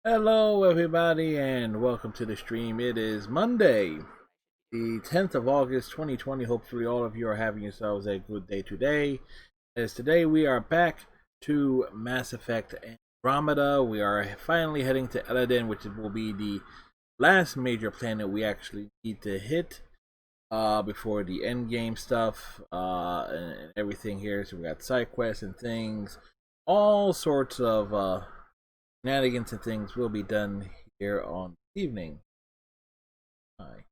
Hello, everybody, and welcome to the stream. It is Monday, the 10th of August, 2020. Hopefully, all of you are having yourselves a good day today. As today we are back to Mass Effect Andromeda. We are finally heading to Elaaden, which will be the last major planet we actually need to hit before the end game stuff and everything here. So we got side quests and things, all sorts of shenanigans and things will be done here on this evening. Hi.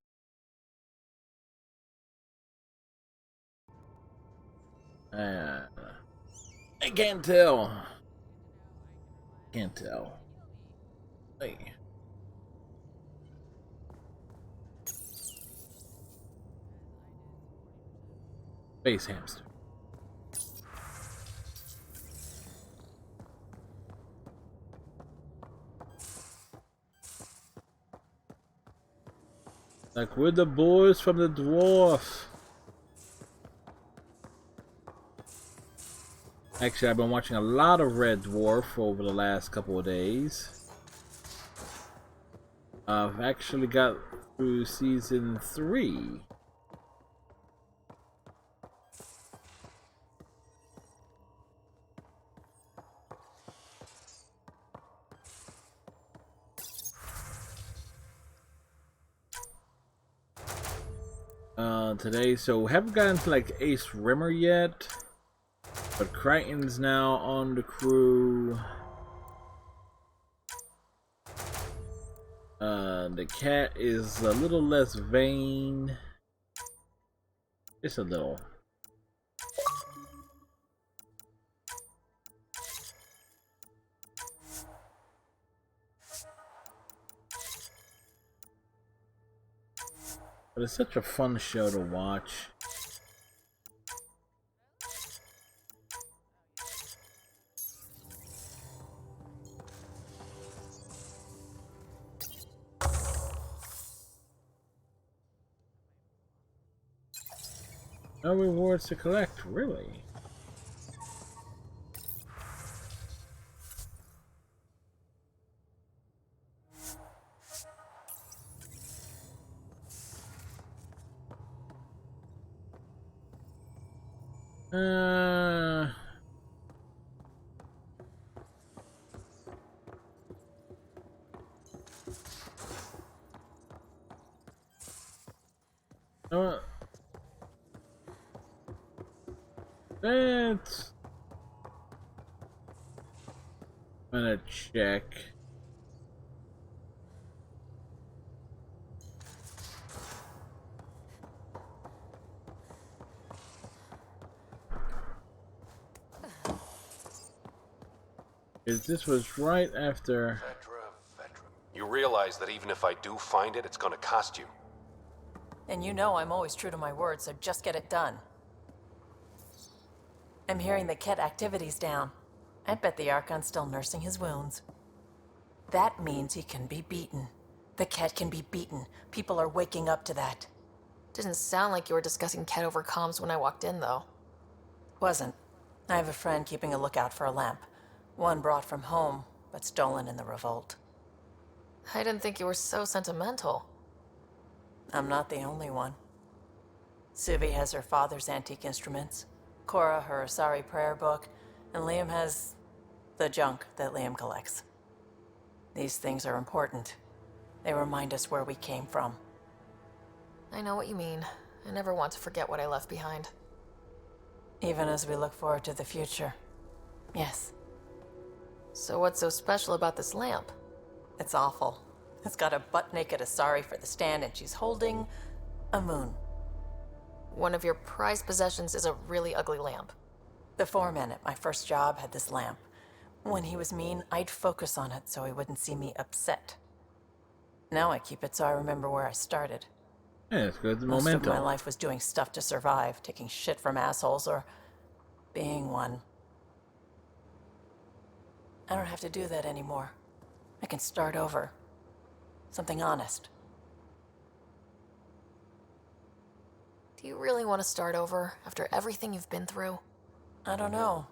I can't tell. Can't tell. Hey. Space hamster. Like we're the boys from the dwarf. Actually, I've been watching a lot of Red Dwarf over the last couple of days. I've actually got through season 3. Today, so haven't gotten to like Ace Rimmer yet, but Crichton's now on the crew. The cat is a little less vain. Just a little. But it's such a fun show to watch. No rewards to collect, really? Uh... Uh, that's... I'm gonna check. This was right after... Vetra. You realize that even if I do find it, it's gonna cost you. And you know I'm always true to my word, so just get it done. I'm hearing the Ket activity's down. I bet the Archon's still nursing his wounds. That means he can be beaten. The Ket can be beaten. People are waking up to that. Didn't sound like you were discussing Ket over comms when I walked in, though. Wasn't. I have a friend keeping a lookout for a lamp. One brought from home, but stolen in the revolt. I didn't think you were so sentimental. I'm not the only one. Suvi has her father's antique instruments, Cora her Asari prayer book, and Liam has the junk that Liam collects. These things are important. They remind us where we came from. I know what you mean. I never want to forget what I left behind. Even as we look forward to the future. Yes. So what's so special about this lamp? It's awful. It's got a butt-naked Asari for the stand, and she's holding a moon. One of your prized possessions is a really ugly lamp. The foreman at my first job had this lamp. When he was mean, I'd focus on it so he wouldn't see me upset. Now I keep it so I remember where I started. Yeah, it's good. Most Momentum. of my life was doing stuff to survive, taking shit from assholes or being one. I don't have to do that anymore. I can start over. Something honest. Do you really want to start over after everything you've been through? I don't know.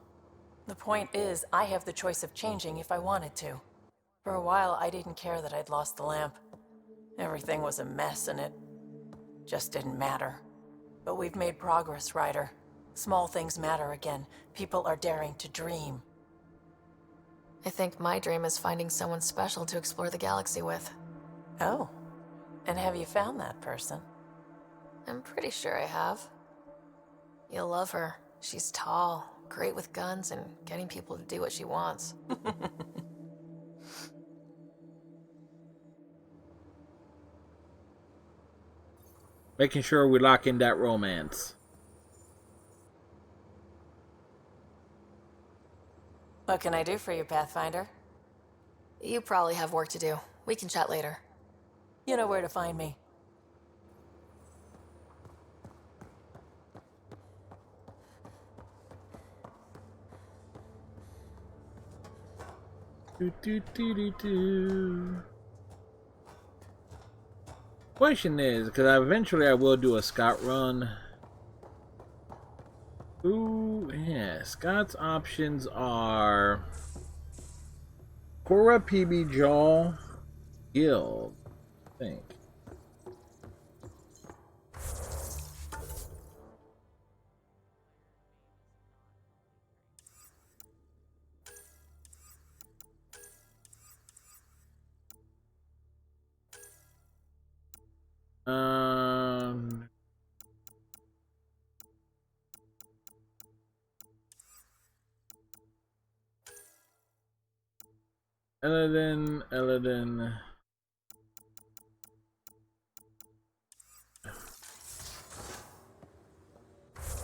The point is, I have the choice of changing if I wanted to. For a while, I didn't care that I'd lost the lamp. Everything was a mess and it just didn't matter. But we've made progress, Ryder. Small things matter again. People are daring to dream. I think my dream is finding someone special to explore the galaxy with. Oh, and have you found that person? I'm pretty sure I have. You'll love her. She's tall, great with guns, and getting people to do what she wants. Making sure we lock in that romance. What can I do for you, Pathfinder? You probably have work to do. We can chat later. You know where to find me. Question is, because eventually I will do a Scott run. Ooh, yeah. Scott's options are Cora, PB, Jaw, Guild, I think. Um, Elaaden.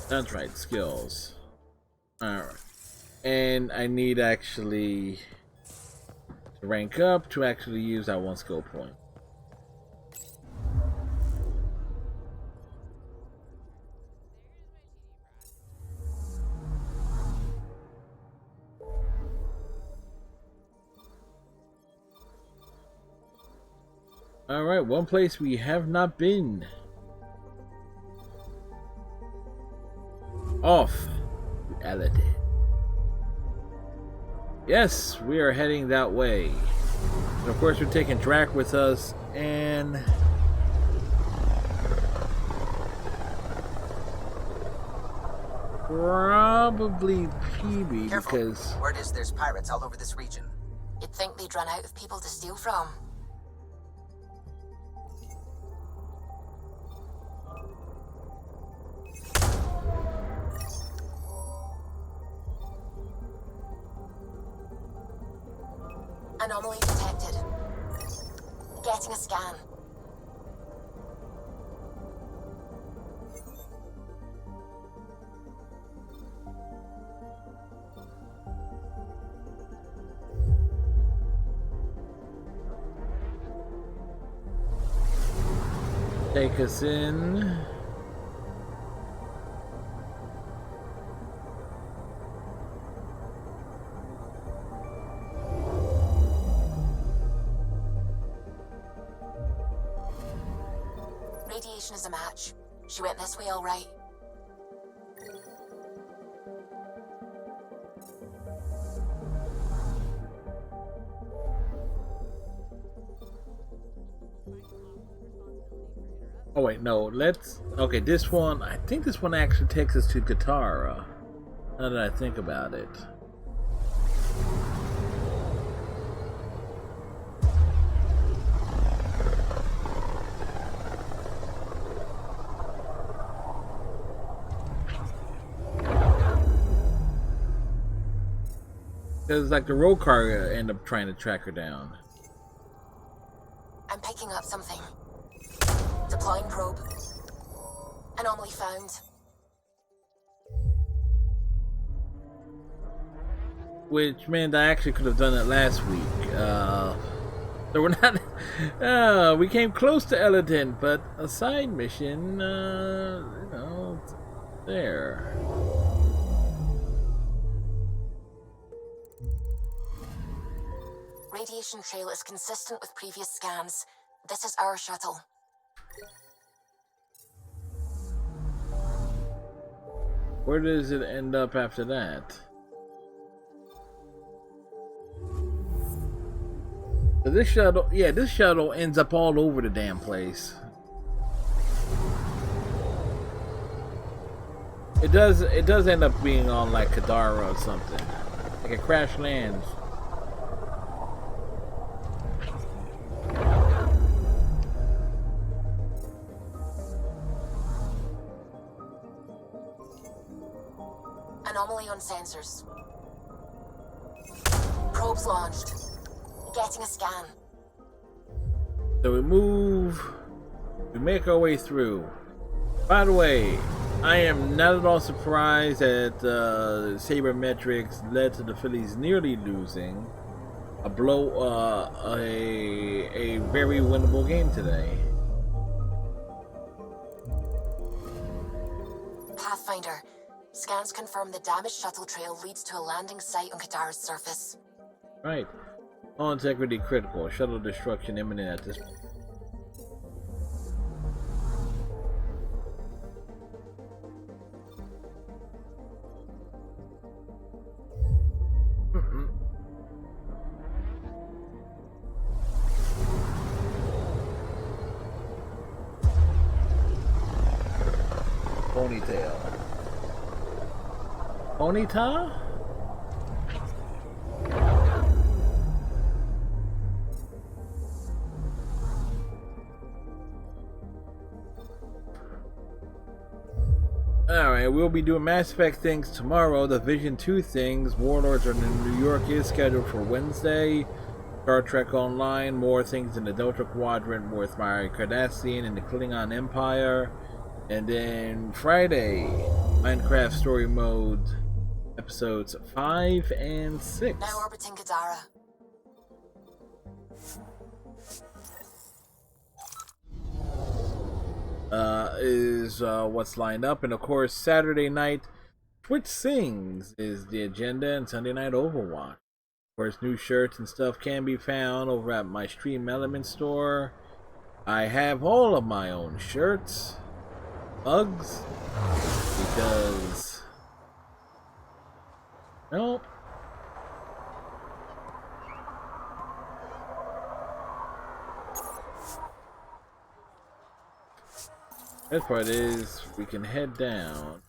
That's right, skills. Alright. And I need actually to rank up to actually use that one skill point. Alright, one place we have not been. Off to Elaaden. Yes, we are heading that way. And of course, we're taking Drac with us and probably PB. Careful. Because Word is there's pirates all over this region. You'd think they'd run out of people to steal from. Anomaly detected. Getting a scan. take us in. Radiation is a match. She went this way all right. Oh wait, no, let's... Okay, this one... I think this one actually takes us to Katara. Now that I think about it. Because like the road car end up trying to track her down. I'm picking up something. Deploying probe. Anomaly found. Which meant I actually could have done it last week. So we're not... we came close to Elaaden, but a side mission, you know, there. Radiation trail is consistent with previous scans. This is our shuttle. Where does it end up after that? So this shuttle, yeah, this shuttle ends up all over the damn place. It does end up being on like Kadara or something. Like it crash lands. Anomaly on sensors. Probes launched. Getting a scan. So we move, we make our way through. By the way, I am not at all surprised that sabermetrics led to the Phillies nearly losing a very winnable game today. Pathfinder. Scans confirm the damaged shuttle trail leads to a landing site on Kadara's surface. Right. All integrity critical. Shuttle destruction imminent at this point. Ponytail. Ponyta? Alright, we'll be doing Mass Effect things tomorrow. The Vision 2 things. Warlords are in New York is scheduled for Wednesday. Star Trek Online. More things in the Delta Quadrant with my Cardassian and the Klingon Empire. And then Friday, Minecraft Story Mode episodes 5 and 6. Now orbiting Kadara. Is what's lined up, and of course Saturday night Twitch Sings is the agenda, and Sunday night Overwatch. Of course, new shirts and stuff can be found over at my Stream Element store. I have all of my own shirts, mugs, because no. Best part is we can head down.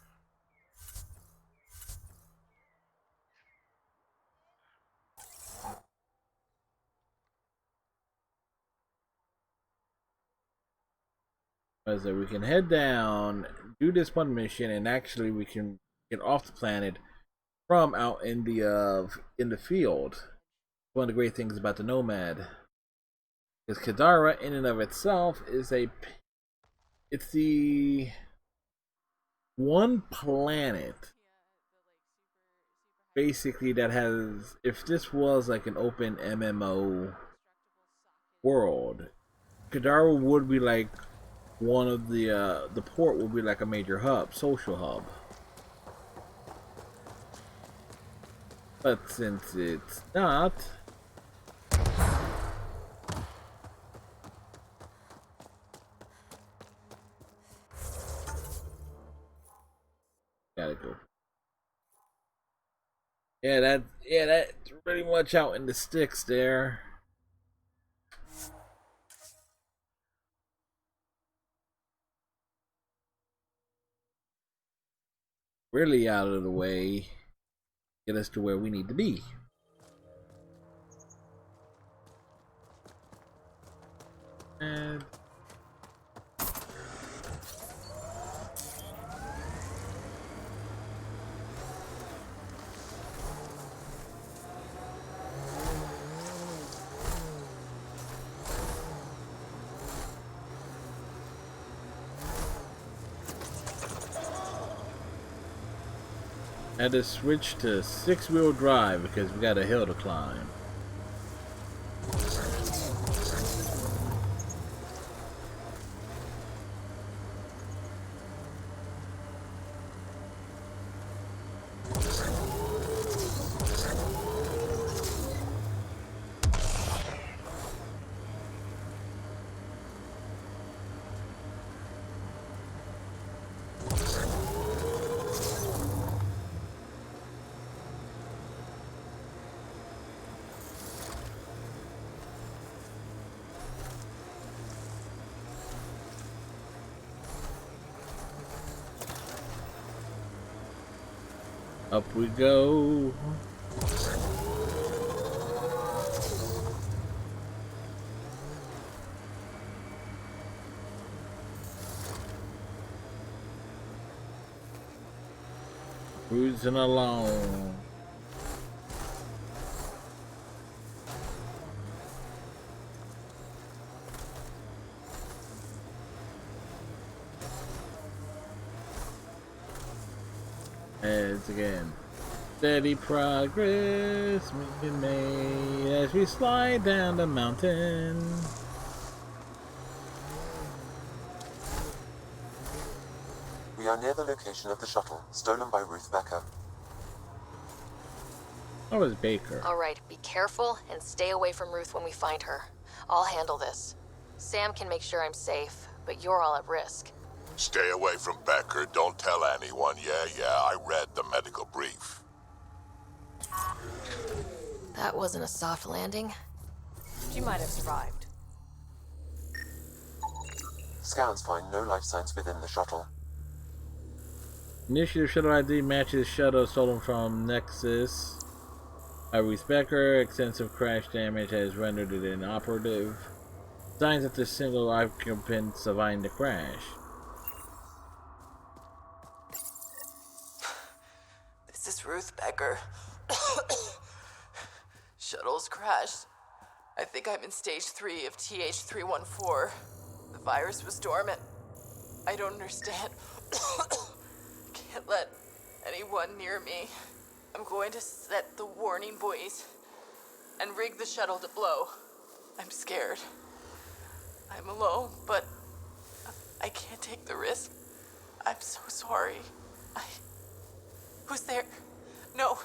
As we can head down, do this one mission, and actually we can get off the planet from out in the field. One of the great things about the Nomad is Kadara, in and of itself, is it's the one planet basically that has, if this was like an open MMO world, Kadara would be like one of the port would be like a major hub, social hub. But since it's not, gotta go. Yeah, that's pretty much out in the sticks there. Really out of the way, get us to where we need to be. And had to switch to 6-wheel drive because we got a hill to climb. Up we go. Cruising along. Heads again. Steady progress being made as we slide down the mountain. We are near the location of the shuttle, stolen by Ruth Becker. That was Baker. All right, be careful and stay away from Ruth when we find her. I'll handle this. Sam can make sure I'm safe, but you're all at risk. Stay away from Becker. Don't tell anyone. Yeah, I read the medical brief. That wasn't a soft landing. She might have survived. Scans find no life signs within the shuttle. Initiative shuttle ID matches shuttle stolen from Nexus. Ruth Becker. Extensive crash damage has rendered it inoperative. Signs that the single occupant survived the crash. This is Ruth Becker. Shuttle's crashed. I think I'm in stage 3 of TH314. The virus was dormant. I don't understand. Can't let anyone near me. I'm going to set the warning buoys and rig the shuttle to blow. I'm scared. I'm alone, but I can't take the risk. I'm so sorry. Who's there? No,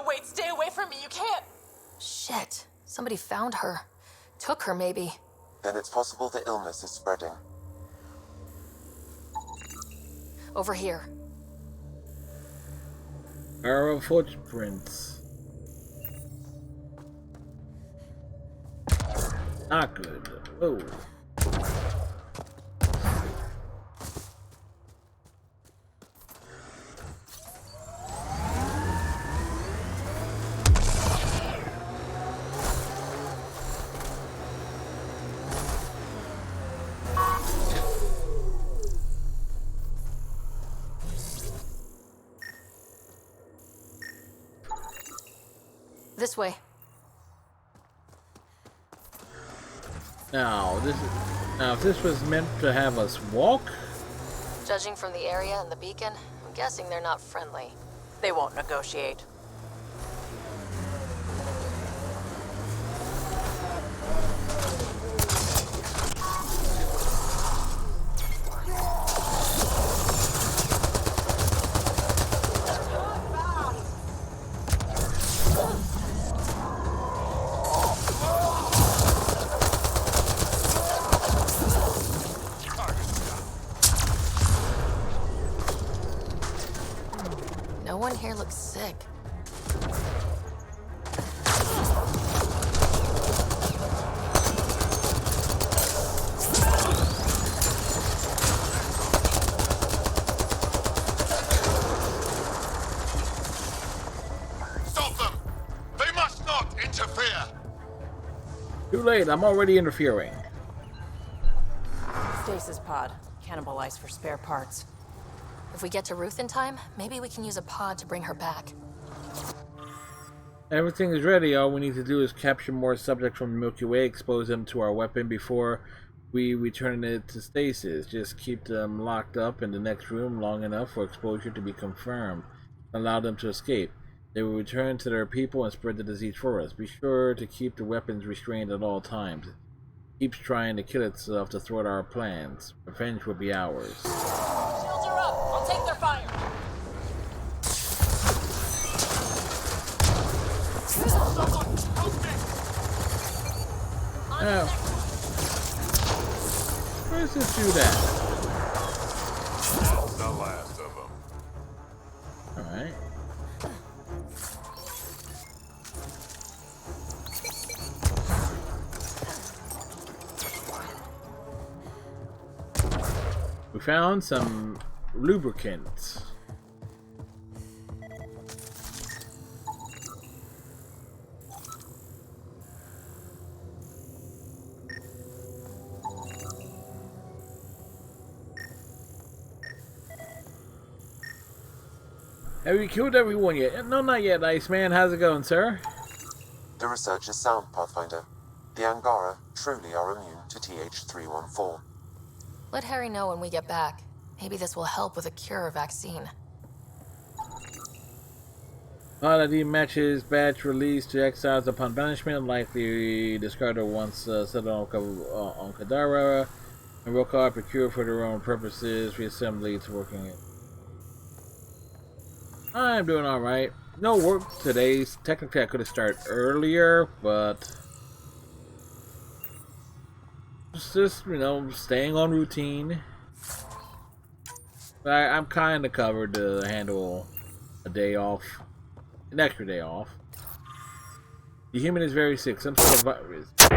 wait, stay away from me, you can't! Shit, somebody found her. Took her, maybe. Then it's possible the illness is spreading. Over here. Arrow footprints. Not good. Oh. This way. Now if this was meant to have us walk, Judging from the area and the beacon, I'm guessing they're not friendly. They won't negotiate. No one here looks sick. Stop them! They must not interfere! too late, I'm already interfering. Stasis pod. Cannibalize for spare parts. If we get to Ruth in time, maybe we can use a pod to bring her back. Everything is ready. All we need to do is capture more subjects from the Milky Way, expose them to our weapon before we return it to stasis. Just keep them locked up in the next room long enough for exposure to be confirmed. Allow them to escape. They will return to their people and spread the disease for us. Be sure to keep the weapons restrained at all times. It keeps trying to kill itself to thwart our plans. Revenge will be ours. Shields are up! I'll take their fire! Oh. Where does this do that? That's the last of them. Alright. We found some lubricant. Have you killed everyone yet? No, not yet, Iceman. How's it going, sir? The research is sound, Pathfinder. The Angara truly are immune to TH314. Let Harry know when we get back. Maybe this will help with a cure or vaccine. Paladin matches badge released to exiles upon banishment, likely discarded once settled on Kadara, and Rokar procured for their own purposes, reassembly to working it. I'm doing alright. No work today. Technically I could have started earlier, but it's just, you know, staying on routine. I'm kind of covered to handle a day off. An extra day off. The human is very sick. Some sort of virus. The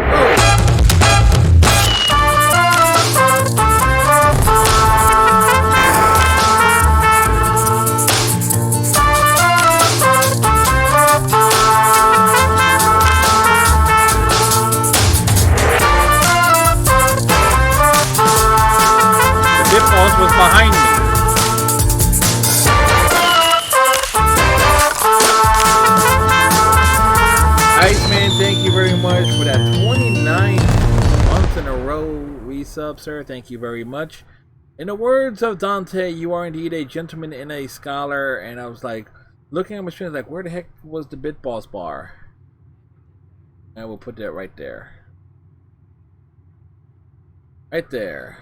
dip boss was behind me. Iceman, thank you very much for that 29 months in a row resub, sir. Thank you very much. In the words of Dante, you are indeed a gentleman and a scholar. And I was like, looking at my screen, like, where the heck was the Bit Boss bar? And we'll put that right there. Right there.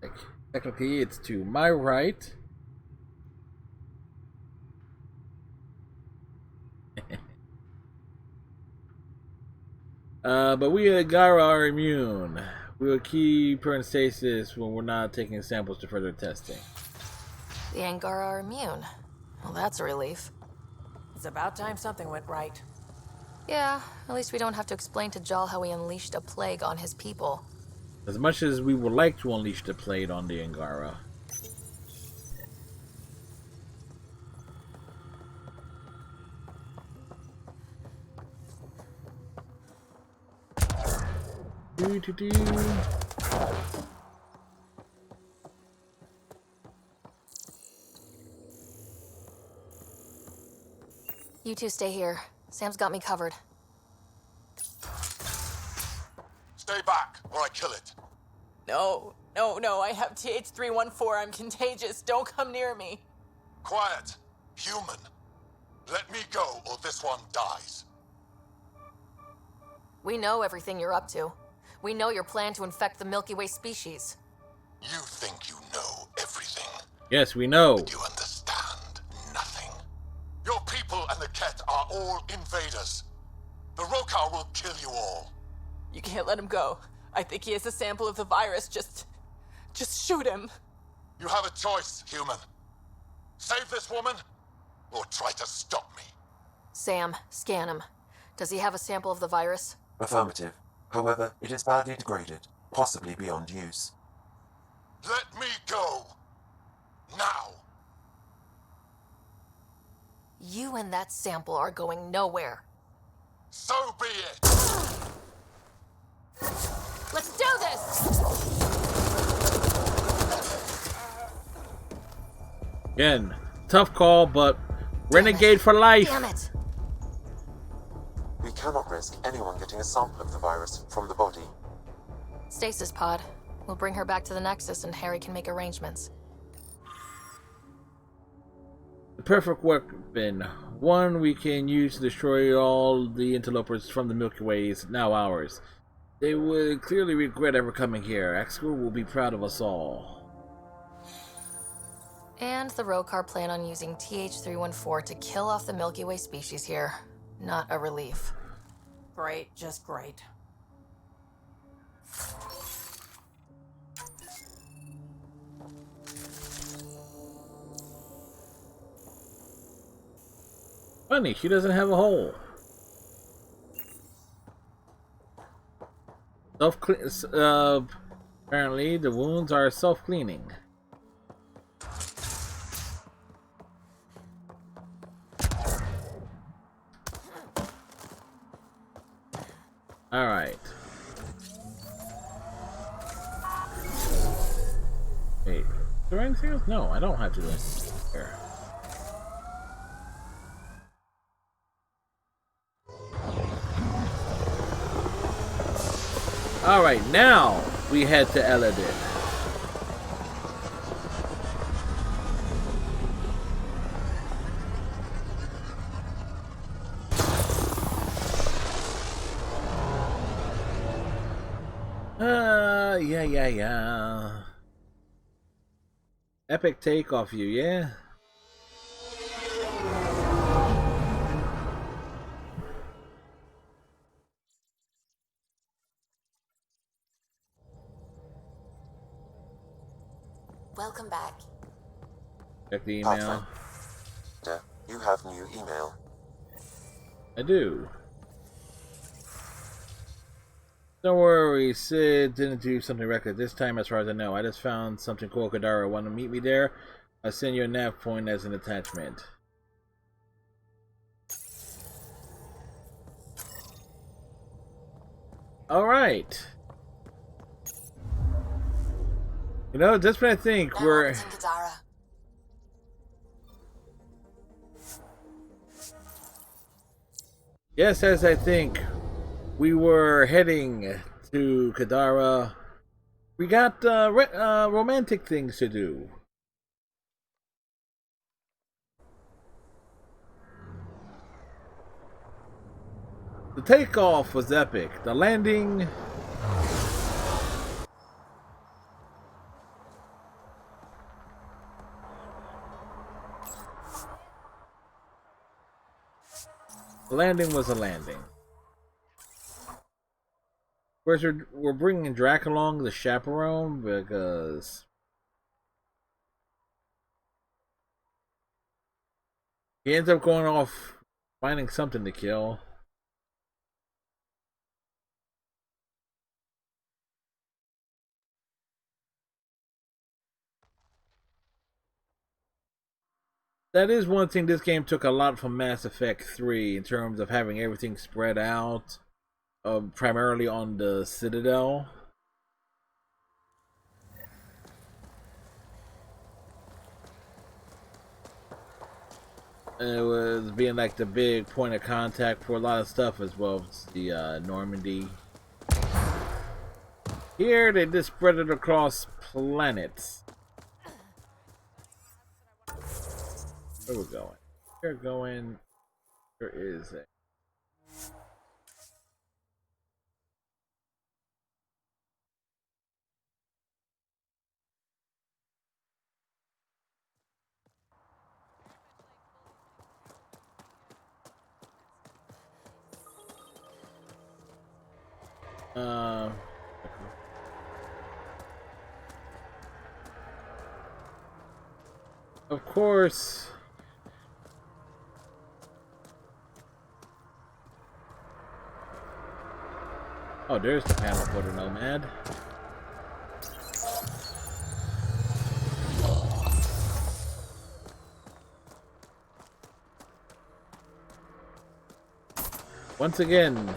Like, technically, it's to my right. But we at Gara are immune. We will keep her in stasis when we're not taking samples to further testing. The Angara are immune. Well, that's a relief. It's about time something went right. Yeah, at least we don't have to explain to Jal how we unleashed a plague on his people. As much as we would like to unleash the plague on the Angara. You two stay here. Sam's got me covered. Stay back, or I kill it. No, I have TH314. I'm contagious. Don't come near me. Quiet. Human. Let me go, or this one dies. We know everything you're up to. We know your plan to infect the Milky Way species. You think you know everything. Yes, we know. But you understand nothing. Your people and the Ket are all invaders. The Rokar will kill you all. You can't let him go. I think he has a sample of the virus. Just shoot him. You have a choice, human. Save this woman, or try to stop me. Sam, scan him. Does he have a sample of the virus? Affirmative. However, it is badly degraded, possibly beyond use. Let me go. Now. You and that sample are going nowhere. So be it. Let's do this! Again, tough call, but renegade for life. Damn it! We cannot risk anyone getting a sample of the virus from the body. Stasis pod. We'll bring her back to the Nexus and Harry can make arrangements. The perfect weapon. One we can use to destroy all the interlopers from the Milky Way is now ours. They would clearly regret ever coming here. X-School will be proud of us all. And the Rokar plan on using TH314 to kill off the Milky Way species here. Not a relief. Great, just great. Funny, she doesn't have a hole. Apparently the wounds are self-cleaning. Alright. Wait, is there anything else? No, I don't have to do anything here. Alright, now we head to Elaaden. Yeah. Epic takeoff you, yeah? Welcome back. Check the email. Pathfinder, you have new email. I do. Don't worry, Sid didn't do something reckless this time as far as I know. I just found something cool. Kadara, want to meet me there? I'll send you a nav point as an attachment. Alright. You know, just when I think we're... Yes, as I think we were heading to Kadara, we got romantic things to do. The takeoff was epic. The landing... The landing was a landing. Of course, we're bringing Drac along, the chaperone, because he ends up going off finding something to kill. That is one thing this game took a lot from Mass Effect 3 in terms of having everything spread out, primarily on the Citadel. It was being like the big point of contact for a lot of stuff as well as the Normandy. Here they just spread it across planets. Where we're going? We're going. There is a. Of course. Oh, there's the panel for the Nomad. Once again.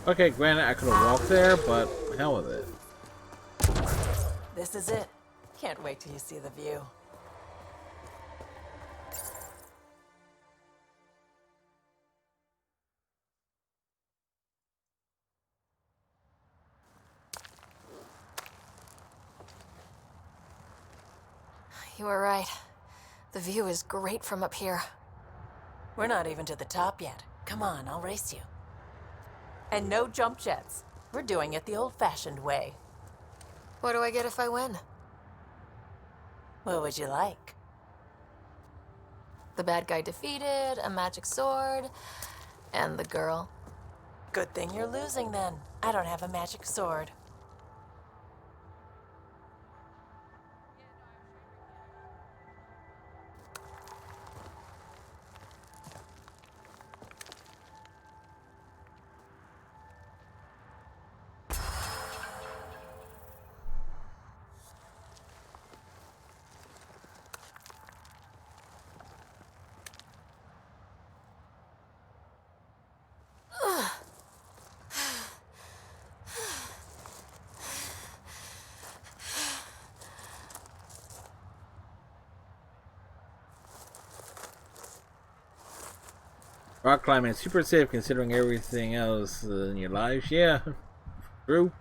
Okay, granted I could have walked there, but hell with it. This is it. Can't wait till you see the view. You were right. The view is great from up here. We're not even to the top yet. Come on, I'll race you. And no jump jets. We're doing it the old-fashioned way. What do I get if I win? What would you like? The bad guy defeated, a magic sword, and the girl. Good thing you're losing then. I don't have a magic sword. Rock climbing is super safe considering everything else in your lives. Yeah, true.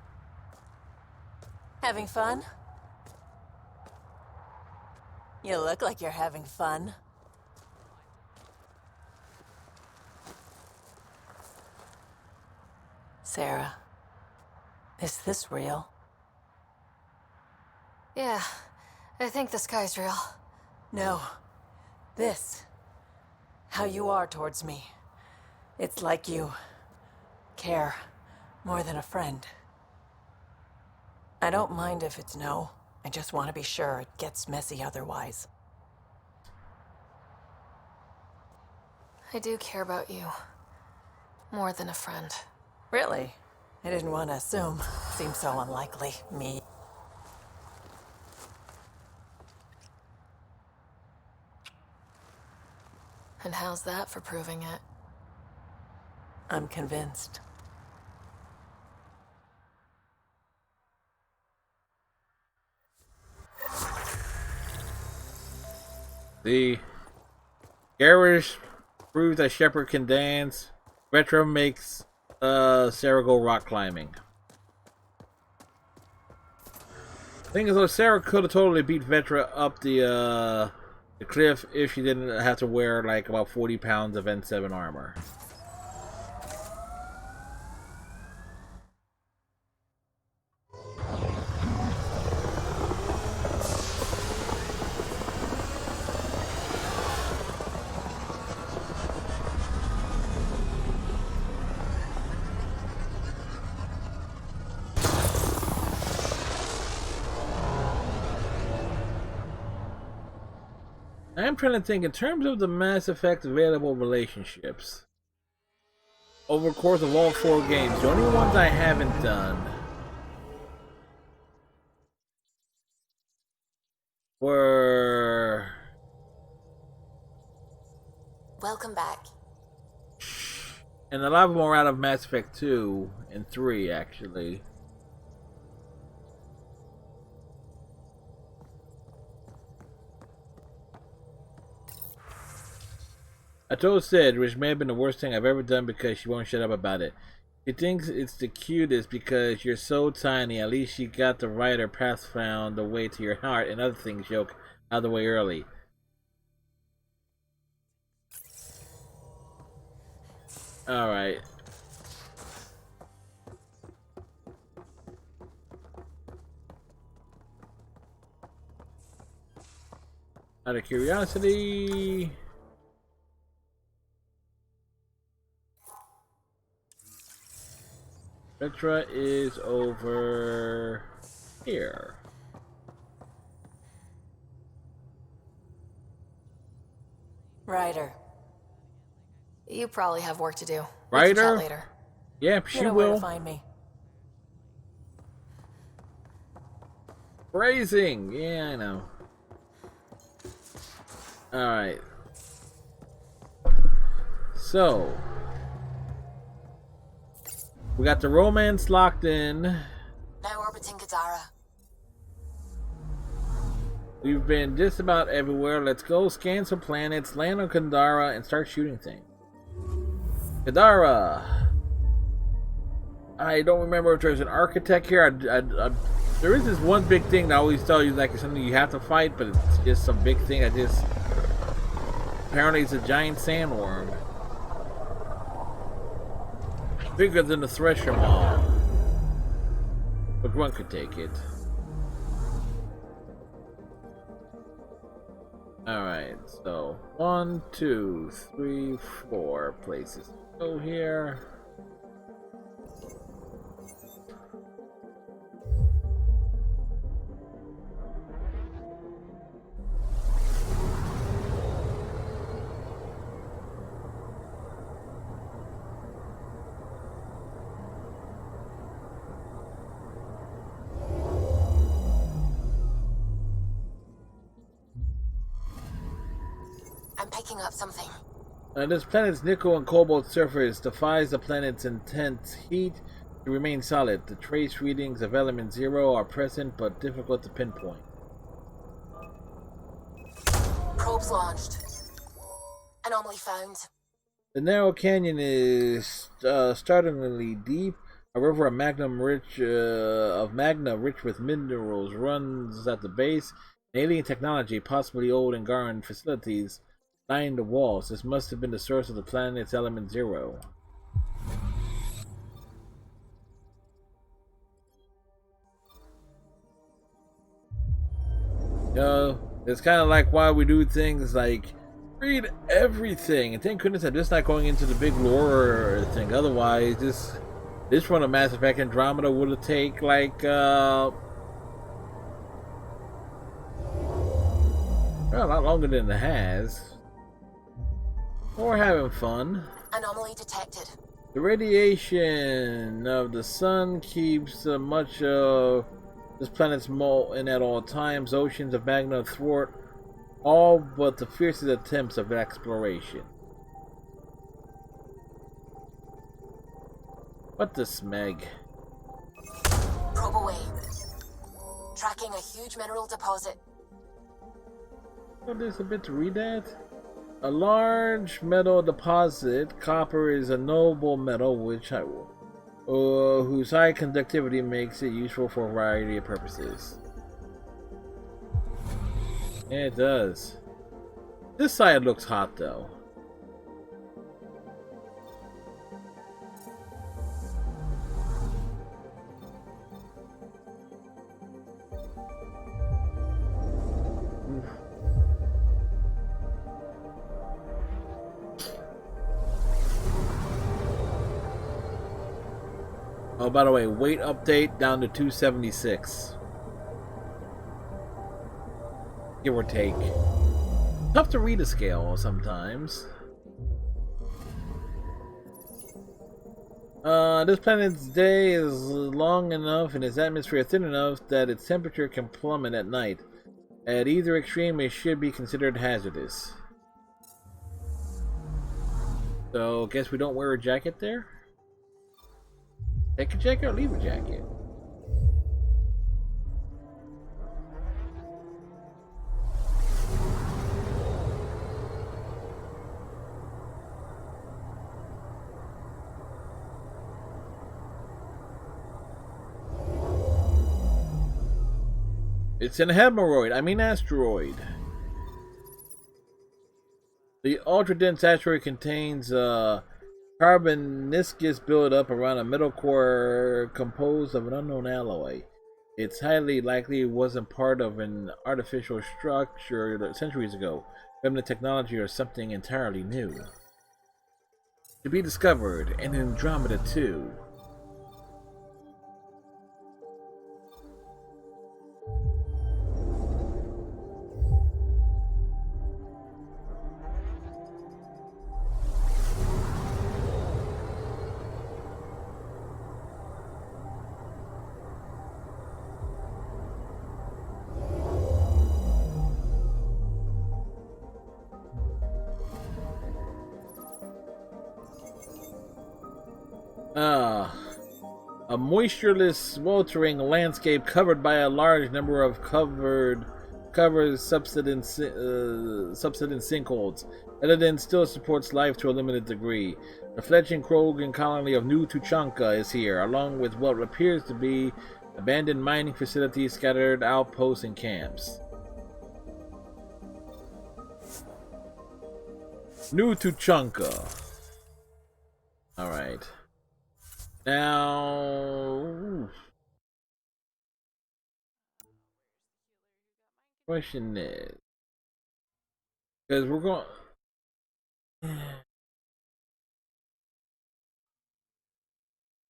Having fun? You look like you're having fun. Sarah, is this real? Yeah, I think the sky's real. No. This. How you are towards me. It's like you care more than a friend. I don't mind if it's no. I just want to be sure it gets messy otherwise. I do care about you. More than a friend. Really? I didn't want to assume. Seems so unlikely. Me. And how's that for proving it? I'm convinced. The Garish proves that Shepard can dance. Retro makes Sarah go rock climbing. Thing is, though, Sarah could have totally beat Vetra up the cliff if she didn't have to wear like about 40 pounds of N7 armor. I'm trying to think in terms of the Mass Effect available relationships over the course of all 4 games. The only ones I haven't done were Welcome back. and a lot of them are out of Mass Effect 2 and 3 actually. I told Sid, which may have been the worst thing I've ever done because she won't shut up about it. She thinks it's the cutest because you're so tiny. At least she got the right or path found the way to your heart and other things joke out of the way early. Alright. Out of curiosity... Petra is over here. Ryder. You probably have work to do. Ryder? We can chat later. Yep, she You know where to will. find me. Phrasing! Yeah, I know. Alright. So... we got the romance locked in. Now orbiting Kadara. We've been just about everywhere. Let's go scan some planets, land on Kadara, and start shooting things. Kadara! I don't remember if there's an architect here. There is this one big thing that I always tell you, like it's something you have to fight, but it's just some big thing. Apparently it's a giant sandworm. Bigger than the Thresher Maw. But one could take it. Alright, so 1, 2, 3, 4 places. Go here. I'm picking up something. This planet's nickel and cobalt surface defies the planet's intense heat to remain solid. The trace readings of element 0 are present but difficult to pinpoint. Probes launched. Anomaly found. The narrow canyon is startlingly deep. A river of magna rich with minerals runs at the base. Alien technology, possibly old Angaran facilities, line the walls. This must have been the source of the planet's element zero. It's kind of like why we do things like read everything. And thank goodness I'm just not going into the big lore thing. Otherwise, this run of Mass Effect Andromeda would have taken like well, a lot longer than it has. We're having fun. Anomaly detected. The radiation of the sun keeps much of this planet's molten at all times. Oceans of magma thwart all but the fiercest attempts of exploration. What the smeg? Probe away. Tracking a huge mineral deposit. Oh, there's a bit to read that. A large metal deposit. Copper is a noble metal whose high conductivity makes it useful for a variety of purposes. Yeah, it does. This side looks hot though. Oh, by the way, weight update down to 276. Give or take. Tough to read a scale sometimes. This planet's day is long enough and its atmosphere thin enough that its temperature can plummet at night. At either extreme, it should be considered hazardous. So, guess we don't wear a jacket there? Take a jacket or leave a jacket? It's an asteroid. The ultra-dense asteroid contains carboniscus buildup around a metal core composed of an unknown alloy. It's highly likely it wasn't part of an artificial structure centuries ago, remnant technology or something entirely new. To be discovered, and Andromeda 2. A moistureless, sweltering landscape covered by a large number of subsidence sinkholes. Elaaden still supports life to a limited degree. The fledgling Krogan colony of New Tuchanka is here, along with what appears to be abandoned mining facilities, scattered outposts, and camps. New Tuchanka. Alright. Now, question is, because we're going,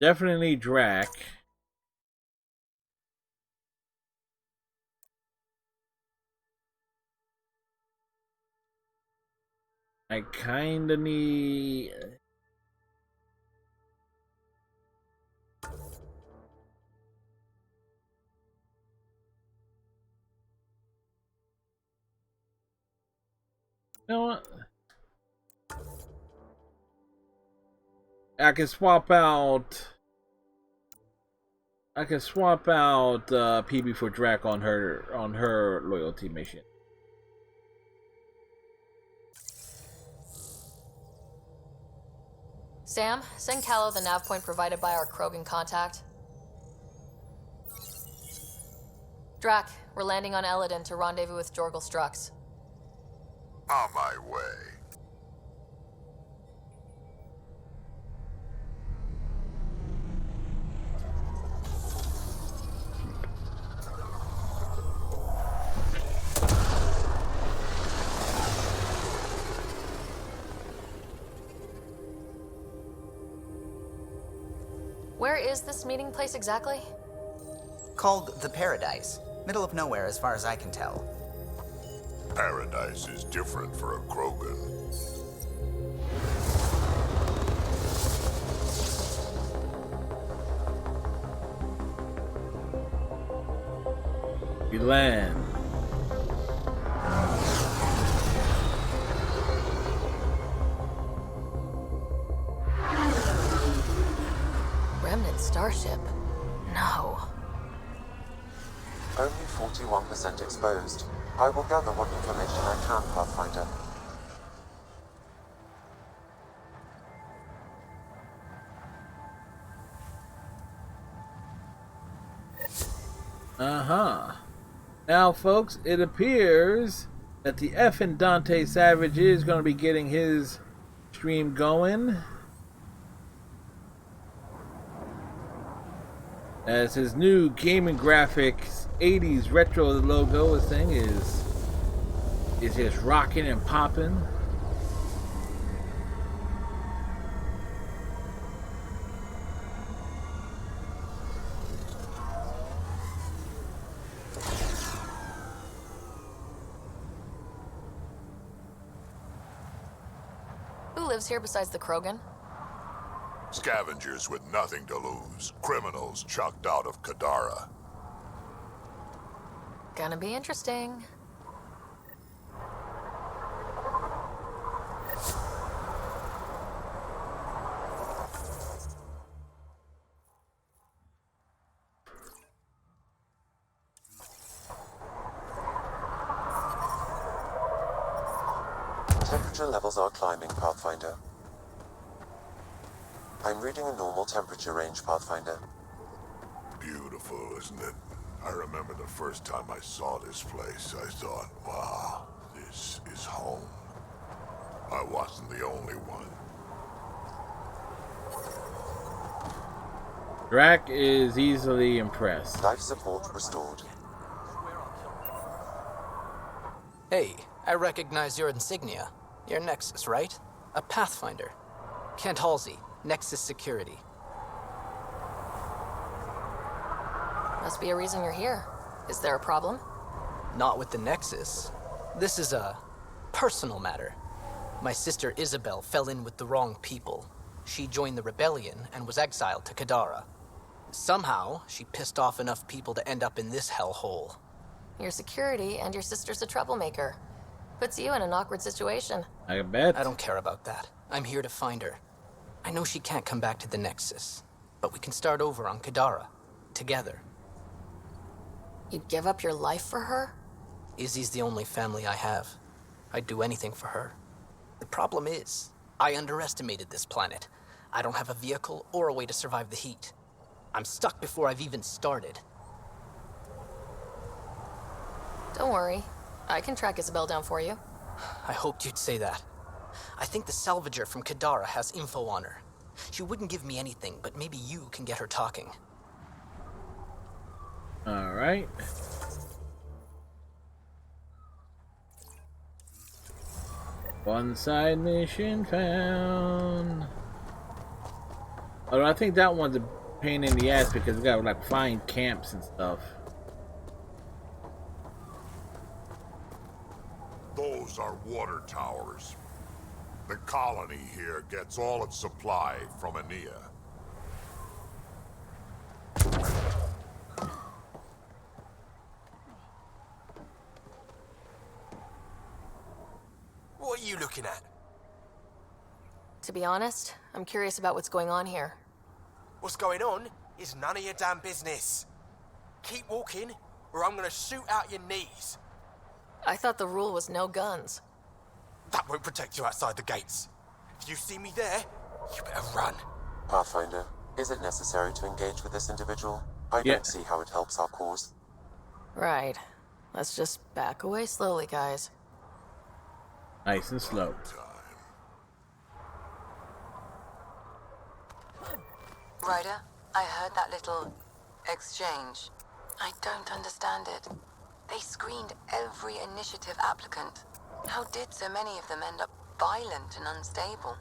definitely Drac. I kinda need. You know what? I can swap out. PB for Drac on her loyalty mission. Sam, send Callow the nav point provided by our Krogan contact. Drac, we're landing on Elaaden to rendezvous with Jorgal Strux. On my way. Where is this meeting place exactly? Called the Paradise. Middle of nowhere as far as I can tell. Paradise is different for a Krogan. We land. Remnant starship? No. Only 41% exposed. I will gather what information I can, Pathfinder. Now, folks, it appears that the effing Dante Savage is going to be getting his stream going, as his new gaming graphics 80s retro logo, this thing is just rocking and popping. Who lives here besides the Krogan? Scavengers with nothing to lose. Criminals chucked out of Kadara. Gonna be interesting. Temperature levels are climbing, Pathfinder. I'm reading a normal temperature range, Pathfinder. Beautiful, isn't it? I remember the first time I saw this place, I thought, wow, this is home. I wasn't the only one. Drac is easily impressed. Life support restored. Hey, I recognize your insignia. Your Nexus, right? A Pathfinder. Kent Halsey, Nexus Security. Must be a reason you're here. Is there a problem? Not with the Nexus. This is a personal matter. My sister Isabel fell in with the wrong people. She joined the rebellion and was exiled to Kadara. Somehow, she pissed off enough people to end up in this hellhole. Your security and your sister's a troublemaker. Puts you in an awkward situation. I bet. I don't care about that. I'm here to find her. I know she can't come back to the Nexus, but we can start over on Kadara, together. You'd give up your life for her? Izzy's the only family I have. I'd do anything for her. The problem is, I underestimated this planet. I don't have a vehicle or a way to survive the heat. I'm stuck before I've even started. Don't worry. I can track Isabel down for you. I hoped you'd say that. I think the salvager from Kadara has info on her. She wouldn't give me anything, but maybe you can get her talking. Alright. One side mission found. Although I think that one's a pain in the ass because we gotta like find camps and stuff. Those are water towers. The colony here gets all its supply from Ania. What are you looking at? To be honest, I'm curious about what's going on here. What's going on is none of your damn business. Keep walking, or I'm gonna shoot out your knees. I thought the rule was no guns. That won't protect you outside the gates. If you see me there, You better run. Pathfinder, is it necessary to engage with this individual? I Yeah. don't see how it helps our cause. Right. Let's just back away slowly, guys. Nice and slow. Ryder, I heard that little exchange. I don't understand it. They screened every initiative applicant. How did so many of them end up violent and unstable?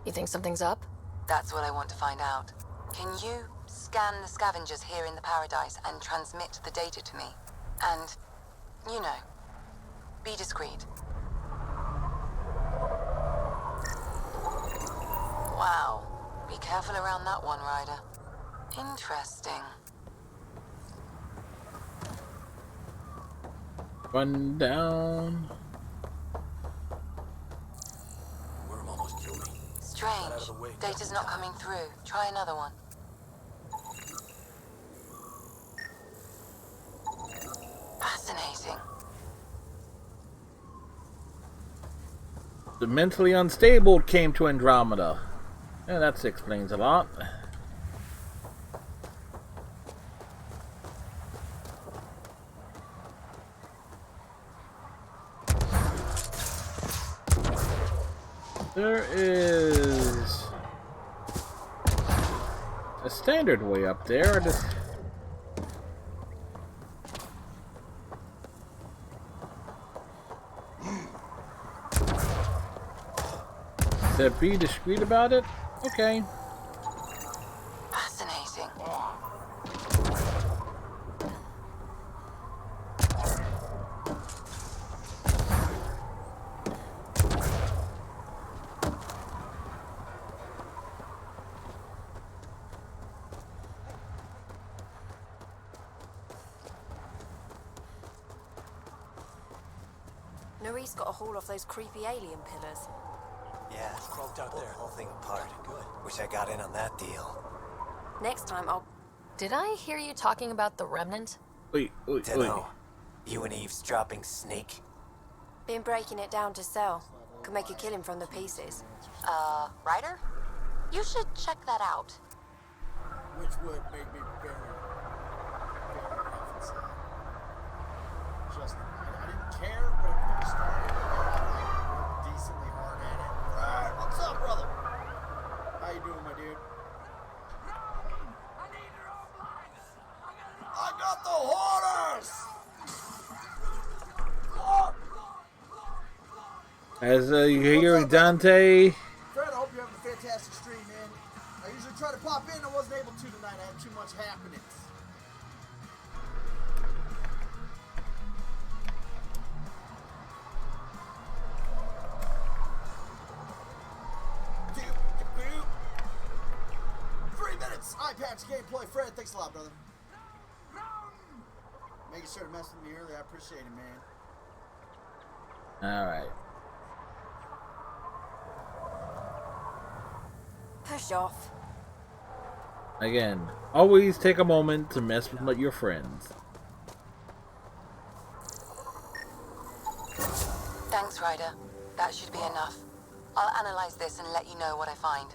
You think something's up? That's what I want to find out. Can you scan the scavengers here in the Paradise and transmit the data to me? And, you know, be discreet. Wow. Be careful around that one, Ryder. Interesting. Run down. Worm almost killed me. Strange. Get out of the way. Data's not coming through. Try another one. Fascinating. The mentally unstable came to Andromeda. Yeah, that explains a lot. There is a standard way up there. Said be discreet about it? Okay. Fascinating. Nuri's got a haul off those creepy alien pillars. Yeah, it's cloaked out there. Whole thing apart. Good. Wish I got in on that deal. Next time I'll... Did I hear you talking about the Remnant? Wait. Dunno. You an eavesdropping snake? Been breaking it down to sell. Could make a killing from the pieces. Ryder? You should check that out. Which would make me very rough inside. Just, I didn't care when it first started. I worked decently hard at it. Right, what's up, brother? How you doing, my dude? I got the hoarders! As you hear Dante. Fred, I hope you're having a fantastic stream, man. I usually try to pop in. I wasn't able to tonight. I had too much happenings. Eye patch gameplay, Fred. Thanks a lot, brother. Making sure to mess with me early. I appreciate it, man. Alright. Push off. Again, always take a moment to mess with your friends. Thanks, Ryder. That should be enough. I'll analyze this and let you know what I find.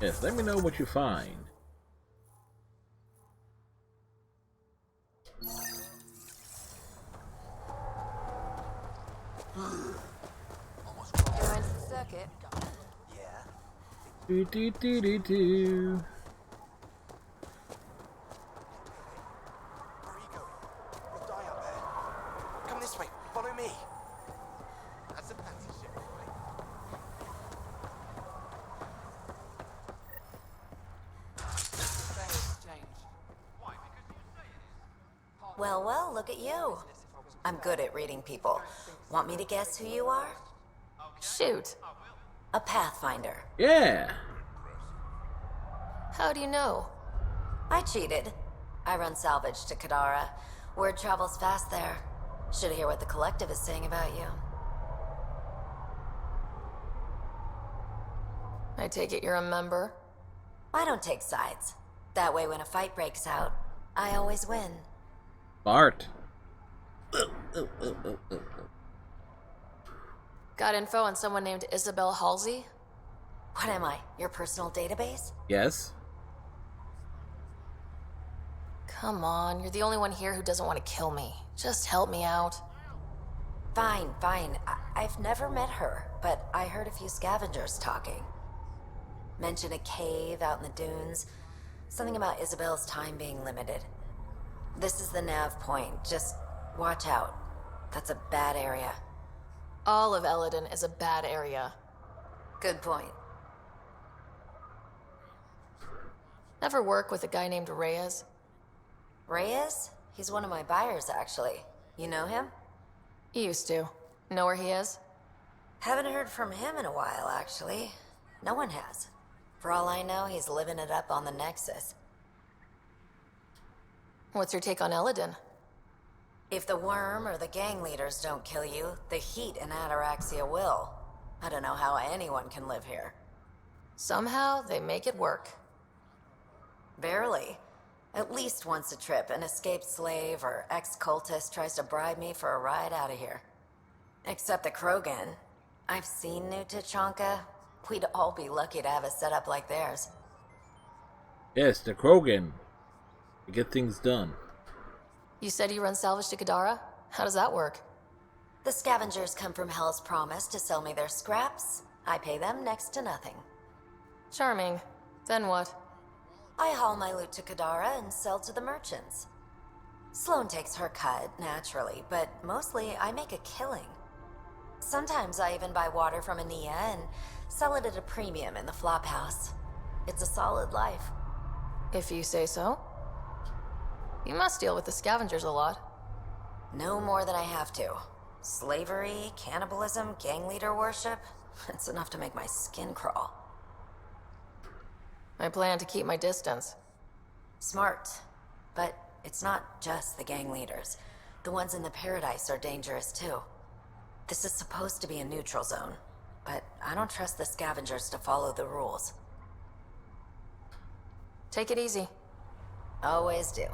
Yes, let me know what you find. Going to the circuit? Yeah. Do. Where are you going? You'll die up there. Come this way. Follow me. That's a fancy ship, Well, look at you. I'm good at reading people. Want me to guess who you are? Shoot. A Pathfinder. Yeah. How do you know? I cheated. I run salvage to Kadara. Word travels fast there. Should hear what the collective is saying about you. I take it you're a member? I don't take sides. That way when a fight breaks out, I always win. Bart. Got info on someone named Isabel Halsey? What am I? Your personal database? Yes. Come on, you're the only one here who doesn't want to kill me. Just help me out. Fine, fine. I've never met her, but I heard a few scavengers talking. Mention a cave out in the dunes. Something about Isabel's time being limited. This is the nav point. Just watch out. That's a bad area. All of Elaaden is a bad area. Good point. Ever work with a guy named Reyes? Reyes? He's one of my buyers, actually. You know him? Used to. Know where he is? Haven't heard from him in a while, actually. No one has. For all I know, he's living it up on the Nexus. What's your take on Elaaden? If the worm or the gang leaders don't kill you, the heat in Ataraxia will. I don't know how anyone can live here. Somehow, they make it work. Barely. At least once a trip, an escaped slave or ex-cultist tries to bribe me for a ride out of here. Except the Krogan. I've seen New Tachanka. We'd all be lucky to have a setup like theirs. Yes, the Krogan. To get things done. You said you run salvage to Kadara? How does that work? The scavengers come from Hell's Promise to sell me their scraps. I pay them next to nothing. Charming. Then what? I haul my loot to Kadara and sell to the merchants. Sloane takes her cut, naturally, but mostly I make a killing. Sometimes I even buy water from Ania and sell it at a premium in the flop house. It's a solid life. If you say so. You must deal with the scavengers a lot. No more than I have to. Slavery, cannibalism, gang leader worship. It's enough to make my skin crawl. I plan to keep my distance. Smart. But it's not just the gang leaders. The ones in the Paradise are dangerous too. This is supposed to be a neutral zone, but I don't trust the scavengers to follow the rules. Take it easy. Always do.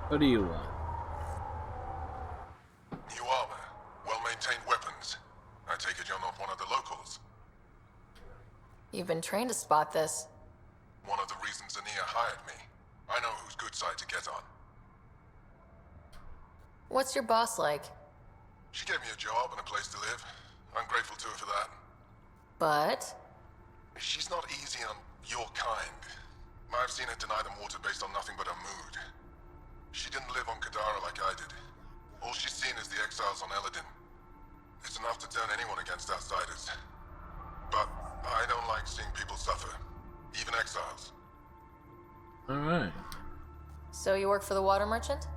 What do you want? New armor, well-maintained weapons. I take it you're not one of the locals. You've been trained to spot this. One of the reasons Ania hired me. I know whose good side to get on. What's your boss like? She gave me a job and a place to live. I'm grateful to her for that. But? She's not easy on your kind. I've seen her deny them water based on nothing but her mood. She didn't live on Kadara like I did. All she's seen is the exiles on Elaaden. It's enough to turn anyone against outsiders. But I don't like seeing people suffer, even exiles. Alright. So you work for the water merchant?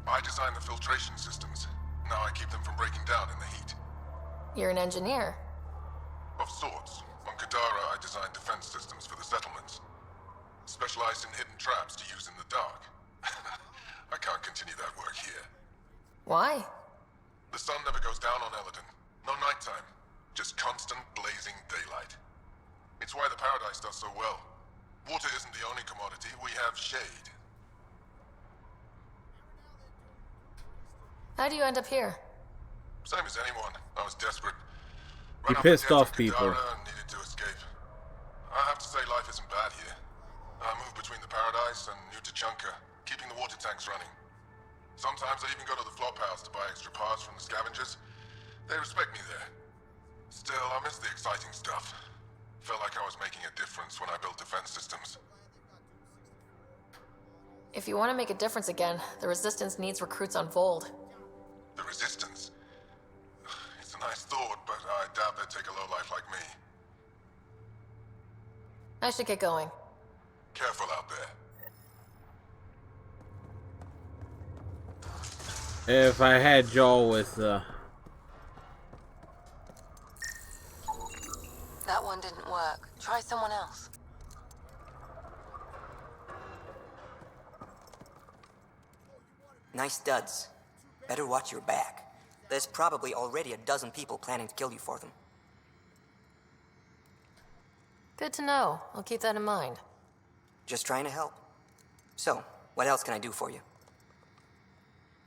I design the filtration systems. Now I keep them from breaking down in the heat. You're an engineer. Of sorts. On Kadara, I design defense systems for the settlements. Specialized in hidden traps to use in the dark. I can't continue that work here. Why? The sun never goes down on Elaaden. No nighttime. Just constant blazing daylight. It's why the Paradise does so well. Water isn't the only commodity. We have shade. How do you end up here? Same as anyone. I was desperate. You Ran up pissed against off people. Kadara and needed to escape. I have to say life isn't bad here. I move between the Paradise and New Tachanka, keeping the water tanks running. Sometimes I even go to the flop house to buy extra parts from the scavengers. They respect me there. Still, I miss the exciting stuff. Felt like I was making a difference when I built defense systems. If you want to make a difference again, the Resistance needs recruits on Vold. The Resistance? It's a nice thought, but I doubt they'd take a lowlife like me. I should get going. Careful out there. If I had Joel with That one didn't work. Try someone else. Nice studs. Better watch your back. There's probably already a dozen people planning to kill you for them. Good to know. I'll keep that in mind. Just trying to help. So, what else can I do for you?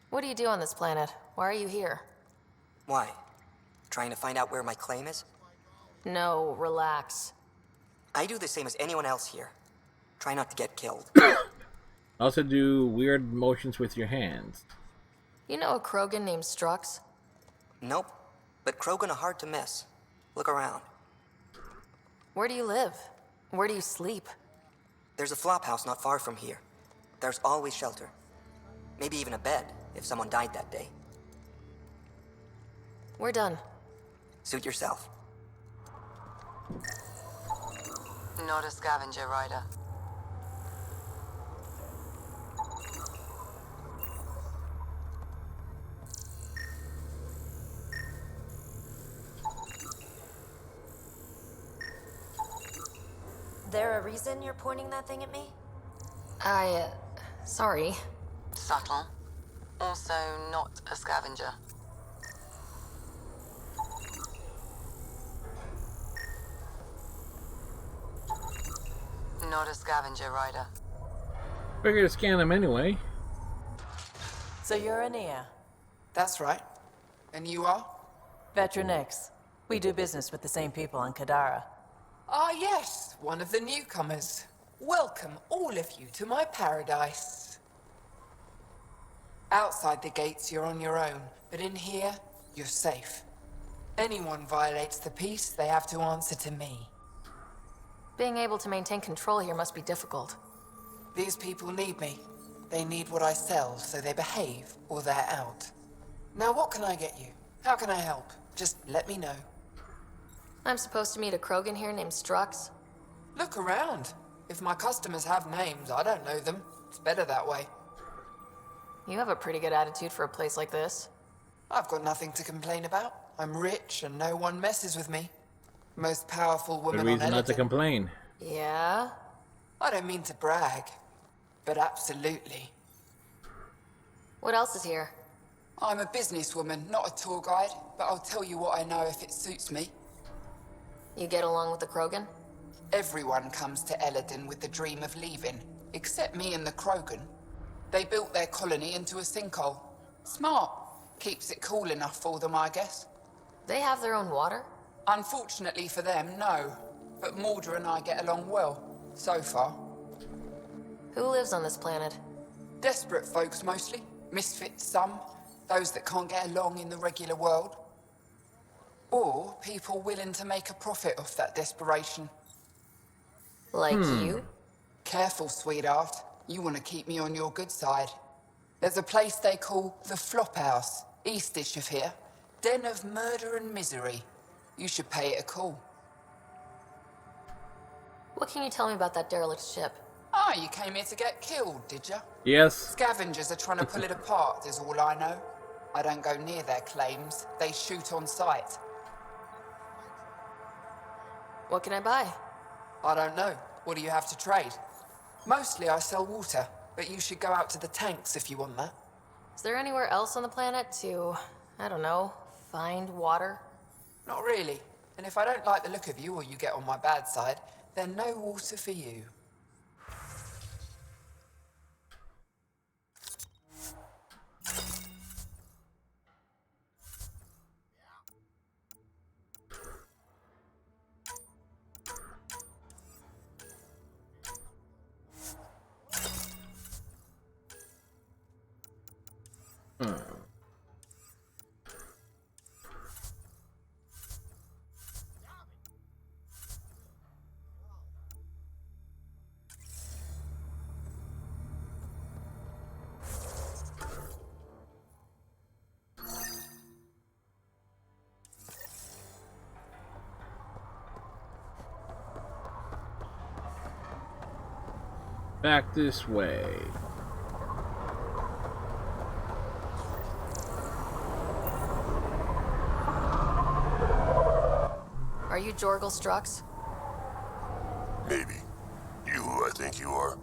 What do you do on this planet? Why are you here? Why? Trying to find out where my claim is? No, relax. I do the same as anyone else here. Try not to get killed. Also do weird motions with your hands. You know a Krogan named Strux? Nope. But Krogan are hard to miss. Look around. Where do you live? Where do you sleep? There's a flop house not far from here. There's always shelter. Maybe even a bed, if someone died that day. We're done. Suit yourself. Not a scavenger, Ryder. There a reason you're pointing that thing at me? Sorry. Subtle. Also not a scavenger. Not a scavenger, Ryder. Figure to scan them anyway. So you're Ania. That's right. And you are? Veteran X. We do business with the same people on Kadara. Ah, yes, one of the newcomers. Welcome, all of you, to my paradise. Outside the gates, you're on your own, but in here, you're safe. Anyone violates the peace, they have to answer to me. Being able to maintain control here must be difficult. These people need me. They need what I sell, so they behave, or they're out. Now, what can I get you? How can I help? Just let me know. I'm supposed to meet a Krogan here named Strux. Look around. If my customers have names, I don't know them. It's better that way. You have a pretty good attitude for a place like this. I've got nothing to complain about. I'm rich and no one messes with me. Most powerful woman Good on reason not to Elaaden. complain. Yeah? I don't mean to brag, but absolutely. What else is here? I'm a businesswoman, not a tour guide, but I'll tell you what I know if it suits me. You get along with the Krogan? Everyone comes to Elaaden with the dream of leaving, except me and the Krogan. They built their colony into a sinkhole. Smart. Keeps it cool enough for them, I guess. They have their own water? Unfortunately for them, no. But Mordor and I get along well, so far. Who lives on this planet? Desperate folks, mostly. Misfits, some. Those that can't get along in the regular world. Or people willing to make a profit off that desperation. Like you? Careful, sweetheart. You want to keep me on your good side. There's a place they call the Flop House, eastish of here. Den of murder and misery. You should pay it a call. What can you tell me about that derelict ship? Ah, you came here to get killed, did you? Yes. Scavengers are trying to pull it apart, is all I know. I don't go near their claims. They shoot on sight. What can I buy? I don't know. What do you have to trade? Mostly I sell water, but you should go out to the tanks if you want that. Is there anywhere else on the planet to, I don't know, find water? Not really. And if I don't like the look of you or you get on my bad side, then no water for you. Back this way. Are you Jorgal Strux? Maybe. You who I think you are?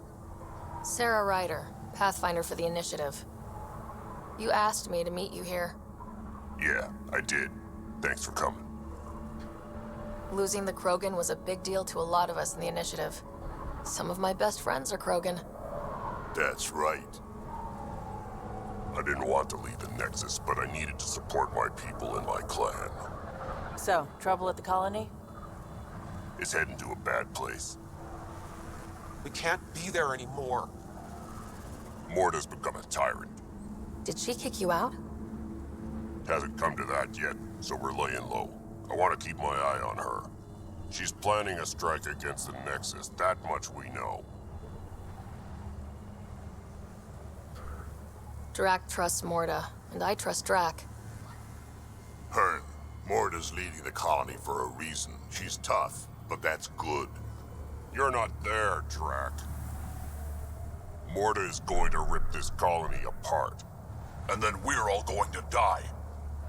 Sarah Ryder, Pathfinder for the Initiative. You asked me to meet you here. Yeah, I did. Thanks for coming. Losing the Krogan was a big deal to a lot of us in the Initiative. Some of my best friends are Krogan. That's right. I didn't want to leave the Nexus, but I needed to support my people and my clan. So, trouble at the colony? It's heading to a bad place. We can't be there anymore. Morta's become a tyrant. Did she kick you out? Hasn't come to that yet, so we're laying low. I want to keep my eye on her. She's planning a strike against the Nexus, that much we know. Drac trusts Morta, and I trust Drac. Hearn, Morta's leading the colony for a reason. She's tough, but that's good. You're not there, Drac. Morta is going to rip this colony apart. And then we're all going to die.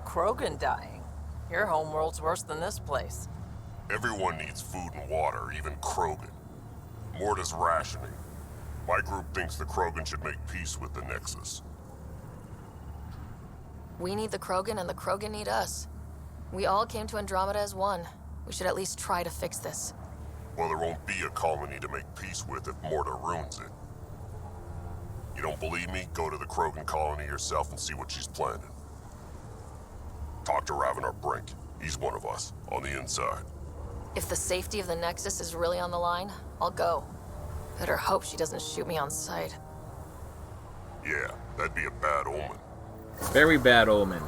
Krogan dying? Your homeworld's worse than this place. Everyone needs food and water, even Krogan. Morta's rationing. My group thinks the Krogan should make peace with the Nexus. We need the Krogan, and the Krogan need us. We all came to Andromeda as one. We should at least try to fix this. Well, there won't be a colony to make peace with if Morta ruins it. You don't believe me? Go to the Krogan colony yourself and see what she's planning. Talk to Ravenar Brink. He's one of us, on the inside. If the safety of the Nexus is really on the line, I'll go. Better hope she doesn't shoot me on sight. Yeah, that'd be a bad omen. Very bad omen.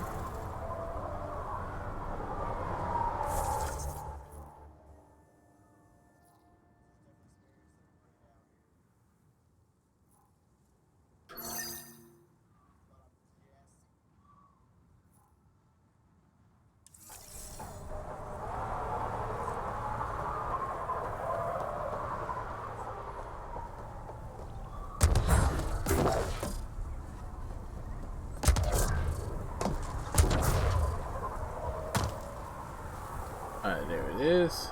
Alright, there it is.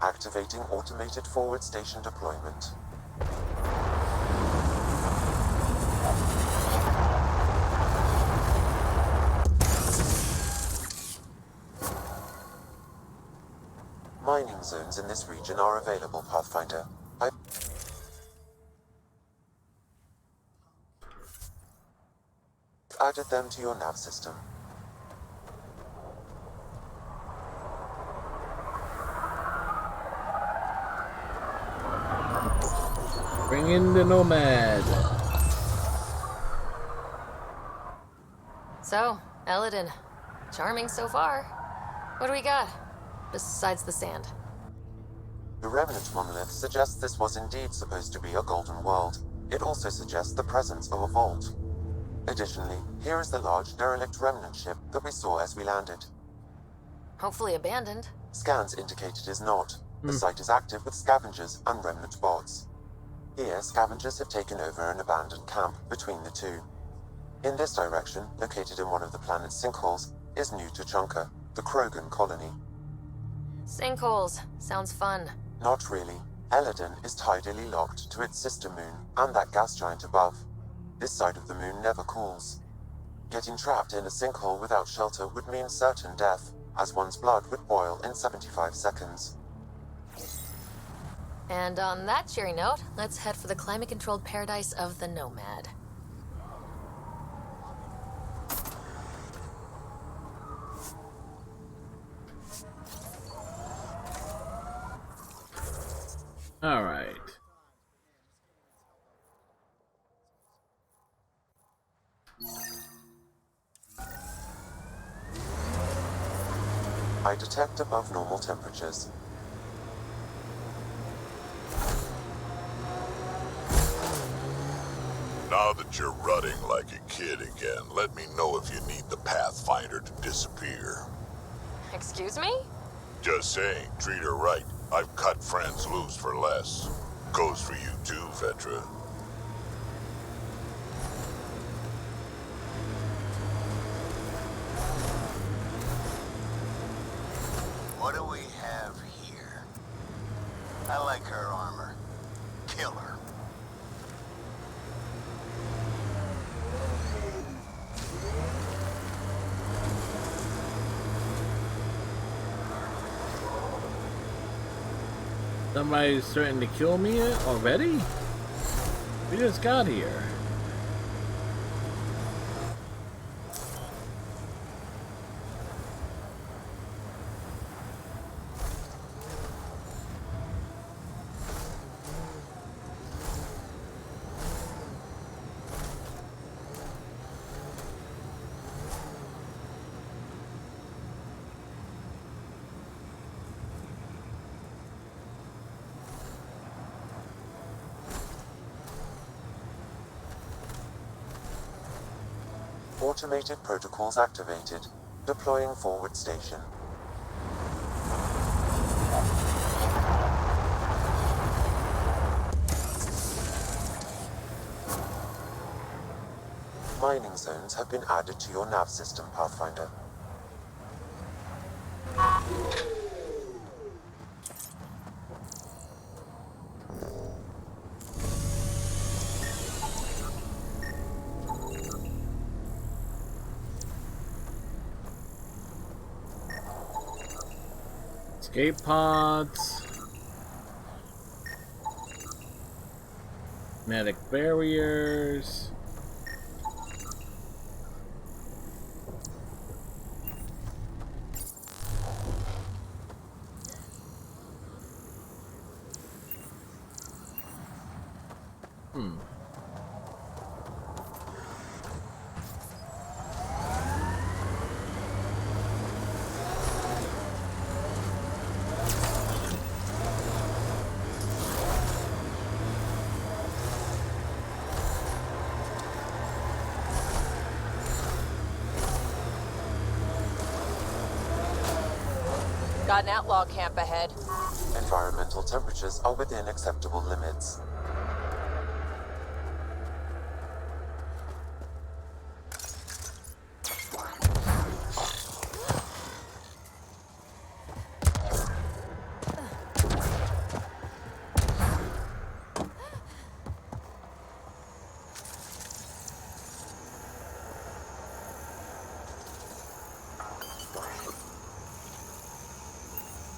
Activating automated forward station deployment. Mining zones in this region are available, Pathfinder. I've added them to your nav system. Bring in the Nomad. So, Elaaden. Charming so far. What do we got? Besides the sand. The Remnant monolith suggests this was indeed supposed to be a golden world. It also suggests the presence of a vault. Additionally, here is the large derelict remnant ship that we saw as we landed. Hopefully abandoned. Scans indicate it is not. The site is active with scavengers and remnant bots. Here, scavengers have taken over an abandoned camp between the two. In this direction, located in one of the planet's sinkholes, is New Tuchanka, the Krogan colony. Sinkholes. Sounds fun. Not really. Elaaden is tidally locked to its sister moon and that gas giant above. This side of the moon never cools. Getting trapped in a sinkhole without shelter would mean certain death, as one's blood would boil in 75 seconds. And on that cheery note, let's head for the climate-controlled paradise of the Nomad. All right. I detect above normal temperatures. Now that you're rutting like a kid again, let me know if you need the Pathfinder to disappear. Excuse me? Just saying, treat her right. I've cut friends loose for less. Goes for you too, Vetra. What do we have here? I like her armor. Kill her. Somebody's starting to kill me already? We just got here. Automated protocols activated. Deploying forward station. Mining zones have been added to your nav system, Pathfinder. Escape pods. Magnetic barriers. Got an outlaw camp ahead. Environmental temperatures are within acceptable limits.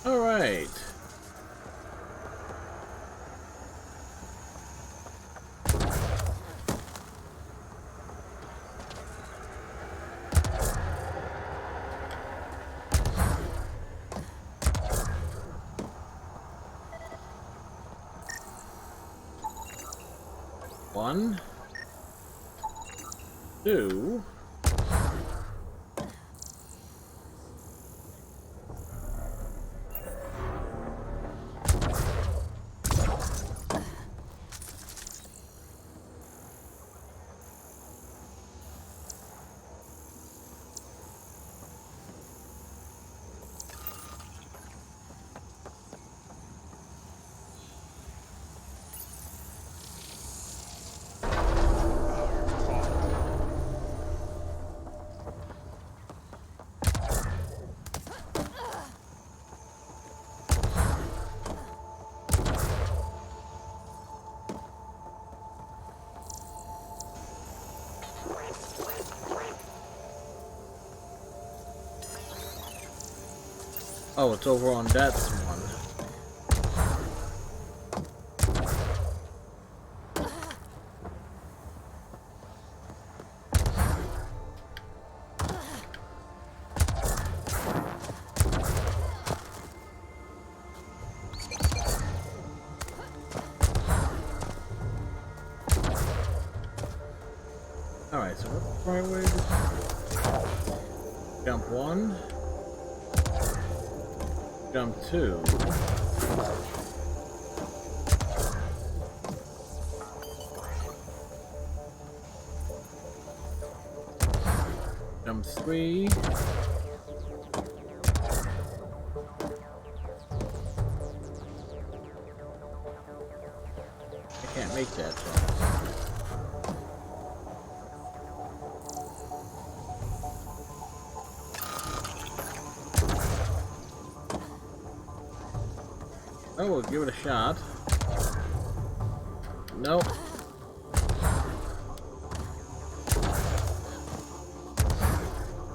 All right. One, two. Oh, it's over on that one. Alright, so what's the right way to jump one? Jump two. Jump three. I can't make that jump. Oh, we'll give it a shot. Nope.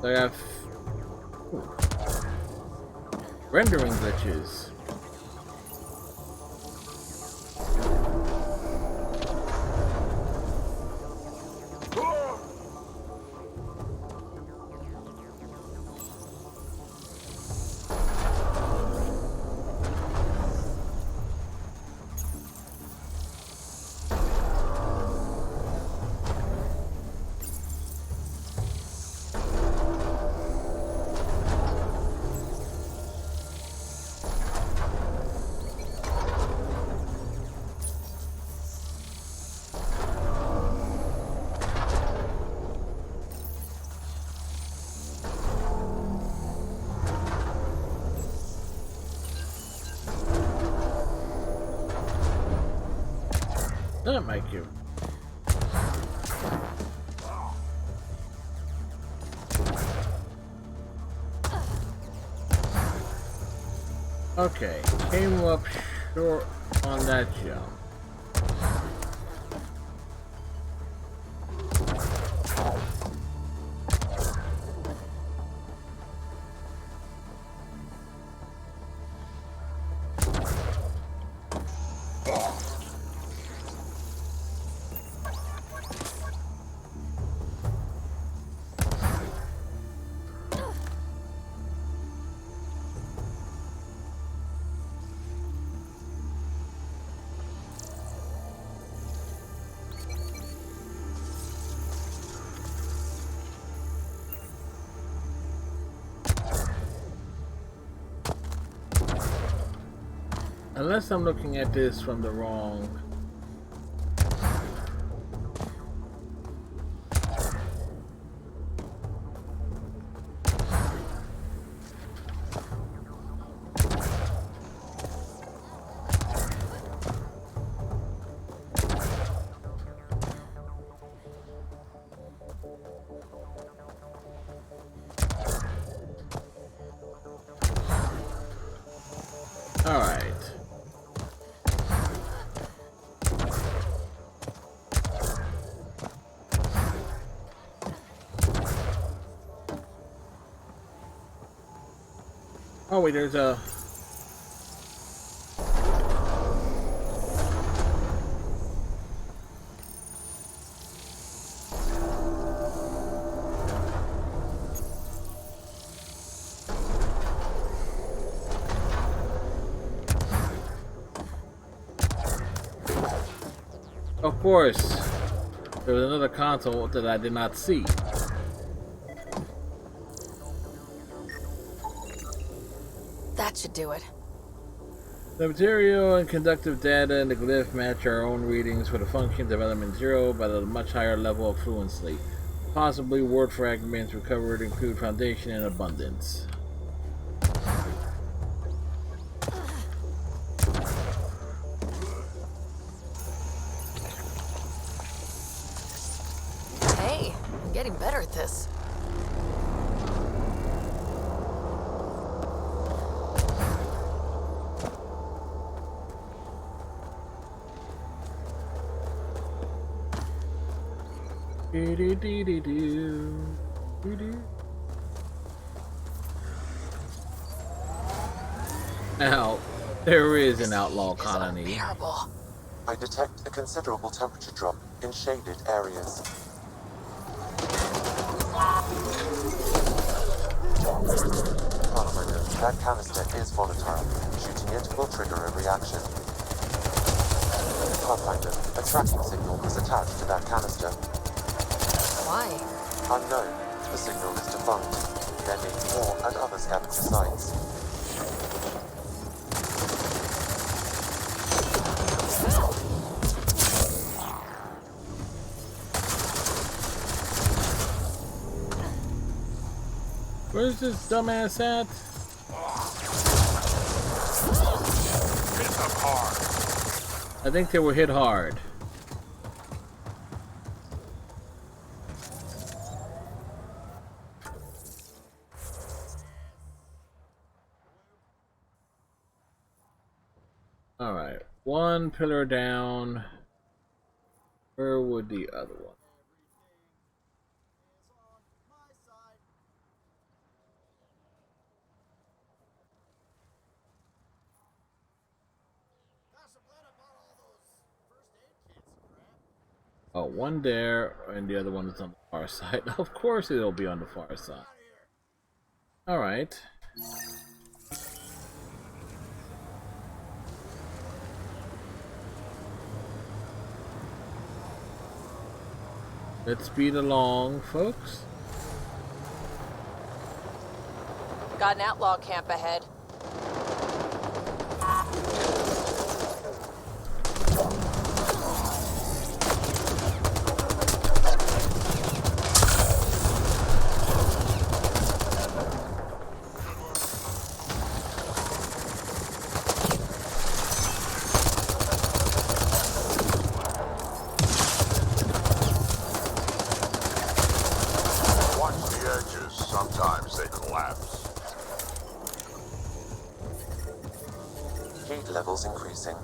So I have rendering glitches. that make you? Okay, came up short on that jump. Unless I'm looking at this from the wrong... Alright. Oh wait, there's a... Of course, there was another console that I did not see. That should do it. The material and conductive data in the glyph match our own readings for the function development 0, but at a much higher level of fluency. Possibly word fragments recovered include foundation and abundance. Hey, I'm getting better at this. Now, there is an outlaw colony. I detect a considerable temperature drop in shaded areas. Pathfinder, that canister is volatile. Shooting it will trigger a reaction. Pathfinder, a tracking signal is attached to that canister. Why? Unknown. The signal is defunct. There may be more at other scavenger sites. Where's this dumbass at? Hit them hard. I think they were hit hard. Alright, one pillar down. Where would the other one? Oh, one there, and the other one is on the far side. Of course it'll be on the far side. Alright. Let's speed along, folks. Got an outlaw camp ahead. the edges, sometimes they collapse. Heat levels increasing.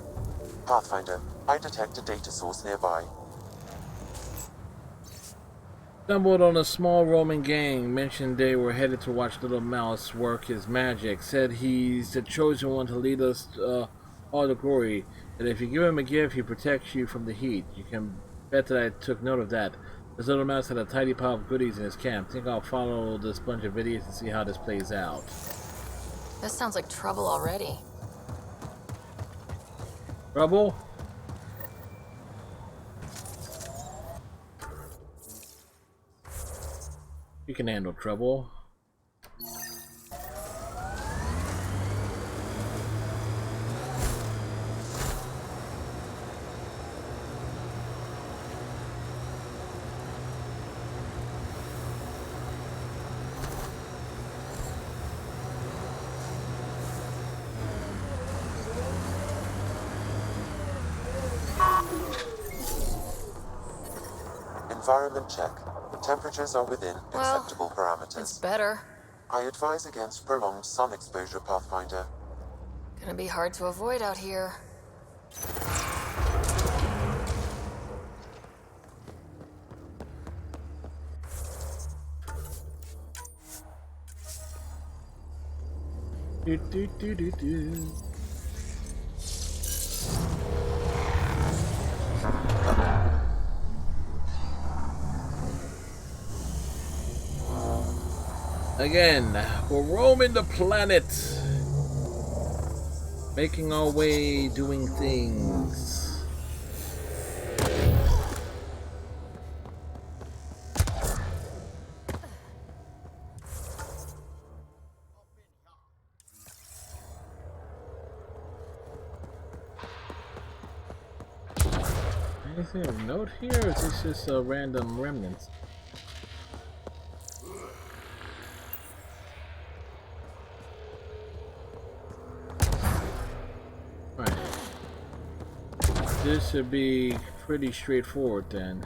Pathfinder, I detect a data source nearby. Stumbled on a small Roman gang. Mentioned they were headed to watch Little Mouse work his magic. Said he's the chosen one to lead us all to glory. That if you give him a gift, he protects you from the heat. You can bet that I took note of that. This Little Mouse had a tidy pile of goodies in his camp. Think I'll follow this bunch of idiots and see how this plays out. This sounds like trouble already. Trouble? You can handle trouble. Environment check. Temperatures are within acceptable parameters. It's better. I advise against prolonged sun exposure, Pathfinder. Gonna be hard to avoid out here. Do, do, do, do, do. Again, we're roaming the planet, making our way, doing things. Anything of note here, or is this just random remnants? Right. This should be pretty straightforward then.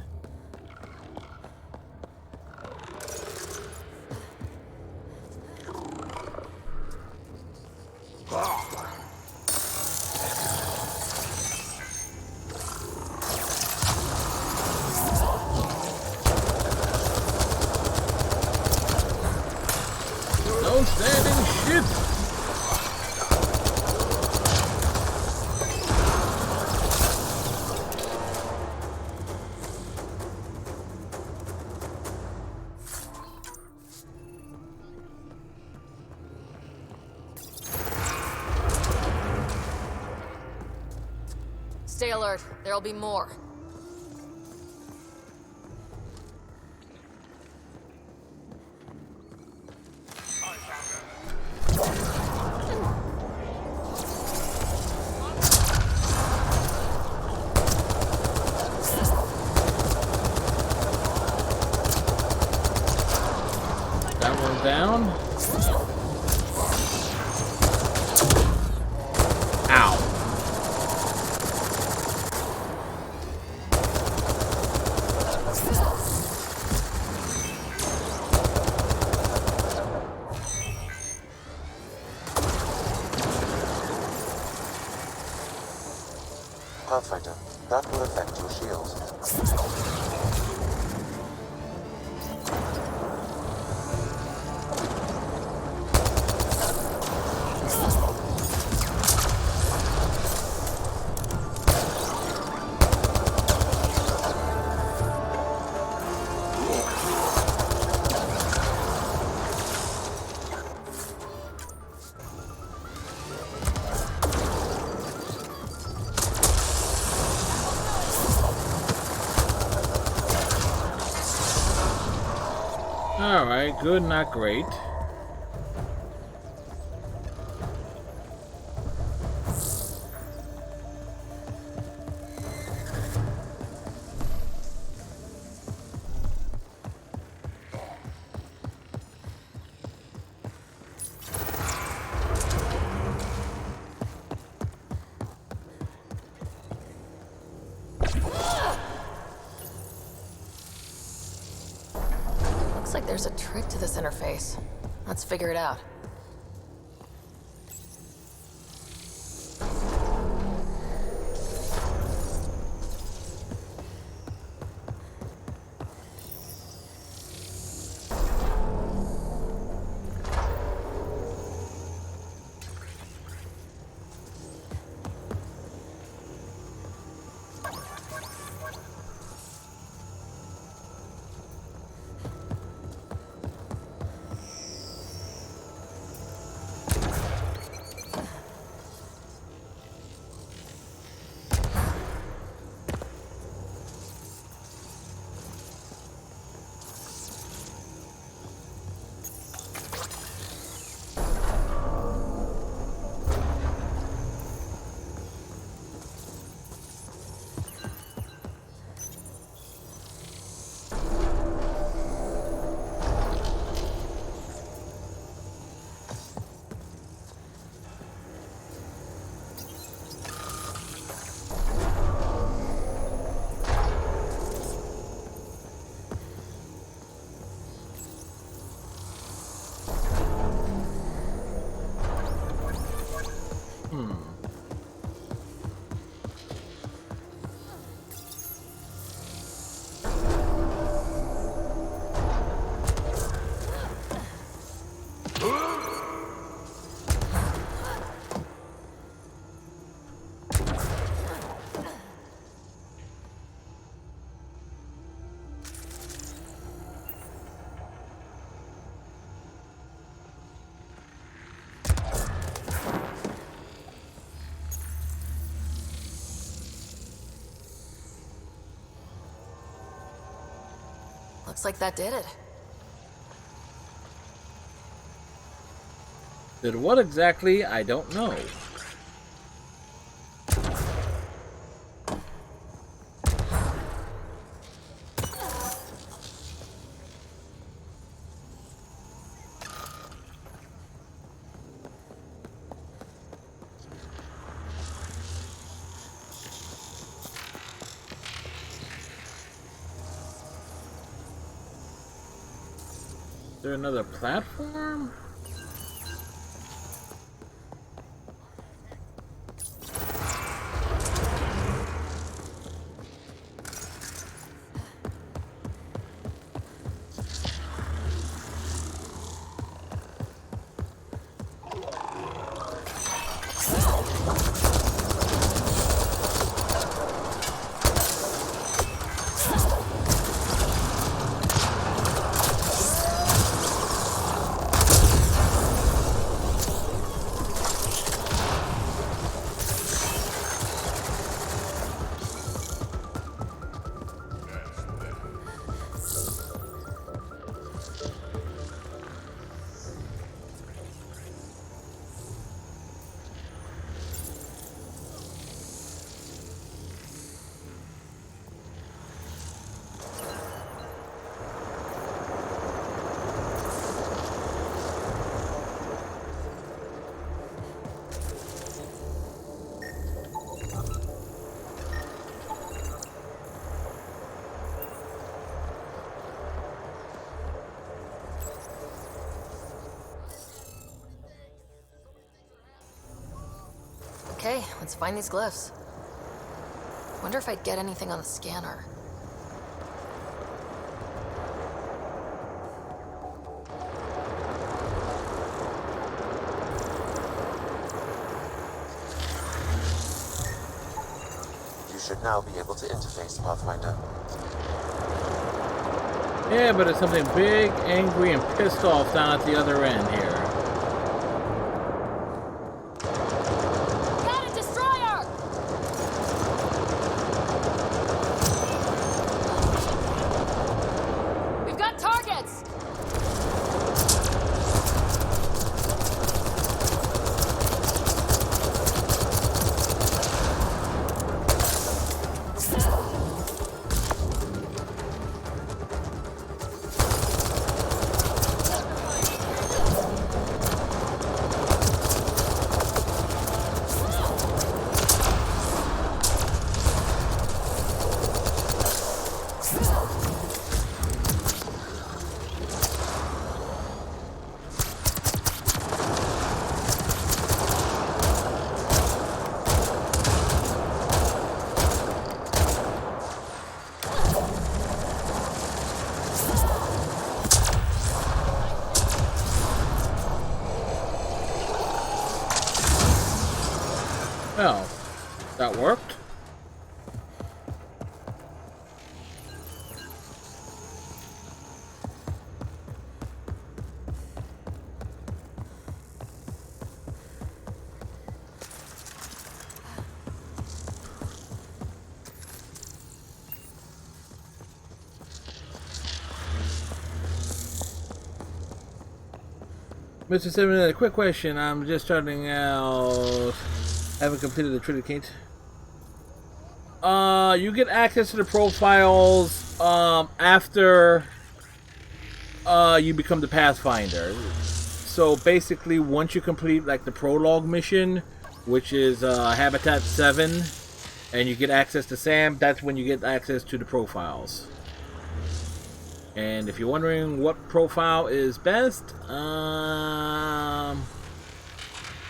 Don't stand in shit! Stay alert. There'll be more. That one down. Ow. Pathfinder, that will affect your shield. Alright, good, not great. Looks like there's a trick to this interface. Let's figure it out. Looks like that did it. Did what exactly? I don't know. Is there another platform? Okay, let's find these glyphs. Wonder if I'd get anything on the scanner. You should now be able to interface, Pathfinder. Yeah, but it's something big, angry, and pissed off down at the other end here. Well, that worked. Mr. Seven, a quick question. I'm just starting out. Haven't completed the Trinity. You get access to the profiles after you become the Pathfinder. So basically, once you complete like the prologue mission, which is Habitat 7, and you get access to Sam, that's when you get access to the profiles. And if you're wondering what profile is best,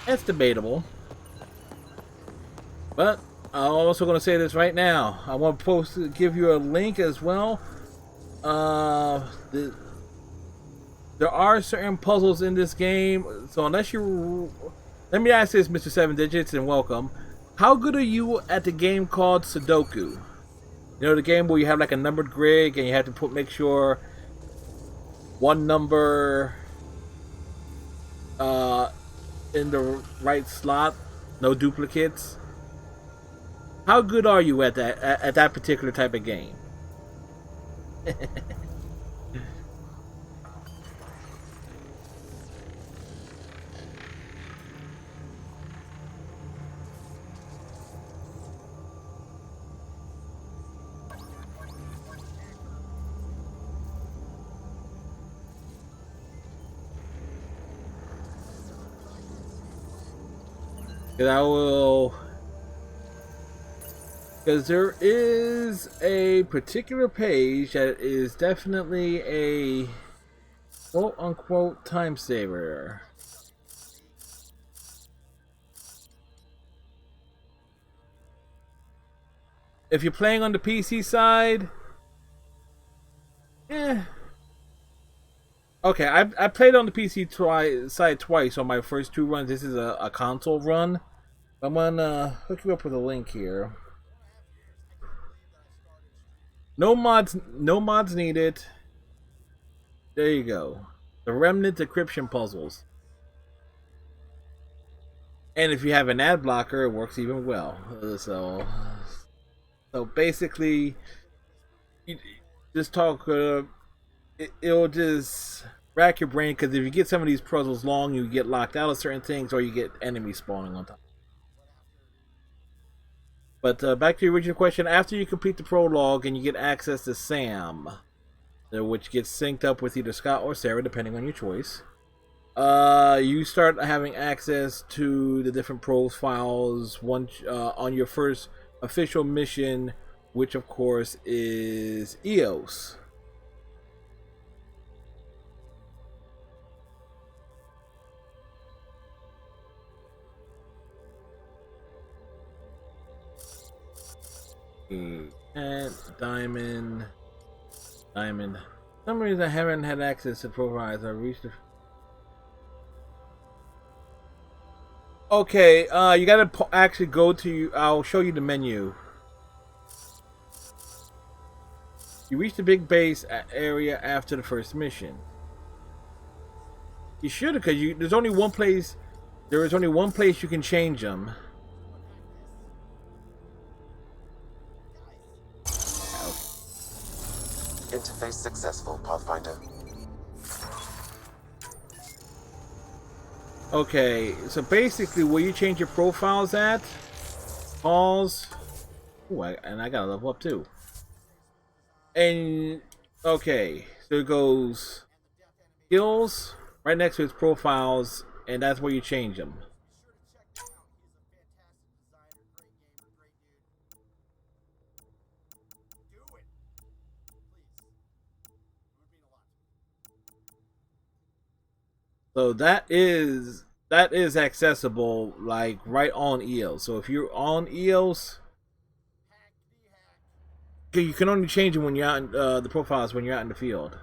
it's debatable. But I'm also going to say this right now. I want to give you a link as well. There are certain puzzles in this game, so unless you... Let me ask this, Mr. Seven Digits, and welcome. How good are you at the game called Sudoku? You know, the game where you have like a numbered grid and you have to make sure one number in the right slot, no duplicates. How good are you at that particular type of game? Because there is a particular page that is definitely a quote-unquote time saver. If you're playing on the PC side, okay, I played on the PC side twice on my first 2 runs. This is a console run. I'm gonna hook you up with a link here. No mods needed. There you go. The Remnant decryption puzzles. And if you have an ad blocker, it works even well. So basically, just talk. It'll just rack your brain, because if you get some of these puzzles long, you get locked out of certain things, or you get enemies spawning on top. But back to the original question. After you complete the prologue and you get access to Sam, which gets synced up with either Scott or Sarah, depending on your choice, you start having access to the different profiles once on your first official mission, which of course is EOS. And Diamond. For some reason I haven't had access to profiles. I reached the... Okay, you gotta actually go to... I'll show you the menu. You reach the big base area after the first mission. You should, because there's only one place... There is only one place you can change them. Interface successful, Pathfinder. Okay, so basically where you change your profiles at, calls... Ooh, and I gotta level up too. And, okay, so it goes skills, right next to its profiles, and that's where you change them. So that is accessible, like right on EOS. So if you're on EOS, you can only change them when you're out in, the profiles when you're out in the field.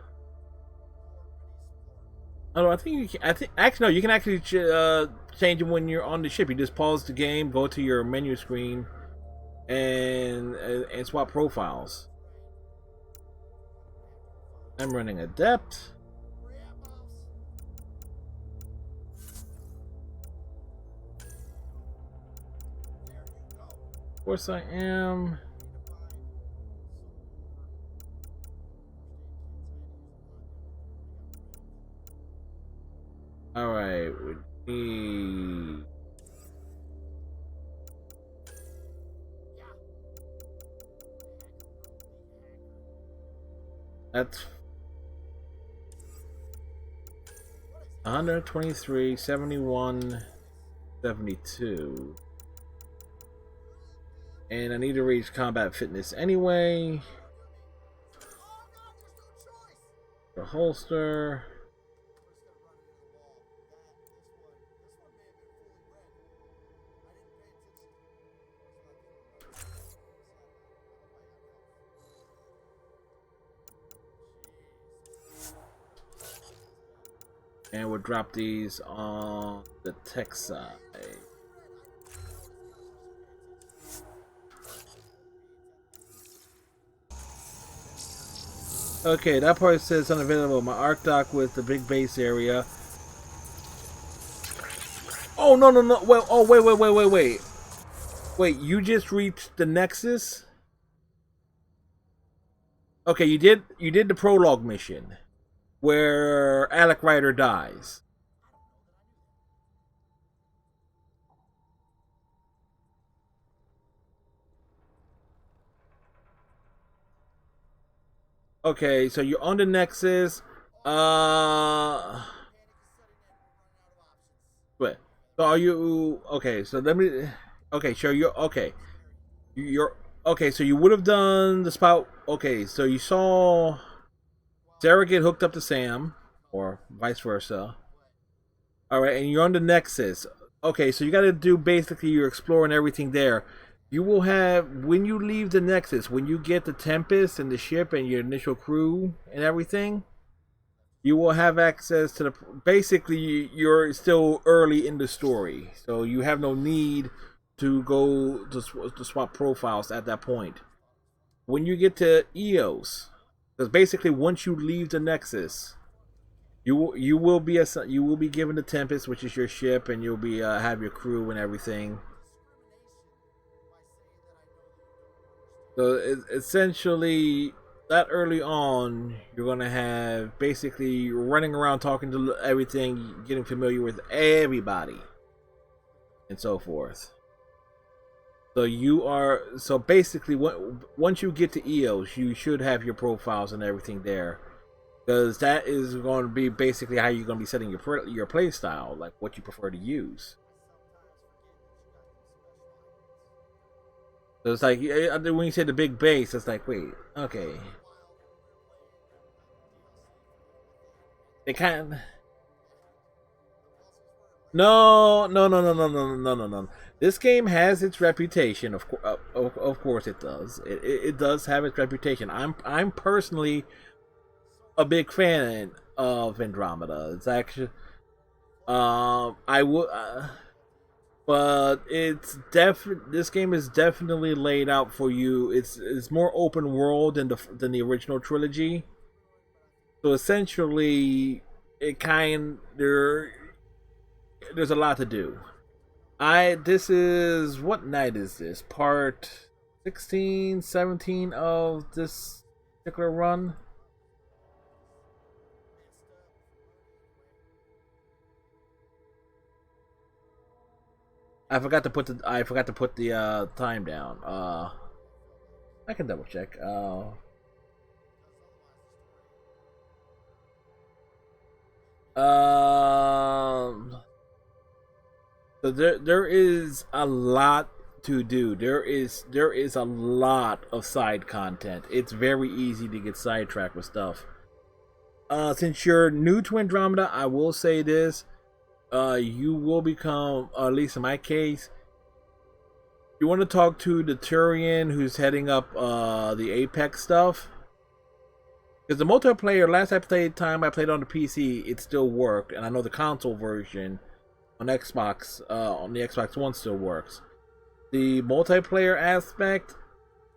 Oh, I think you can. I think actually no, you can actually change it when you're on the ship. You just pause the game, go to your menu screen, and swap profiles. I'm running Adept. Of course I am. Alright, we need... That's 123, 71, 72. And I need to reach combat fitness anyway. The holster. And we'll drop these on the tech side. Okay, that part says unavailable. My arc dock with the big base area. Oh no no no! Well, oh wait! Wait, you just reached the Nexus? Okay, you did the prologue mission where Alec Ryder dies. Okay, so you're on the Nexus. Wait. So are you okay? So let me. Okay, sure. You're okay. You're okay. So you would have done the spout. Okay, so you saw Sarah get hooked up to Sam, or vice versa. All right, and you're on the Nexus. Okay, so you got to do basically you're exploring everything there. You will have when you leave the Nexus, when you get the Tempest and the ship and your initial crew and everything, you will have access to the. Basically, you're still early in the story, so you have no need to go to swap profiles at that point. When you get to EOS, because basically once you leave the Nexus, you will be given the Tempest, which is your ship, and you'll be have your crew and everything. So essentially, that early on, you're gonna have basically running around talking to everything, getting familiar with everybody, and so forth. So basically, once you get to EOS, you should have your profiles and everything there, because that is going to be basically how you're going to be setting your play style, like what you prefer to use. So it's like when you say the big base, it's like, wait, okay. They kind of... No. This game has its reputation. Of course it does. It does have its reputation. I'm personally a big fan of Andromeda. It's actually I would but this game is definitely laid out for you. It's more open world than the original trilogy. So essentially, there's a lot to do. This is, what night is this? Part 16, 17 of this particular run. I forgot to put the time down. I can double check. So there is a lot to do. There is a lot of side content. It's very easy to get sidetracked with stuff. Since you're new to Andromeda, I will say this. You will become, at least in my case, you want to talk to the Turian who's heading up the Apex stuff. Because the multiplayer, last I played on the PC, it still worked, and I know the console version on Xbox, on the Xbox One still works. The multiplayer aspect,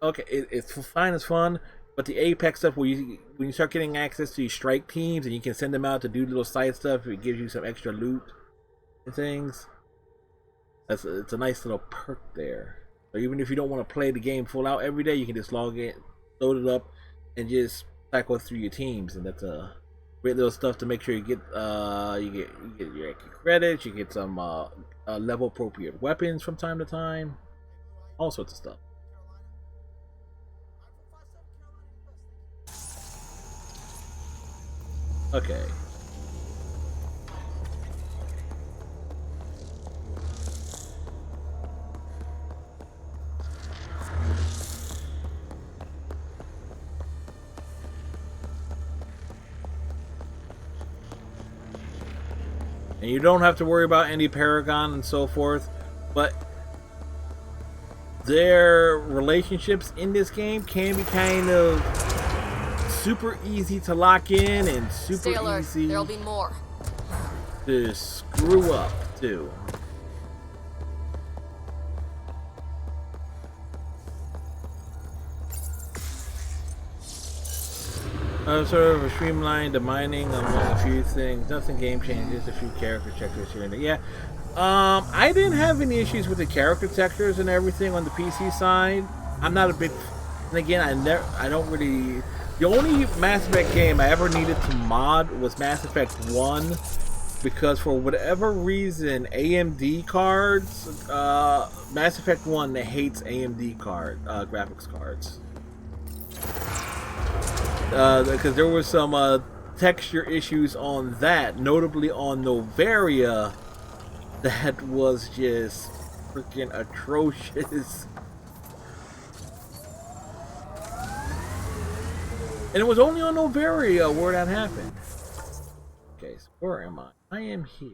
okay, it's fine, it's fun, but the Apex stuff, when you start getting access to these strike teams and you can send them out to do little side stuff, it gives you some extra loot and things. It's a nice little perk there. So even if you don't want to play the game full out every day, you can just log in, load it up, and just cycle through your teams, and that's a great little stuff to make sure you get your credits, you get some level appropriate weapons from time to time, all sorts of stuff. Okay. And you don't have to worry about any Paragon and so forth, but their relationships in this game can be kind of super easy to lock in and super easy There'll be more. to screw up too. Sort of streamlined the mining among a few things. Nothing game changes, a few character textures here and there. Yeah, I didn't have any issues with the character textures and everything on the PC side. I'm not a big, and again, I don't really. The only Mass Effect game I ever needed to mod was Mass Effect 1, because for whatever reason, AMD cards, Mass Effect 1 hates AMD graphics cards. Because there were some texture issues on that, notably on Novaria, that was just freaking atrocious. And it was only on Novaria where that happened. Okay, so where am I? I am here.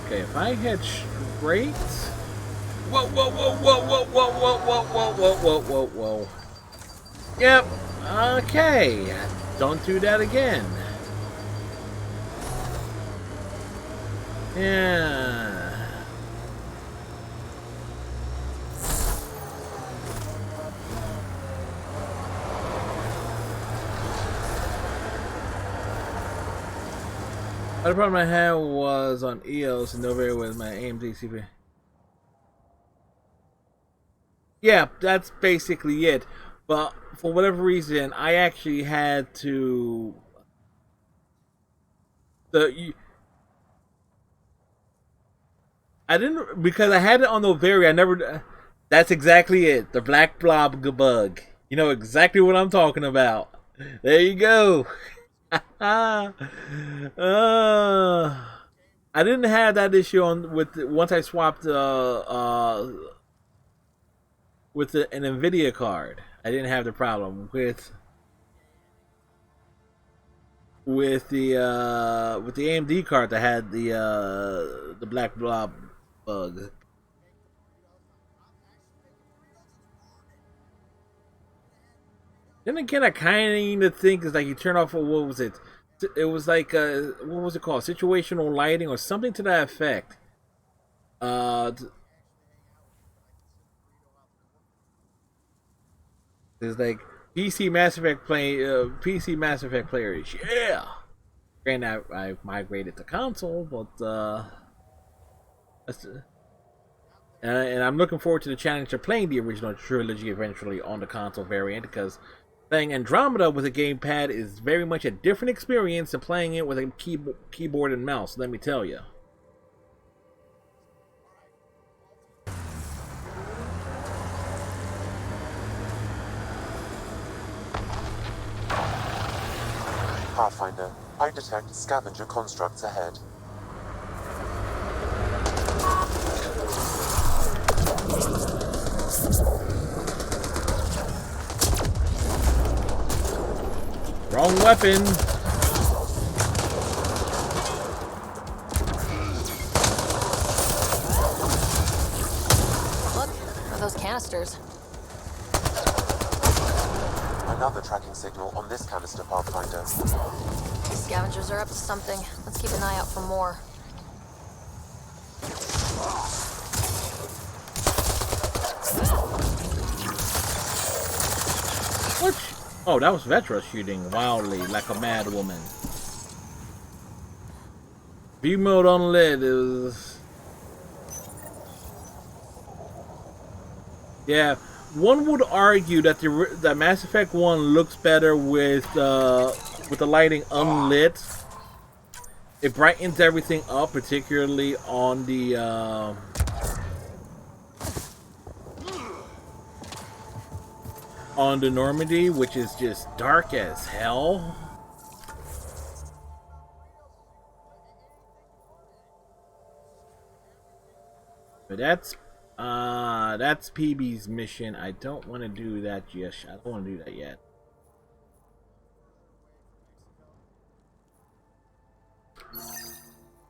Okay, if I head straight... Whoa, whoa, whoa, whoa, whoa, whoa, whoa, whoa, whoa, whoa, whoa, whoa, whoa. Yep, okay. Don't do that again. Yeah. The problem I had was on EOS and Novaria with my AMD CPU. Yeah, that's basically it. But for whatever reason, I actually had to... I didn't... Because I had it on Novaria, I never... That's exactly it. The black blob bug. You know exactly what I'm talking about. There you go. I didn't have that issue once I swapped with an Nvidia card. I didn't have the problem with the AMD card that had the black blob bug. Then again, I kind of think it's like you turn off, what was it? It was like, what was it called? Situational lighting or something to that effect. It's like PC Mass Effect players, yeah! Granted, I migrated to console, but, and I'm looking forward to the challenge of playing the original trilogy eventually on the console variant, because playing Andromeda with a gamepad is very much a different experience than playing it with a keyboard and mouse, let me tell you. Pathfinder, I detect scavenger constructs ahead. Wrong weapon. Look, are those canisters? scavengers. Another tracking signal on this canister, Pathfinder. These scavengers are up to something. Let's keep an eye out for more. What? Oh, that was Vetra shooting wildly like a mad woman. View mode unlit is... Yeah, one would argue that that Mass Effect 1 looks better with the lighting unlit. It brightens everything up, particularly on the Normandy, which is just dark as hell. But that's PB's mission. I don't want to do that yet. I don't want to do that yet.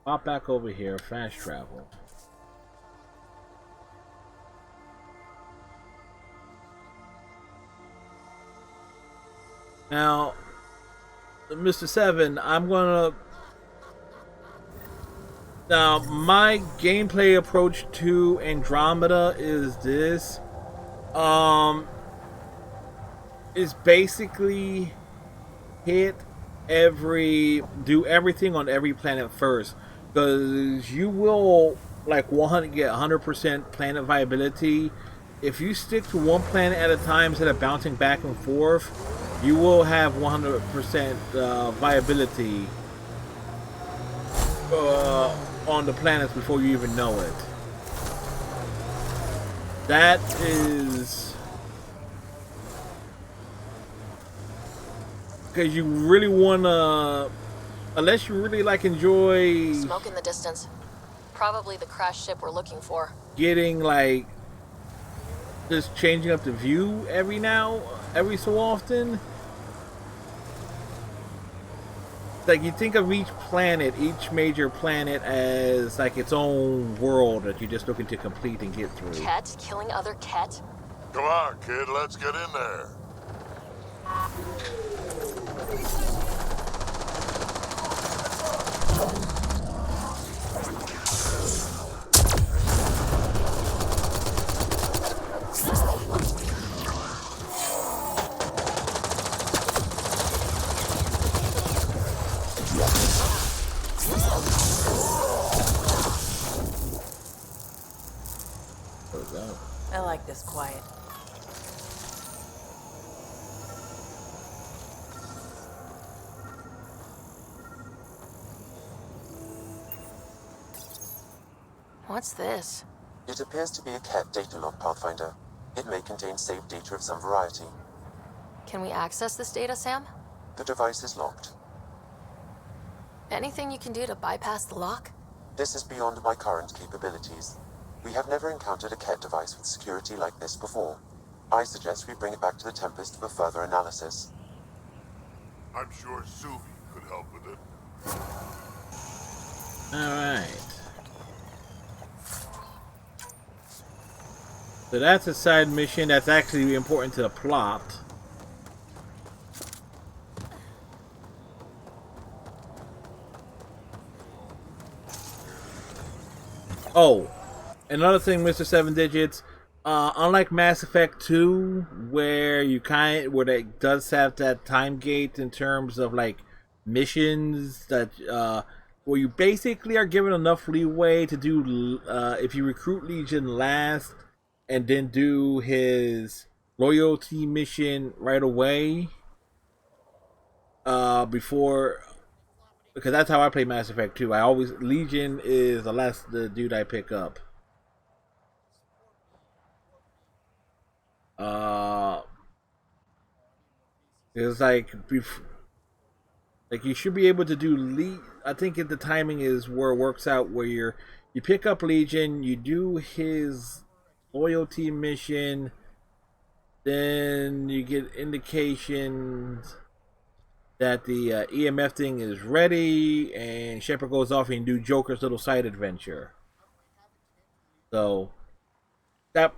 Pop back over here. Fast travel. Now, Mr. Seven, I'm gonna... Now, my gameplay approach to Andromeda is this. Is basically do everything on every planet first. Because you will, like, get 100% planet viability. If you stick to one planet at a time instead of bouncing back and forth, you will have 100% viability on the planets before you even know it. That is because you really wanna, unless you really like enjoy smoke in the distance. Probably the crash ship we're looking for. Getting like just changing up the view every so often. Like, you think of each major planet as like its own world that you're just looking to complete and get through. Ket? Killing other Ket? Come on, kid, let's get in there. I like this quiet. What's this? It appears to be a Ket data log, Pathfinder. It may contain saved data of some variety. Can we access this data, Sam? The device is locked. Anything you can do to bypass the lock? This is beyond my current capabilities. We have never encountered a Ket device with security like this before. I suggest we bring it back to the Tempest for further analysis. I'm sure Suvi could help with it. Alright. So that's a side mission that's actually important to the plot. Oh, another thing, Mr. Seven Digits. Unlike Mass Effect 2, where it does have that time gate in terms of like missions that where you basically are given enough leeway to do if you recruit Legion last and then do his loyalty mission right away before. Because that's how I play Mass Effect 2. Legion is the dude I pick up. It's like you should be able to do I think the timing is where it works out where you pick up Legion, you do his loyalty mission, then you get indications that the EMF thing is ready, and Shepard goes off and do Joker's little side adventure. So that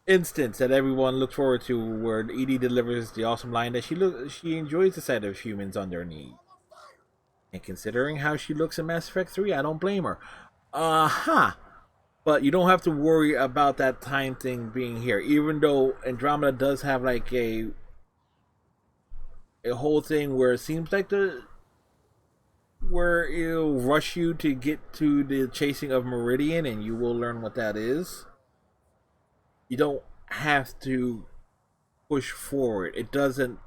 instance that everyone looks forward to, where Edie delivers the awesome line that she enjoys the sight of humans on their knees. And considering how she looks in Mass Effect 3, I don't blame her. But you don't have to worry about that time thing being here, even though Andromeda does have like a whole thing where it seems like where it'll rush you to get to the chasing of Meridian, and you will learn what that is. You don't have to push forward. It doesn't,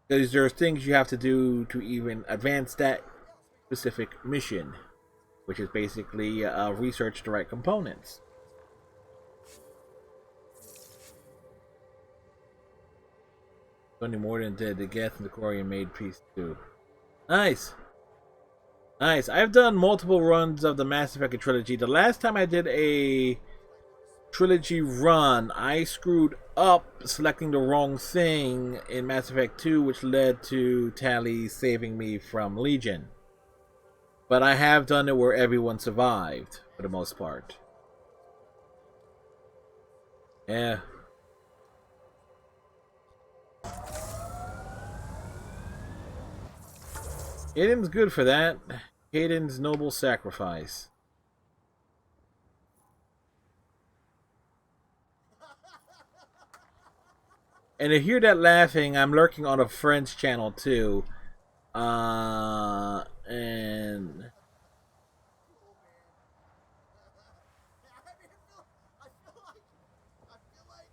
because there's things you have to do to even advance that specific mission, which is basically research the right components. Only more than dead. The Geth and the Corian made peace too. Nice. Nice. I've done multiple runs of the Mass Effect trilogy. The last time I did a trilogy run, I screwed up selecting the wrong thing in Mass Effect 2, which led to Tali saving me from Legion. But I have done it where everyone survived, for the most part. Yeah. Aiden's good for that. Aiden's noble sacrifice. And to hear that laughing, I'm lurking on a friend's channel too. And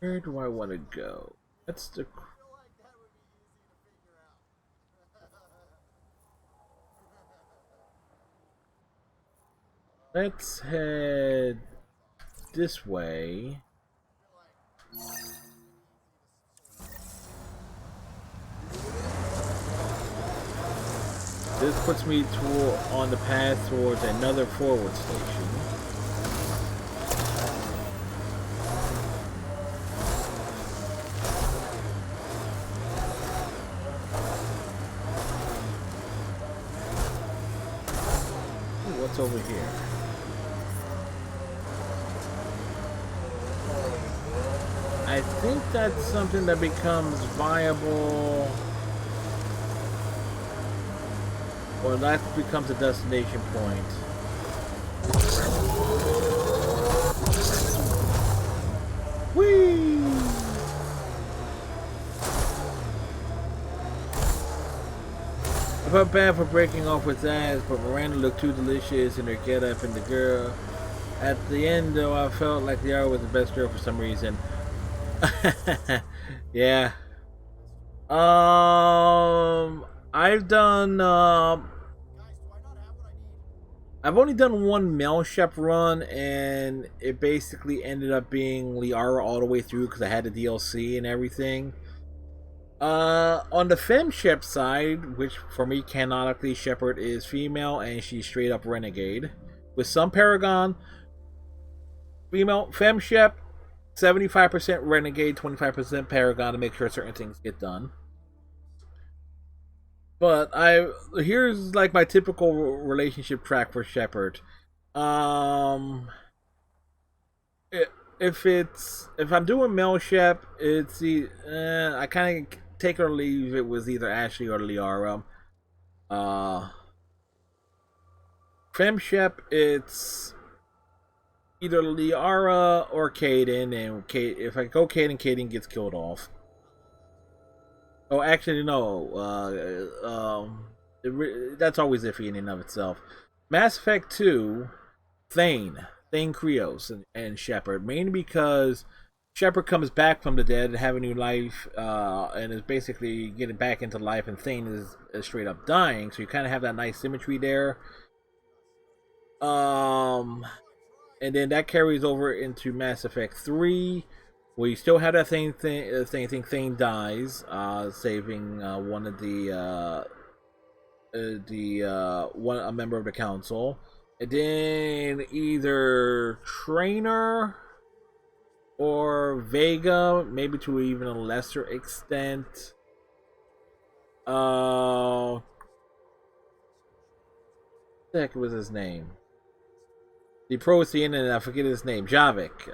where do I want to go? That's the. Let's head this way. This puts me on the path towards another forward station. Ooh, what's over here? I think that's something that becomes viable, or that becomes a destination point. Whee! I felt bad for breaking off with Zaz, but Miranda looked too delicious in her getup, and the girl. At the end, though, I felt like Liara was the best girl for some reason. Yeah. I've done. I've only done one Mel Shep run, and it basically ended up being Liara all the way through because I had the DLC and everything. On the Fem Shep side, which for me canonically Shepard is female and she's straight up renegade, with some Paragon. Female Fem Shep, 75% renegade, 25% Paragon to make sure certain things get done. But here's like my typical relationship track for Shepard. If I'm doing Mel Shep, it's I kind of take or leave it with either Ashley or Liara. Fem Shep, it's either Liara or Kaidan, and if I go Kaidan, Kaidan gets killed off. Oh, actually, no. That's always iffy in and of itself. Mass Effect 2, Thane Krios, and Shepard, mainly because Shepard comes back from the dead and have a new life, and is basically getting back into life, and Thane is straight up dying. So you kind of have that nice symmetry there. And then that carries over into Mass Effect 3, where you still have that Thane dies, saving one of a member of the council, and then either Trainer or Vega, maybe to even a lesser extent. What the heck was his name? The Protean, and I forget his name. Javik.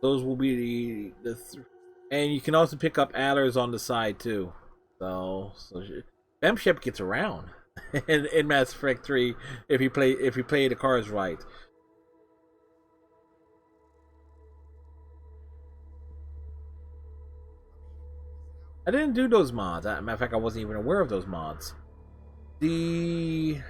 Those will be and you can also pick up adders on the side too. So Femship gets around in Mass Effect 3 if you play the cards right. I didn't do those mods. As a matter of fact, I wasn't even aware of those mods. The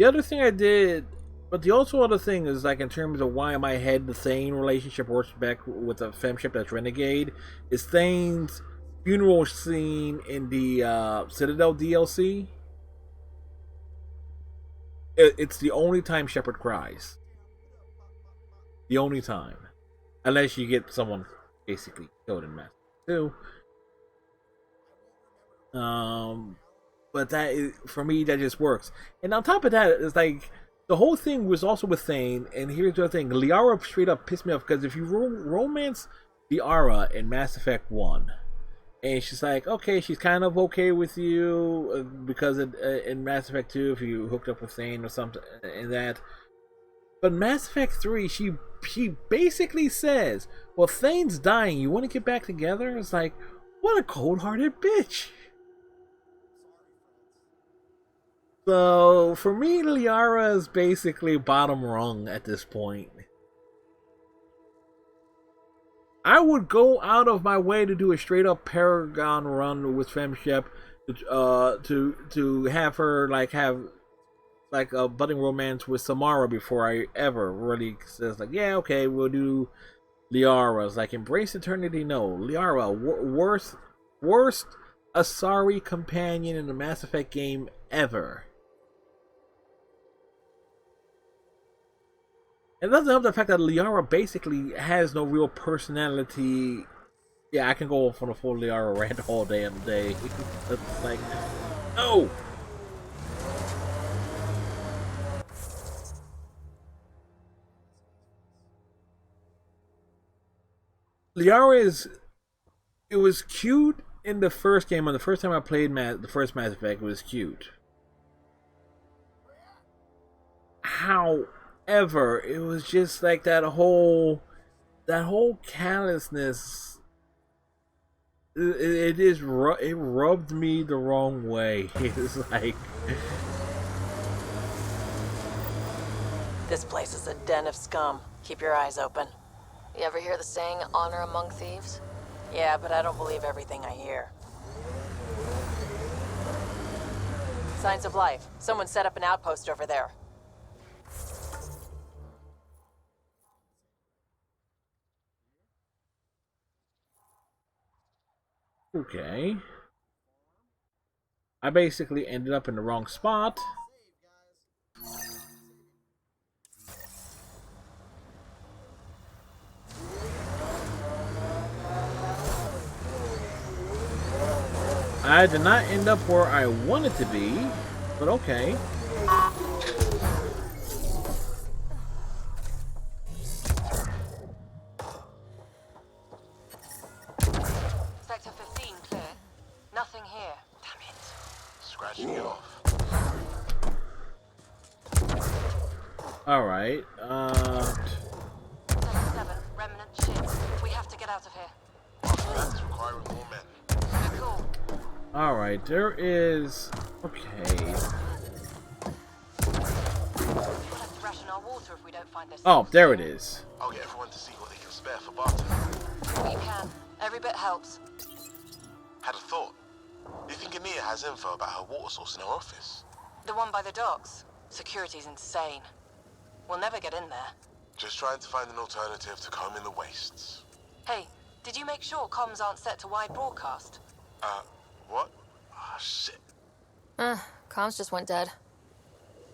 other thing I did, but the also other thing is like in terms of why my head the Thane relationship works back with the Femship that's Renegade is Thane's funeral scene in the Citadel DLC. It's the only time Shepard cries. The only time, unless you get someone basically killed in Mass Effect 2. But that is, for me, that just works. And on top of that, it's like the whole thing was also with Thane. And here's the other thing: Liara straight up pissed me off because if you romance Liara in Mass Effect 1, and she's like, okay, she's kind of okay with you because in Mass Effect 2, if you hooked up with Thane or something, and that. But Mass Effect 3, she basically says, "Well, Thane's dying. You want to get back together?" It's like, what a cold-hearted bitch. So, for me, Liara is basically bottom rung at this point. I would go out of my way to do a straight-up Paragon run with Femshep to have her, have a budding romance with Samara before I ever really says, like, yeah, okay, we'll do Liara's. Like, Embrace Eternity, no. Liara, worst Asari companion in the Mass Effect game ever. It doesn't help the fact that Liara basically has no real personality. Yeah, I can go off on a full Liara rant all day and day. It's like, no! Liara it was cute in the first game. On the first time I played the first Mass Effect, it was cute. However, it was just like that whole callousness. It rubbed me the wrong way. It's like, This place is a den of scum. Keep your eyes open. You ever hear the saying, honor among thieves? Yeah, but I don't believe everything I hear. Signs of life. Someone set up an outpost over there. okay. I basically ended up in the wrong spot. I did not end up where I wanted to be, but okay. Sector 15 clear. Nothing here. Damn it. Scratching it off. Alright, Sector 7, remnant ship. We have to get out of here. That's requiring more men. Cool. alright, there is... okay. We'll have to ration our water if we don't find this. Oh, there it is. I'll get everyone to see what they can spare for barter. You can. Every bit helps. Had a thought. You think Ania has info about her water source in her office? The one by the docks. Security's insane. We'll never get in there. Just trying to find an alternative to combing the wastes. Hey, did you make sure comms aren't set to wide broadcast? What? Ah, shit. Comms just went dead.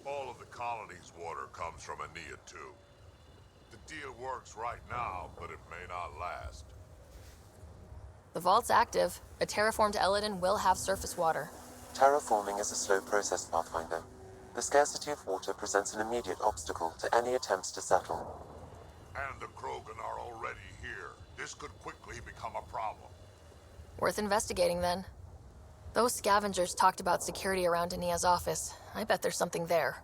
All of the colony's water comes from Ania too. The deal works right now, but it may not last. The vault's active. A terraformed Elaaden will have surface water. Terraforming is a slow process, Pathfinder. The scarcity of water presents an immediate obstacle to any attempts to settle. And the Krogan are already here. This could quickly become a problem. Worth investigating, then. Those scavengers talked about security around Ania's office. I bet there's something there.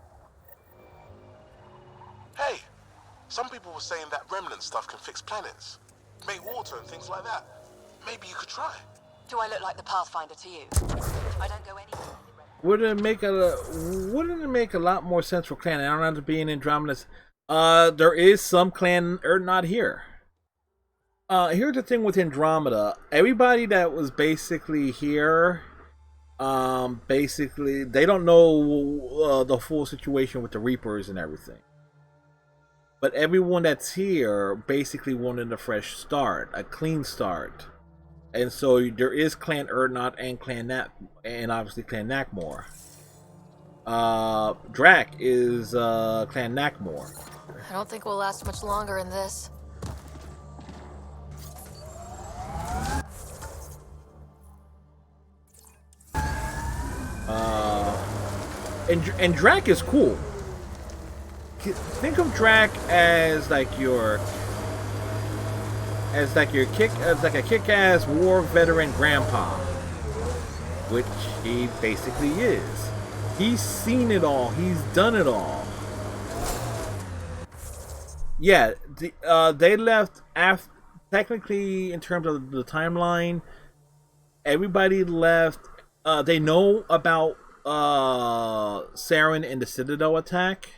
Hey, Some people were saying that remnant stuff can fix planets, make water and things like that. Maybe you could try. Do I look like the Pathfinder to you? I don't go anywhere. Wouldn't it make a lot more sense for Clan Andromeda to be in Andromeda? There is some Clan not here. Here's the thing with Andromeda. Everybody that was basically here, basically they don't know the full situation with the Reapers and everything. But everyone that's here basically wanted a fresh start, a clean start. And so there is Clan Urdnot and Clan Nat, and obviously Clan Nakmor. Drac is Clan Nakmor. I don't think we'll last much longer in this. And Drac is cool. Think of Drac as like a kick-ass war veteran grandpa, which he basically is. He's seen it all. He's done it all. Yeah, they left after. Technically, in terms of the timeline, everybody left. They know about Saren and the Citadel attack,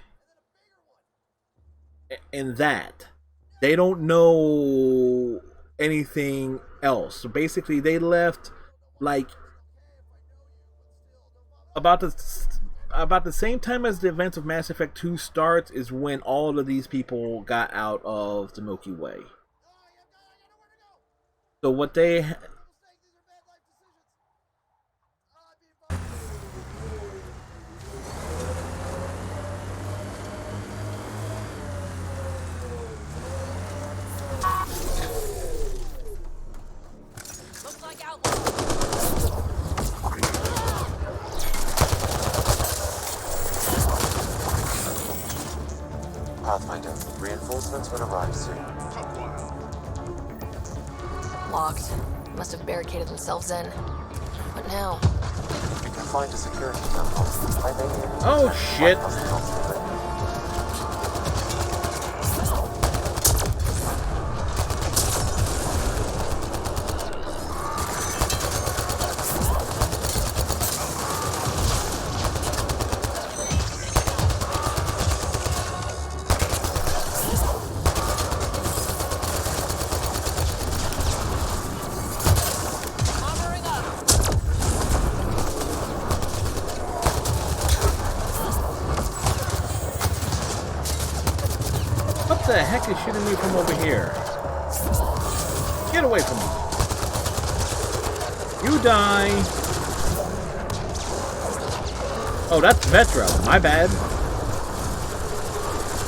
and that they don't know anything else. So basically, they left like about the same time as the events of Mass Effect 2 starts is when all of these people got out of the Milky Way. So what they Pathfinder, reinforcements will arrive soon. Locked. Must have barricaded themselves in. What now? You can find a security temple. I may be able to oh shit! What the heck is shooting me from over here? Get away from me. You die. Oh, that's Vetra. My bad.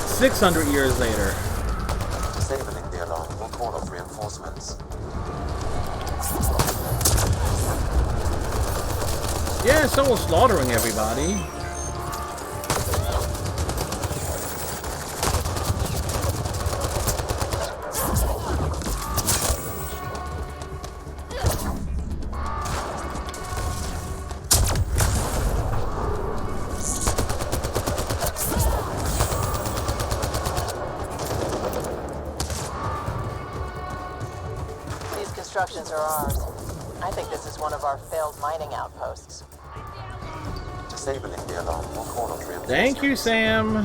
600 years later. Disabling the alarm will call off reinforcements. Yeah, so we're slaughtering everybody. Constructions are ours. I think this is one of our failed mining outposts. Disabling the alarm will call off reinforcements. Thank you, Sam.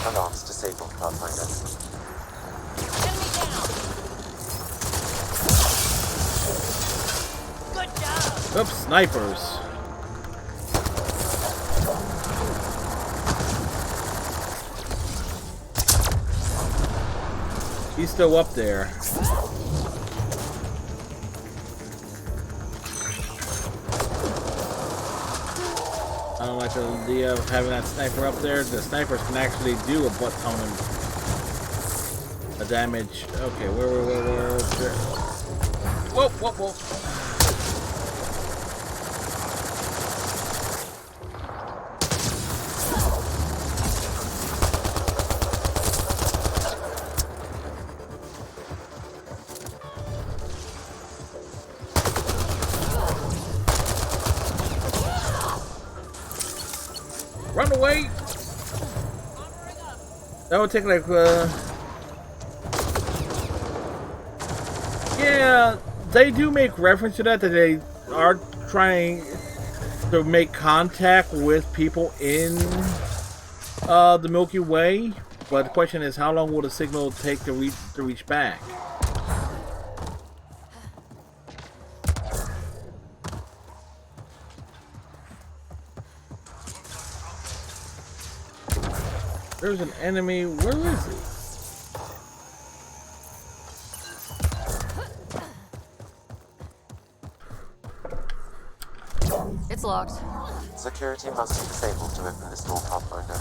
Alarms disabled, Pathfinder. Good job. Oops, snipers. He's still up there. I don't like the idea of having that sniper up there. The snipers can actually do a butt ton of damage. Okay, where? Whoa. That would take like, yeah, they do make reference to that they are trying to make contact with people in the Milky Way, but the question is, how long will the signal take to reach back? There's an enemy. Where is it? It's locked. Security must be disabled to open this door, Pathfinder.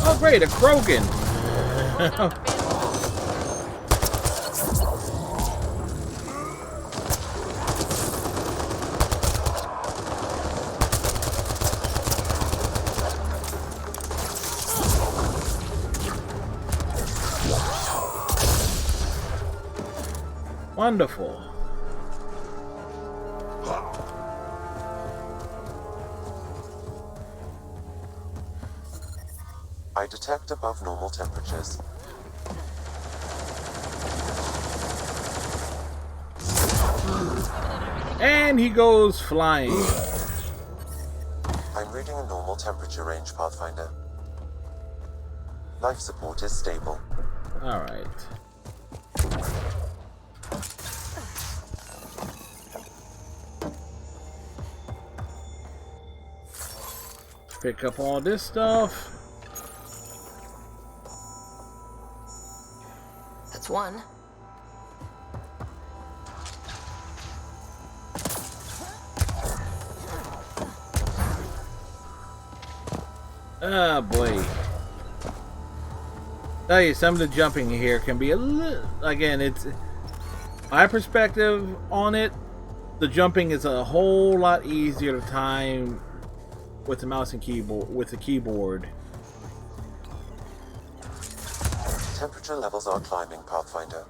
Oh great, a Krogan! Wonderful. I detect above normal temperatures. And he goes flying. I'm reading a normal temperature range, Pathfinder. Life support is stable. Alright. Pick up all this stuff. That's one. Ah, boy. Tell you, some of the jumping here can be a little... Again, it's... My perspective on it, the jumping is a whole lot easier to time with the mouse and keyboard, with the keyboard. Temperature levels are climbing, Pathfinder.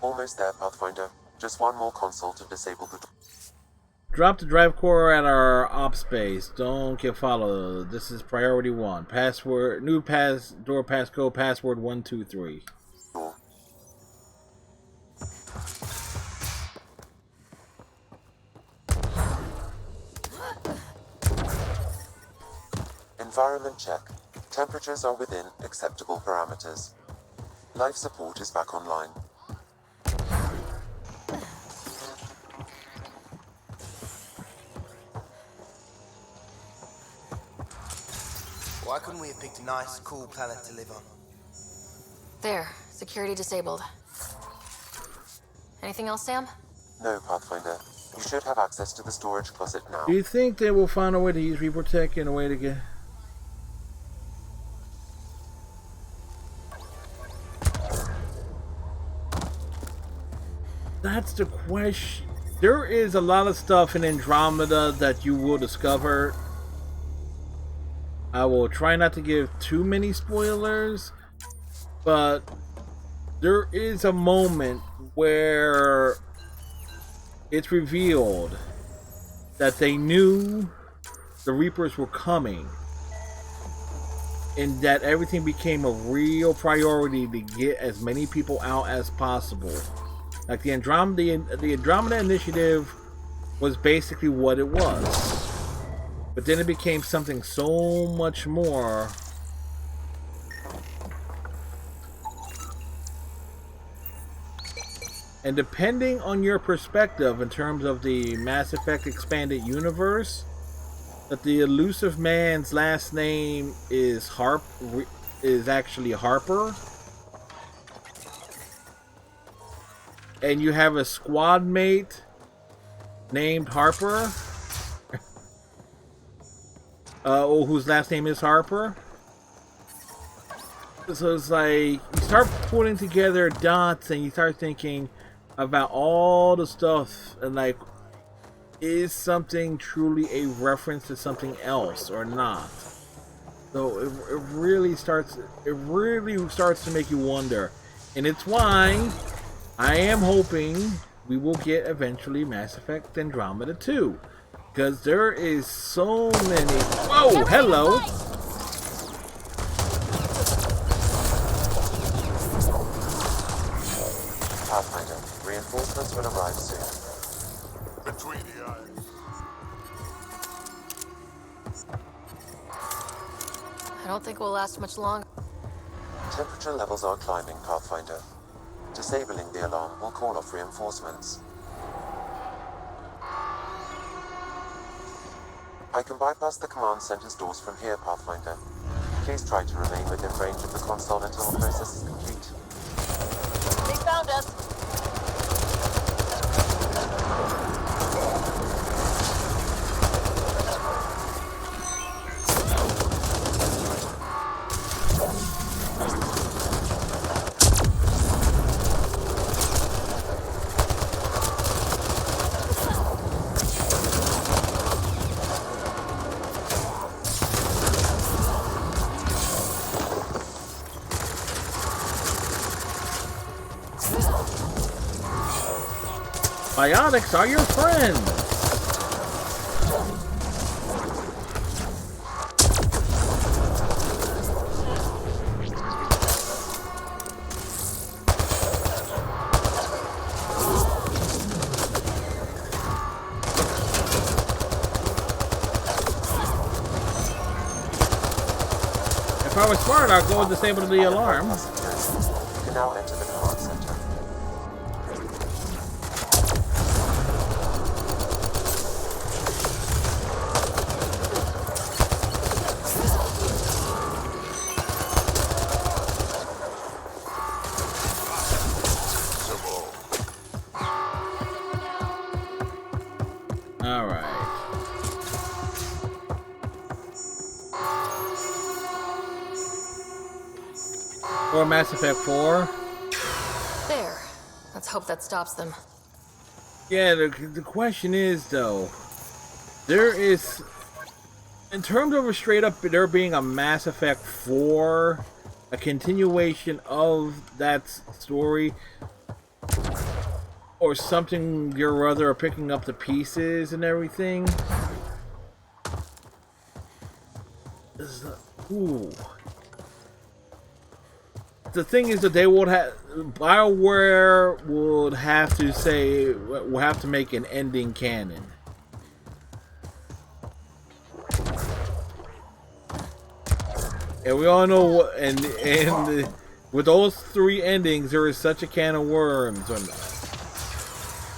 Almost there, Pathfinder. Just one more console to disable the door. Drop the drive core at our ops base. Don't get followed. This is priority 1. Password, new door passcode, password 123. Environment check. Temperatures are within acceptable parameters. Life support is back online. Why couldn't we have picked a nice, cool planet to live on? There, security disabled. Anything else, Sam? No, Pathfinder. You should have access to the storage closet now. Do you think they will find a way to use Reprotect in a way to get... That's the question. There is a lot of stuff in Andromeda that you will discover. I will try not to give too many spoilers, but there is a moment where it's revealed that they knew the Reapers were coming, and that everything became a real priority to get as many people out as possible. Like the Andromeda Initiative was basically what it was. But then it became something so much more. And depending on your perspective in terms of the Mass Effect Expanded Universe, that the elusive man's last name is actually Harper. And you have a squad mate named Harper, whose last name is Harper. So it's like you start putting together dots and you start thinking about all the stuff and like, is something truly a reference to something else or not? So it really starts to make you wonder, and it's why I am hoping we will get eventually Mass Effect Andromeda 2, because there is so many. Whoa, hello. Pathfinder, reinforcements will arrive soon. Between the eyes. I don't think we'll last much longer. Temperature levels are climbing, Pathfinder. Disabling the alarm will call off reinforcements. I can bypass the command center's doors from here, Pathfinder. Please try to remain within range of the console until the process is complete. They found us. Biotics are your friend. If I was smart, I'd go and disable the alarm. You can now enter the command center. Or Mass Effect 4. There. Let's hope that stops them. Yeah, the question is, though, there is, in terms of a straight up there being a Mass Effect 4, a continuation of that story, or something your other are picking up the pieces and everything. Ooh. The thing is that they would have, BioWare would have to say, will have to make an ending canon. And we all know what, and with those three endings, there is such a can of worms.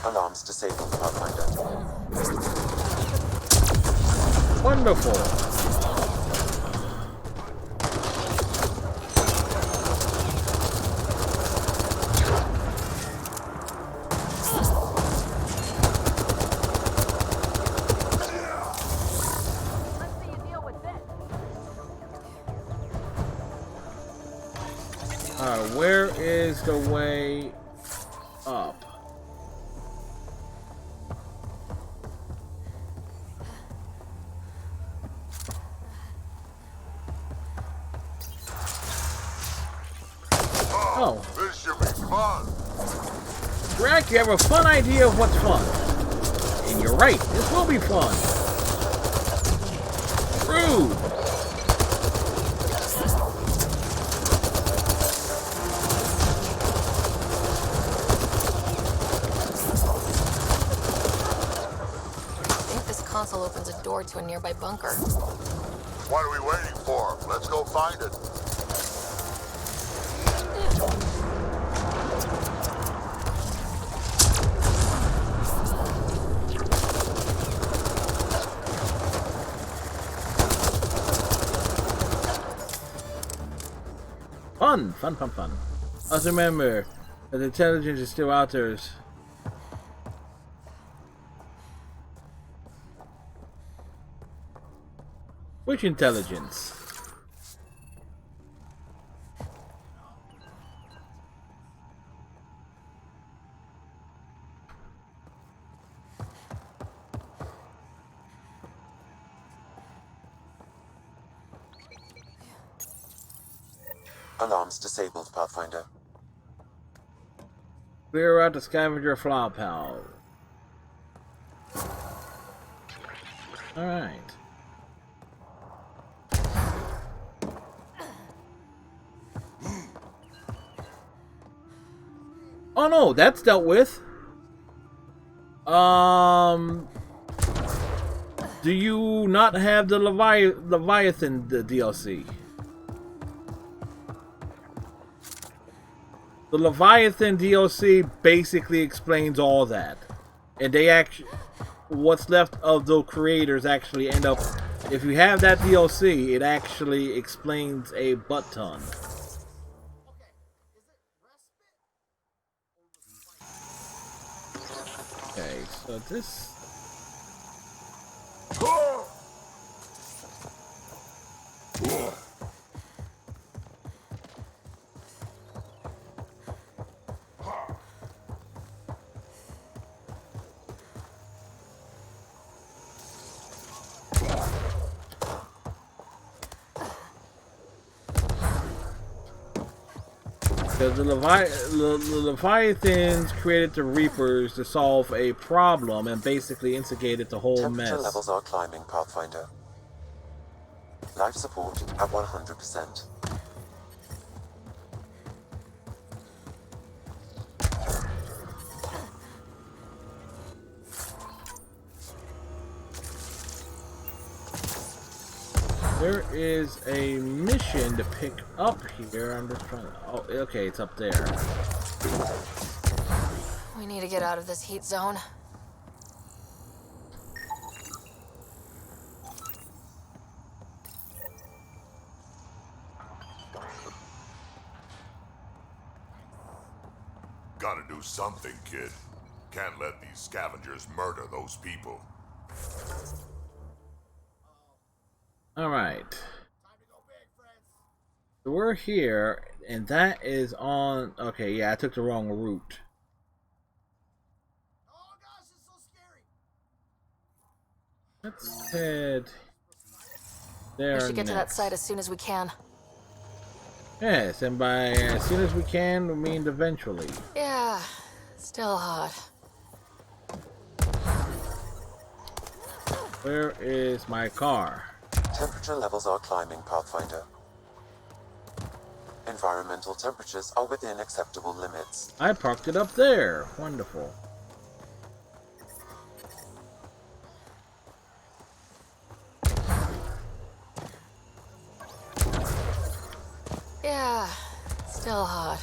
Alarms disabled, Pathfinder. Wonderful. Where is the way up? Oh. This should be fun. Drac, you have a fun idea of what's fun. And you're right, this will be fun. Rude. Console opens a door to a nearby bunker. What are we waiting for? Let's go find it. Fun, fun, fun, fun. Let's remember that the intelligence is still out there. Which intelligence? Alarms disabled, Pathfinder. Clear out the scavenger flop house. Alright. Oh no, that's dealt with. Do you not have the Leviathan DLC? The Leviathan DLC basically explains all that. And they actually, what's left of the creators actually end up, if you have that DLC, it actually explains a butt ton. Okay, so this... Because the Leviathans created the Reapers to solve a problem and basically instigated the whole Temperature mess. levels are climbing, Pathfinder. Life support at 100%. There is a mission to pick up here. I'm just trying to... Oh, okay, it's up there. We need to get out of this heat zone. Gotta do something, kid. Can't let these scavengers murder those people. Alright. So we're here, and that is on... Okay, yeah, I took the wrong route. Let's head there. We should get next. to that site as soon as we can. Yes, and by as soon as we can, we mean eventually. Yeah, still hot. Where is my car? Temperature levels are climbing, Pathfinder. Environmental temperatures are within acceptable limits. I parked it up there. Wonderful. Yeah, still hot.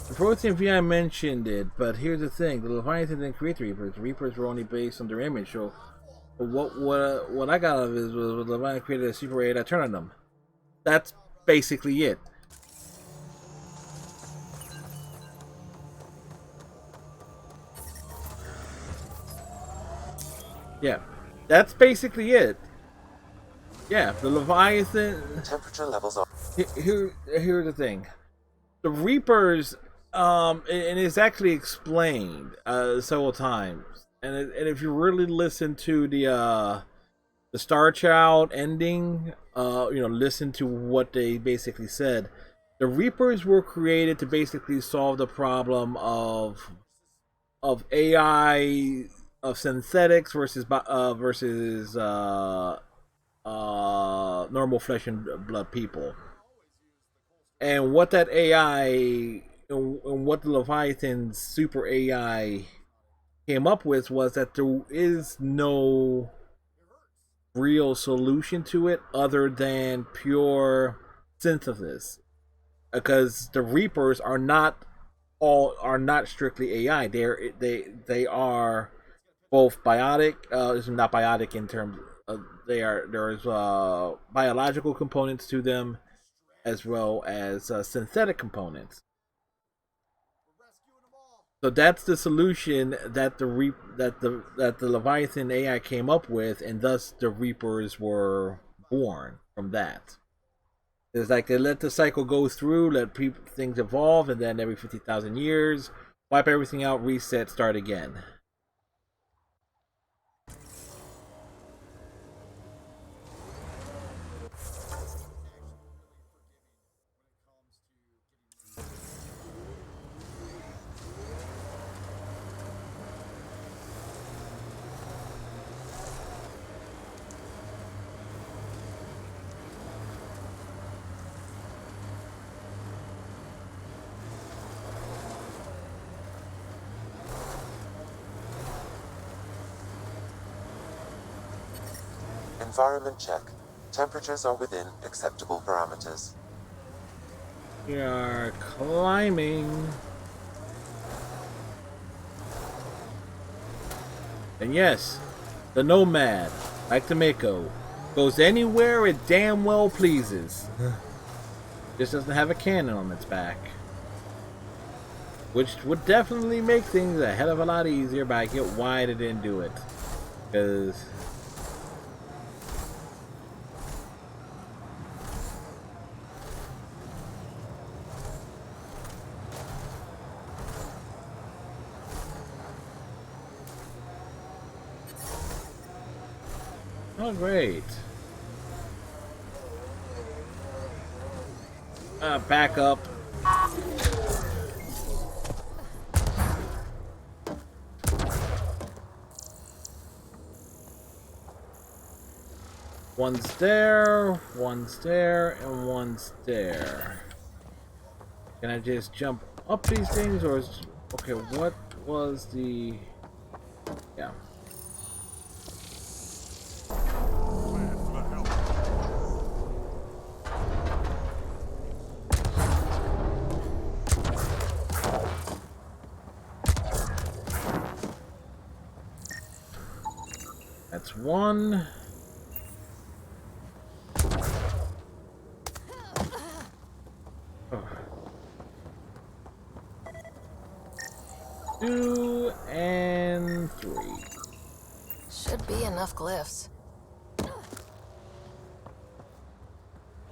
Unfortunately, I mentioned it, but here's the thing: the Leviathan didn't create the Reapers. The Reapers were only based on their image. So, what I got out of it was the Leviathan created a super AI that turned on them. That's basically it. Yeah, that's basically it. Yeah, the Leviathan. Temperature levels are. Here's the thing: the Reapers, and it's actually explained several times. And if you really listen to the Star Child ending, listen to what they basically said. The Reapers were created to basically solve the problem of AI, of synthetics versus normal flesh and blood people. And what that AI and what the Leviathan's super AI came up with was that there is no real solution to it other than pure synthesis, because the Reapers are not strictly AI. They are both biotic. It's not biotic in terms of there's biological components to them as well as synthetic components. So that's the solution that the Leviathan AI came up with, and thus the Reapers were born from that. It's like they let the cycle go through, let things evolve, and then every 50,000 years, wipe everything out, reset, start again. Environment check. Temperatures are within acceptable parameters. We are climbing. And yes, the Nomad, like the Mako, goes anywhere it damn well pleases. Just doesn't have a cannon on its back. Which would definitely make things a hell of a lot easier, but I get why they didn't do it. Because... oh, great. Back up. One's there, and one's there. Can I just jump up these things, or is... okay, what was the... yeah. That's one. Oh. 2 and 3. Should be enough glyphs.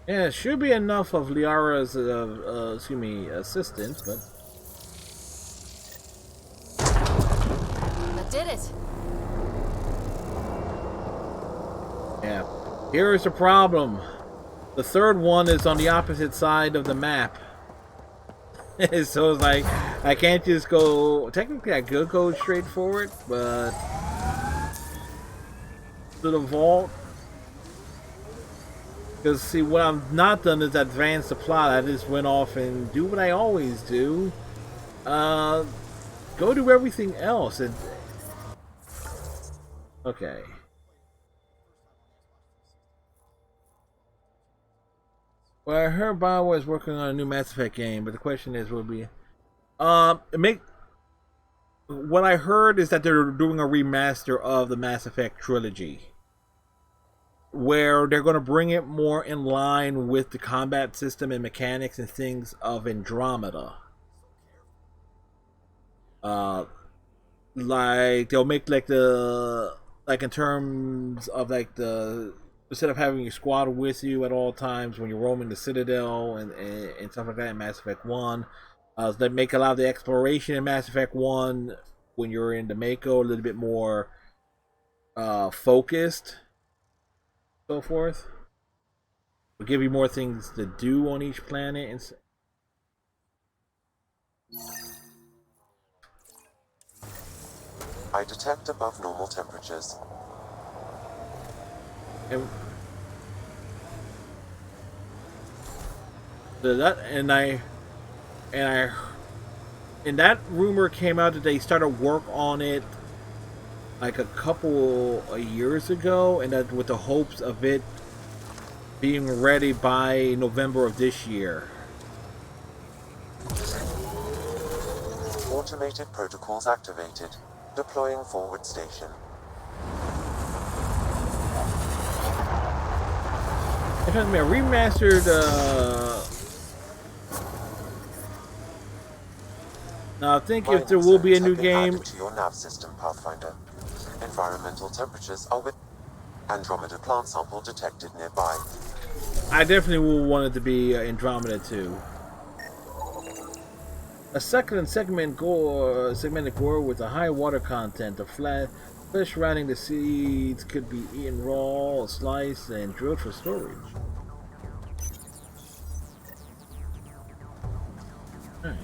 Yeah, it should be enough of Liara's, assistance, but... That did it! yeah. Here is the problem. The third one is on the opposite side of the map. So it's like, I can't just go... technically I could go straight for it, but... to the vault. Because see, what I've not done is advance the plot. I just went off and do what I always do. Go do everything else. And... okay. Well, I heard BioWare is working on a new Mass Effect game, but the question is, will it be... what I heard is that they're doing a remaster of the Mass Effect trilogy, where they're going to bring it more in line with the combat system and mechanics and things of Andromeda. Like, they'll make, like, the... like, in terms of, like, the... instead of having your squad with you at all times when you're roaming the Citadel and stuff like that in Mass Effect 1. They make a lot of the exploration in Mass Effect 1 when you're in the Mako a little bit more focused. So forth. It'll give you more things to do on each planet. And I detect above normal temperatures. and that rumor came out that they started work on it like a couple of years ago, and that with the hopes of it being ready by November of this year. Automated protocols activated. Deploying forward station. It has been a remastered. Now I think if there will be a new game. To your nav system, Pathfinder. Environmental temperatures are with Andromeda plant sample detected nearby. I definitely will want it to be Andromeda too. A second segmented gore with a high water content. The flesh surrounding the seeds could be eaten raw, sliced, and drilled for storage. Alright.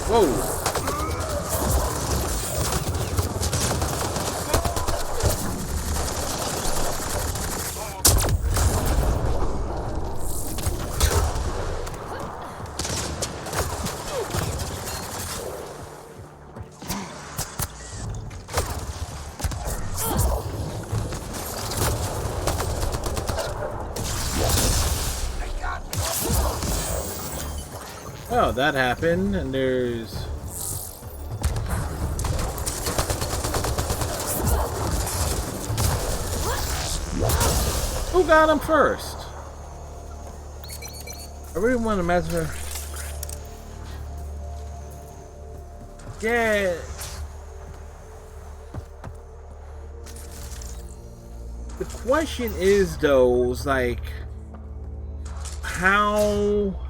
Whoa! Oh, that happened, and there's... Who got him first? I really want to measure... Yeah... The question is, though, is like... How...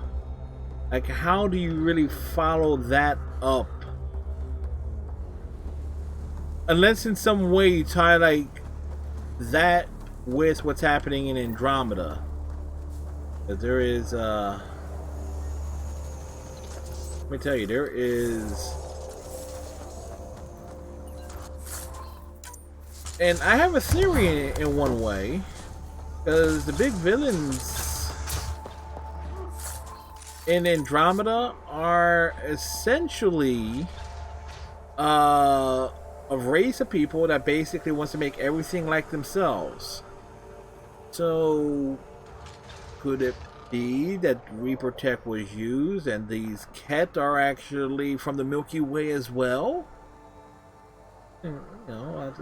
Like, how do you really follow that up? Unless in some way you tie, like, that with what's happening in Andromeda. But there is, let me tell you, there is... And I have a theory in one way. Because the big villains in Andromeda are essentially a race of people that basically wants to make everything like themselves. So could it be that Reaper Tech was used and these Ket are actually from the Milky Way as well? You know,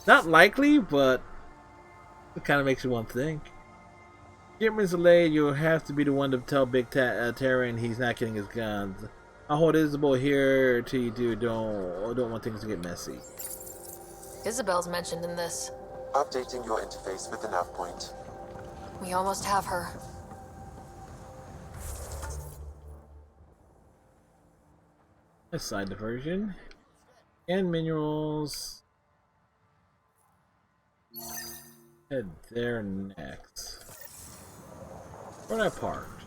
not likely, but it kind of makes you want to think. Jim's Elaaden, you'll have to be the one to tell Big Terran he's not getting his guns. I'll hold Isabel here till you do. Don't want things to get messy. Isabel's mentioned in this. Updating your interface with the nav point. We almost have her. A side diversion. And minerals. Head there next. Where I parked.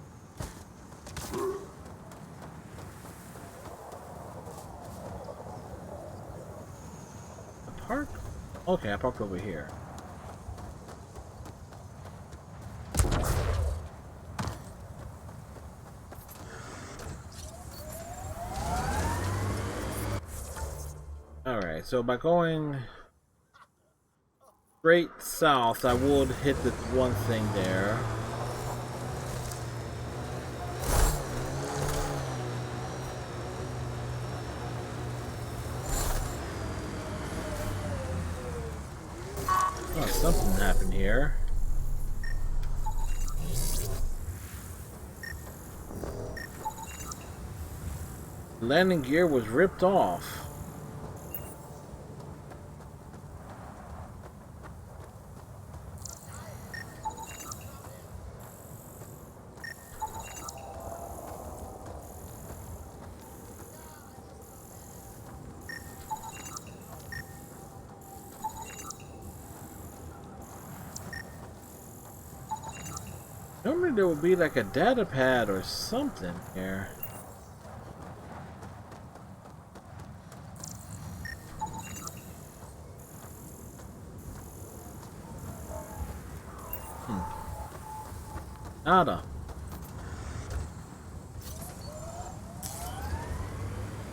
I parked? Okay, I parked over here. Alright, so by going straight south, I would hit the one thing there. Oh, something happened here. Landing gear was ripped off. Normally there would be like a data pad or something here. Nada.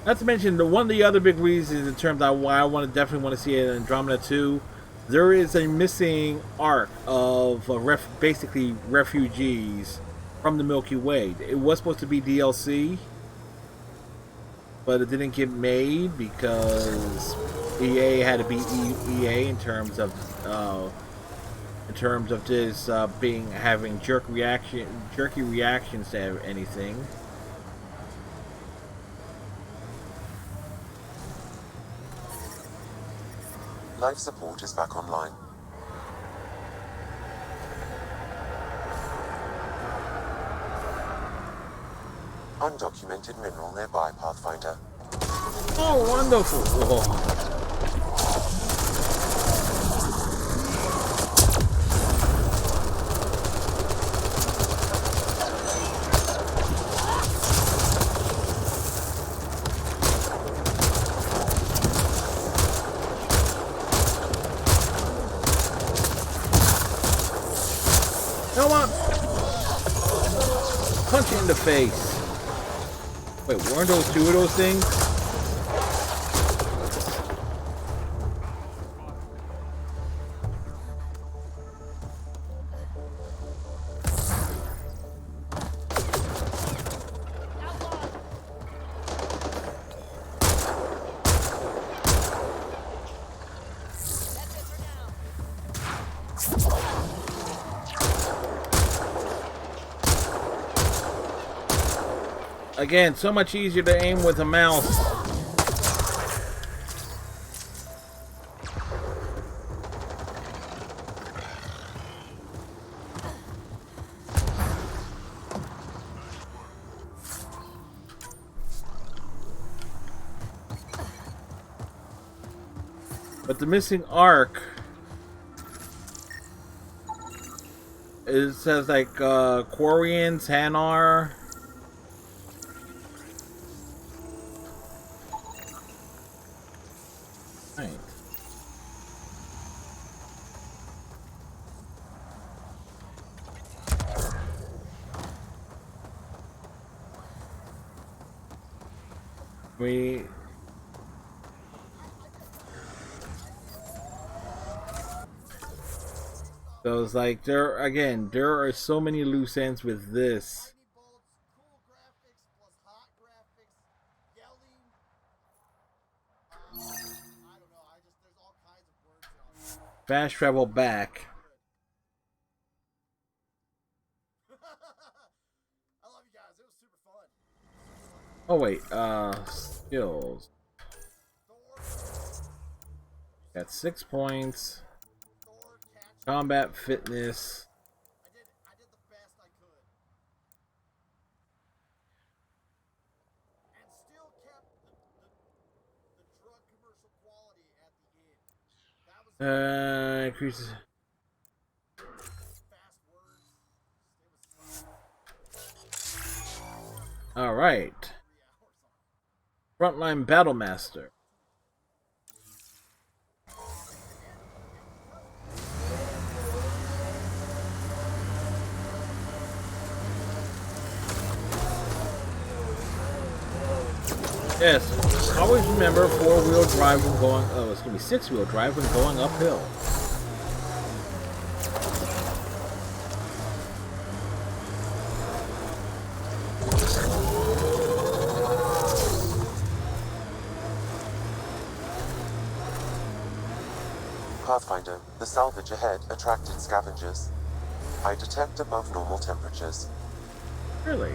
Not to mention one of the other big reasons in terms of why I definitely want to see it in Andromeda 2. There is a missing arc of basically refugees from the Milky Way. It was supposed to be DLC, but it didn't get made because EA had to be EA in terms of just having jerky reactions to anything. Life support is back online. Undocumented mineral nearby, Pathfinder. Oh, wonderful! Whoa. Punch it in the face. Wait, weren't those two of those things? Again, so much easier to aim with a mouse. But the missing arc, it says like Quarians, Hanar. Right. So it's like there are so many loose ends with this. Fast travel back. Oh wait, skills. Got 6 points. Combat fitness. Increases. All right. Frontline Battle Master. Yes, always remember 4-wheel drive when going. Oh, it's gonna be 6-wheel drive when going uphill. Pathfinder, the salvage ahead attracted scavengers. I detect above normal temperatures. Really?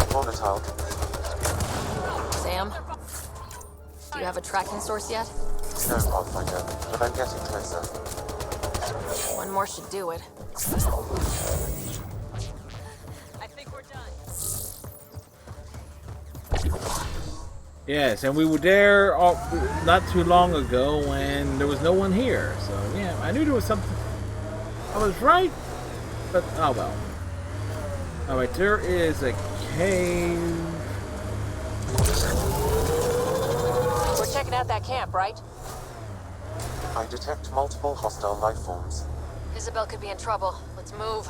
Volatile. Sam? Do you have a tracking source yet? No, Pathfinder, but I'm getting closer. One more should do it. I think we're done. Yes, and we were there not too long ago when there was no one here. So yeah, I knew there was something. I was right, but oh well. All right, there is a cave. We're checking out that camp, right? I detect multiple hostile life forms. Isabel could be in trouble. Let's move.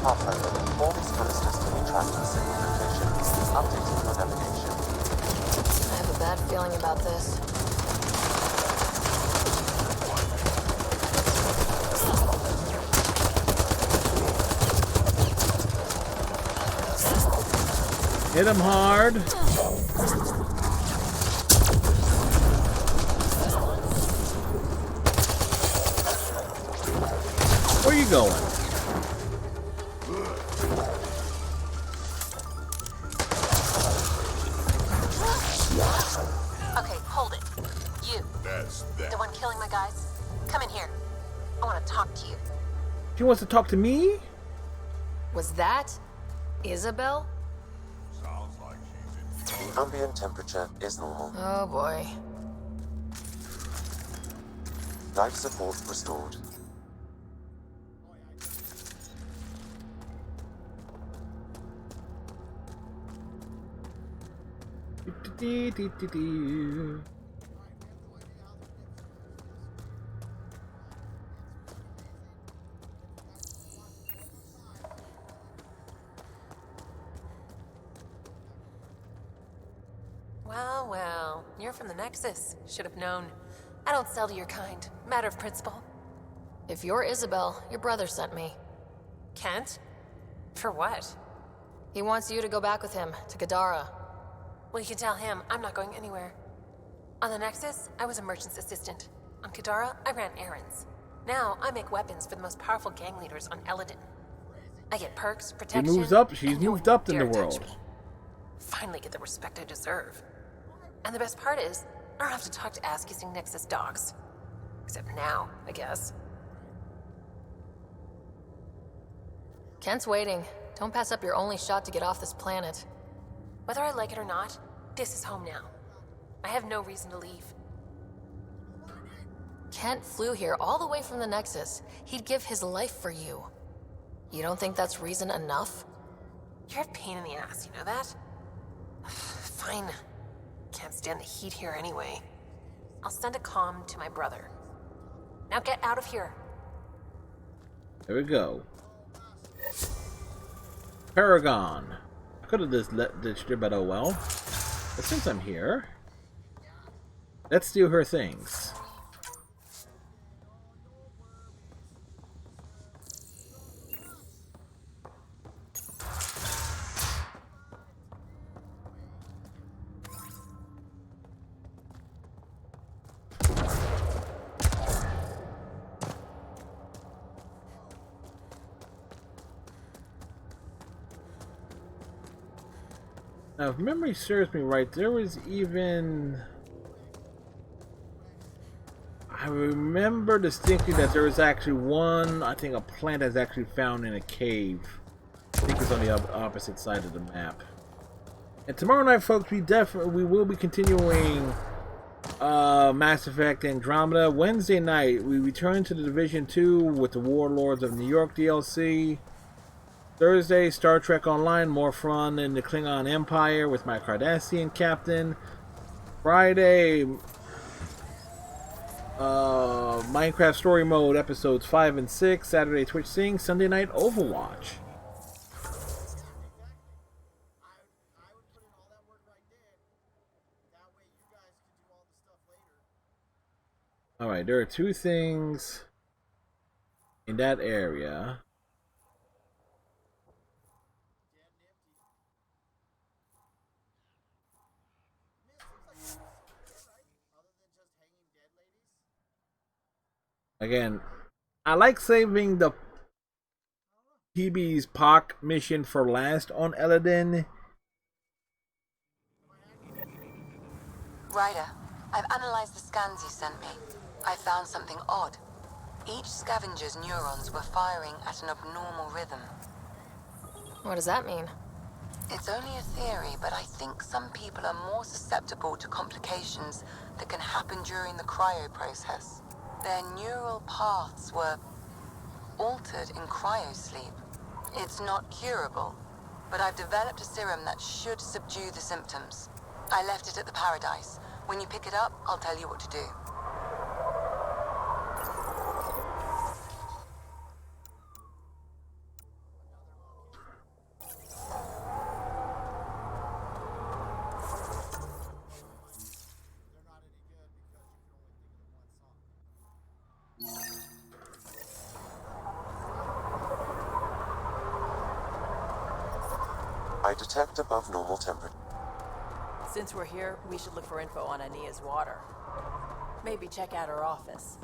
Pathfinder, all these canisters can be tracked in a single location. Updating your navigation. I have a bad feeling about this. Hit him hard. Where are you going? Okay, hold it. You. That's that. The one killing my guys? Come in here. I want to talk to you. She wants to talk to me? Was that Isabel? Sounds like she's in. The ambient temperature is normal. Oh boy. Life support restored. Well, well. You're from the Nexus. Should have known. I don't sell to your kind. Matter of principle. If you're Isabel, your brother sent me. Kent? For what? He wants you to go back with him, to Kadara. Well, you can tell him I'm not going anywhere. On the Nexus, I was a merchant's assistant. On Kadara, I ran errands. Now, I make weapons for the most powerful gang leaders on Elaaden. I get perks, protection... She's moved up in the world. Finally get the respect I deserve. And the best part is, I don't have to talk to ass-kissing Nexus dogs. Except now, I guess. Kent's waiting. Don't pass up your only shot to get off this planet. Whether I like it or not, this is home now. I have no reason to leave. Kent flew here all the way from the Nexus. He'd give his life for you. You don't think that's reason enough? You're a pain in the ass, you know that? Fine. Can't stand the heat here anyway. I'll send a comm to my brother. Now get out of here. There we go. Paragon. I could have just ditched her, but oh well. But since I'm here, let's steal her things. Now, if memory serves me right, there was even... I remember distinctly that there was actually one, I think a plant that's actually found in a cave. I think it's on the opposite side of the map. And tomorrow night, folks, we will be continuing Mass Effect Andromeda. Wednesday night, we return to the Division 2 with the Warlords of New York DLC. Thursday, Star Trek Online, more fun in the Klingon Empire with my Cardassian captain. Friday, Minecraft Story Mode episodes 5 and 6. Saturday, Twitch Sing. Sunday night, Overwatch. Alright, there are two things in that area. Again, I like saving the PB's POC mission for last on Elaaden. Ryder, I've analyzed the scans you sent me. I found something odd. Each scavenger's neurons were firing at an abnormal rhythm. What does that mean? It's only a theory, but I think some people are more susceptible to complications that can happen during the cryo process. Their neural paths were altered in cryosleep. It's not curable, but I've developed a serum that should subdue the symptoms. I left it at the Paradise. When you pick it up, I'll tell you what to do. I detect above normal temperature. Since we're here, we should look for info on Ania's water. Maybe check out her office.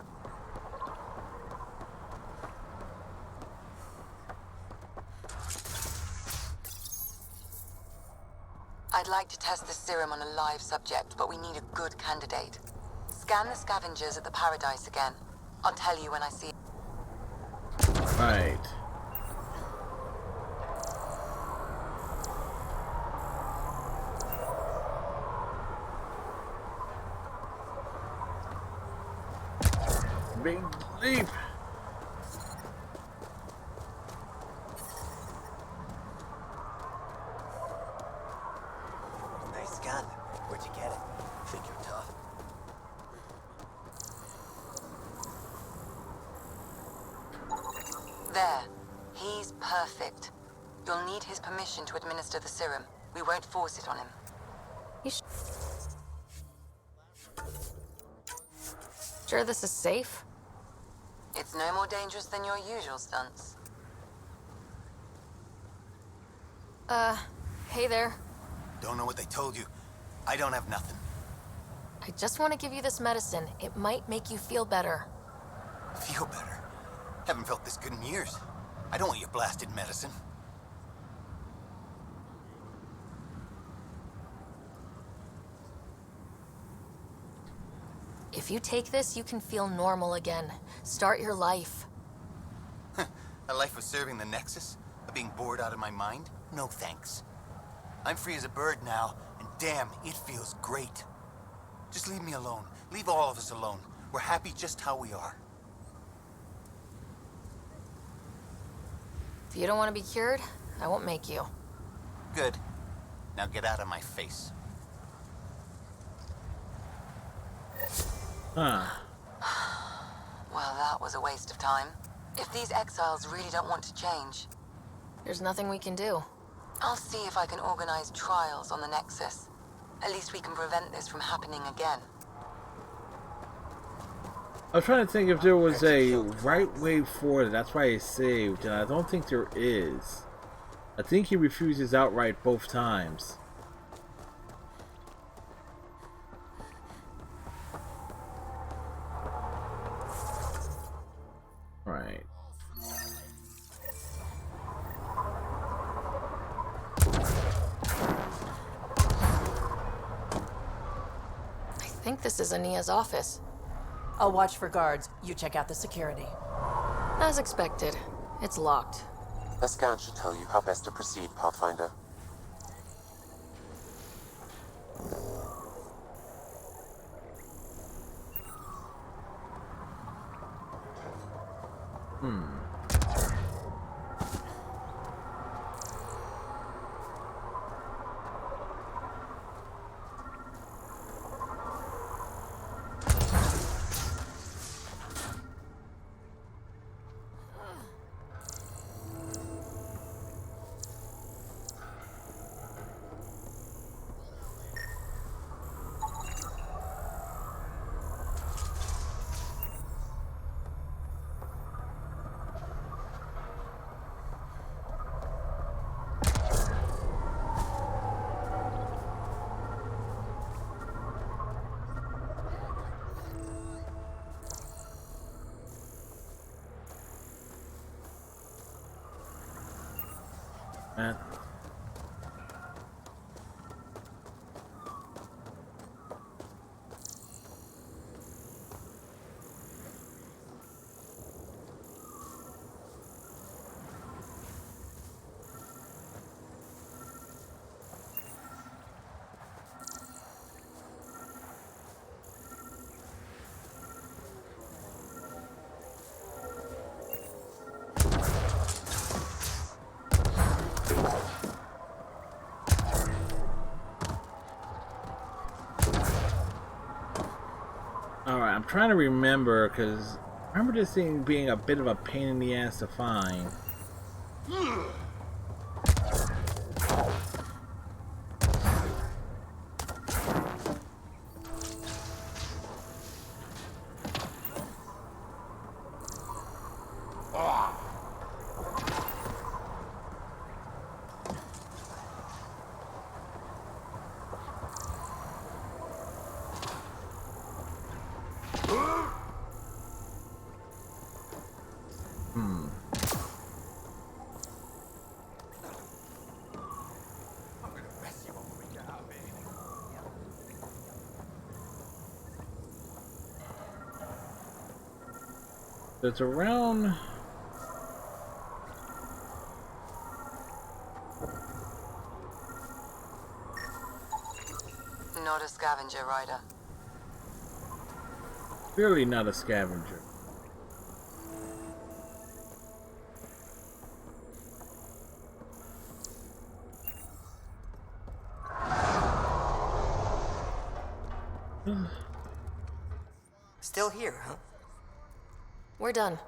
I'd like to test the serum on a live subject, but we need a good candidate. Scan the scavengers at the Paradise again. I'll tell you when I see it. Right. Big leap. Nice gun. Where'd you get it? Think you're tough? There. He's perfect. You'll need his permission to administer the serum. We won't force it on him. Sure this is safe? It's no more dangerous than your usual stunts. Hey there. Don't know what they told you. I don't have nothing. I just want to give you this medicine. It might make you feel better. Feel better? Haven't felt this good in years. I don't want your blasted medicine. If you take this, you can feel normal again. Start your life. A life of serving the Nexus? Of being bored out of my mind? No thanks. I'm free as a bird now, and damn, it feels great. Just leave me alone. Leave all of us alone. We're happy just how we are. If you don't want to be cured, I won't make you. Good. Now get out of my face. Well, that was a waste of time. If these exiles really don't want to change, there's nothing we can do. I'll see if I can organize trials on the Nexus. At least we can prevent this from happening again. I was trying to think if there was a right way forward. That's why I saved, and I don't think there is. I think he refuses outright both times. Right. I think this is Ania's office. I'll watch for guards. You check out the security. As expected. It's locked. A scan should tell you how best to proceed, Pathfinder. Alright, I'm trying to remember, because I remember this thing being a bit of a pain in the ass to find. It's around. Not a scavenger rider. Clearly not a scavenger. Still here, huh? We're done.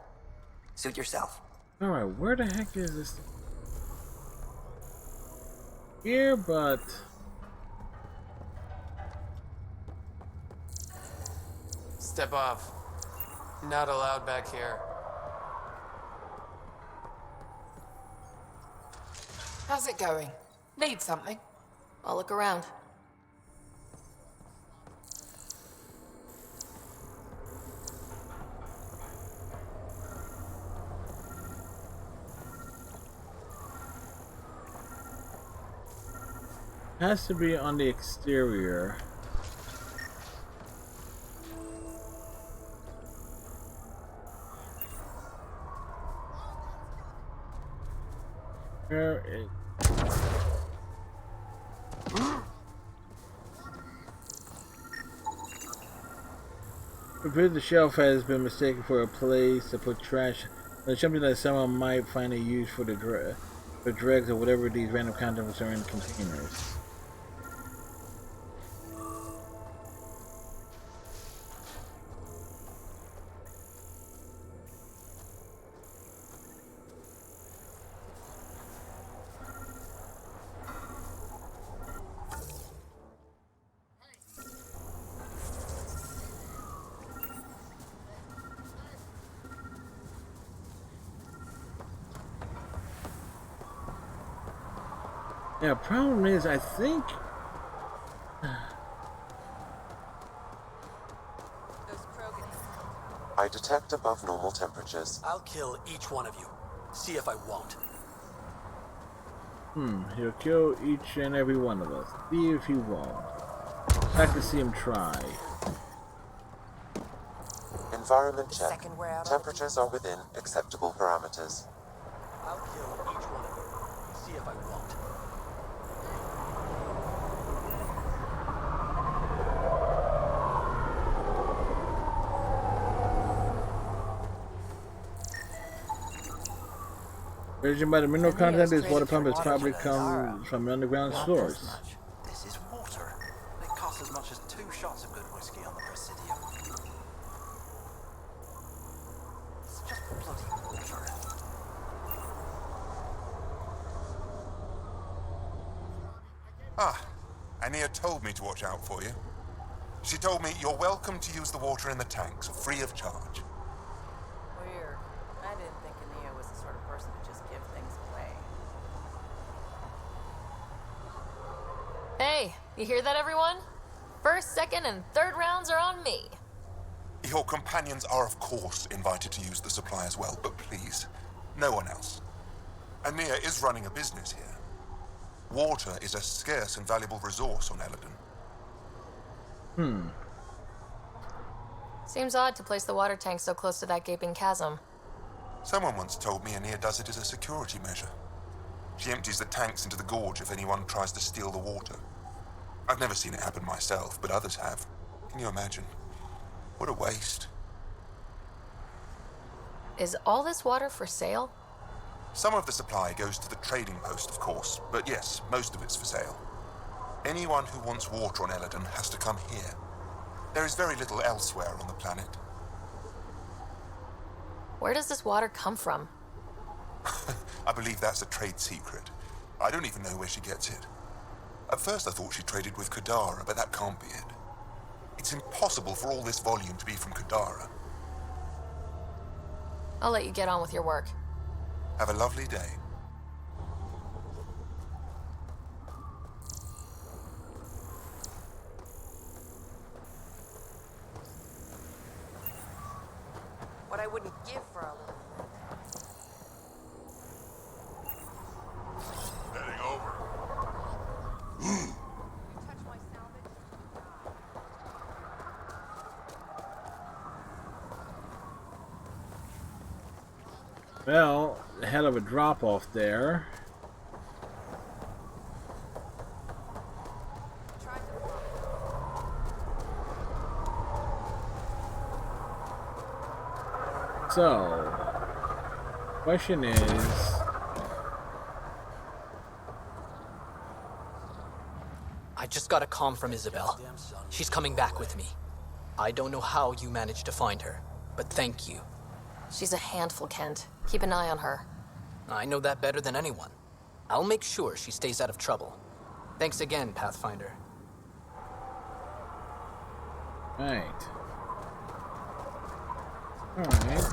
Suit yourself. Alright, where the heck is this thing? Here, but... Step off. Not allowed back here. How's it going? Need something? I'll look around. Has to be on the exterior. Where is... Appears the shelf has been mistaken for a place to put trash. There's something that someone might find a use for the dregs or whatever these random contents are in containers. Yeah, problem is, I think... I detect above normal temperatures. I'll kill each one of you. See if I won't. He'll kill each and every one of us. See if he won't. I can see him try. Environment check. Temperatures are within acceptable parameters. I'll kill each one of you. See if I won't. Judging by the mineral content, this water pump has probably come from an underground source. This is water. It costs as much as 2 shots of good whiskey on the Presidium. It's just bloody water. Ah, Ania told me to watch out for you. She told me you're welcome to use the water in the tanks, free of charge. Weird. I didn't think Ania was the sort of person to just give things away. Hey, you hear that, everyone? First, second, and third rounds are on me. Your companions are, of course, invited to use the supply as well, but please, no one else. Ania is running a business here. Water is a scarce and valuable resource on Elaaden. Seems odd to place the water tank so close to that gaping chasm. Someone once told me Ania does it as a security measure. She empties the tanks into the gorge if anyone tries to steal the water. I've never seen it happen myself, but others have. Can you imagine? What a waste. Is all this water for sale? Some of the supply goes to the trading post, of course, but yes, most of it's for sale. Anyone who wants water on Elaaden has to come here. There is very little elsewhere on the planet. Where does this water come from? I believe that's a trade secret. I don't even know where she gets it. At first I thought she traded with Kadara, but that can't be it. It's impossible for all this volume to be from Kadara. I'll let you get on with your work. Have a lovely day. What I wouldn't give for a little. Heading over. Well, hell of a drop off there. So, question is, I just got a comm from Isabel. She's coming back with me. I don't know how you managed to find her, but thank you. She's a handful, Kent. Keep an eye on her. I know that better than anyone. I'll make sure she stays out of trouble. Thanks again, Pathfinder. right. Alright.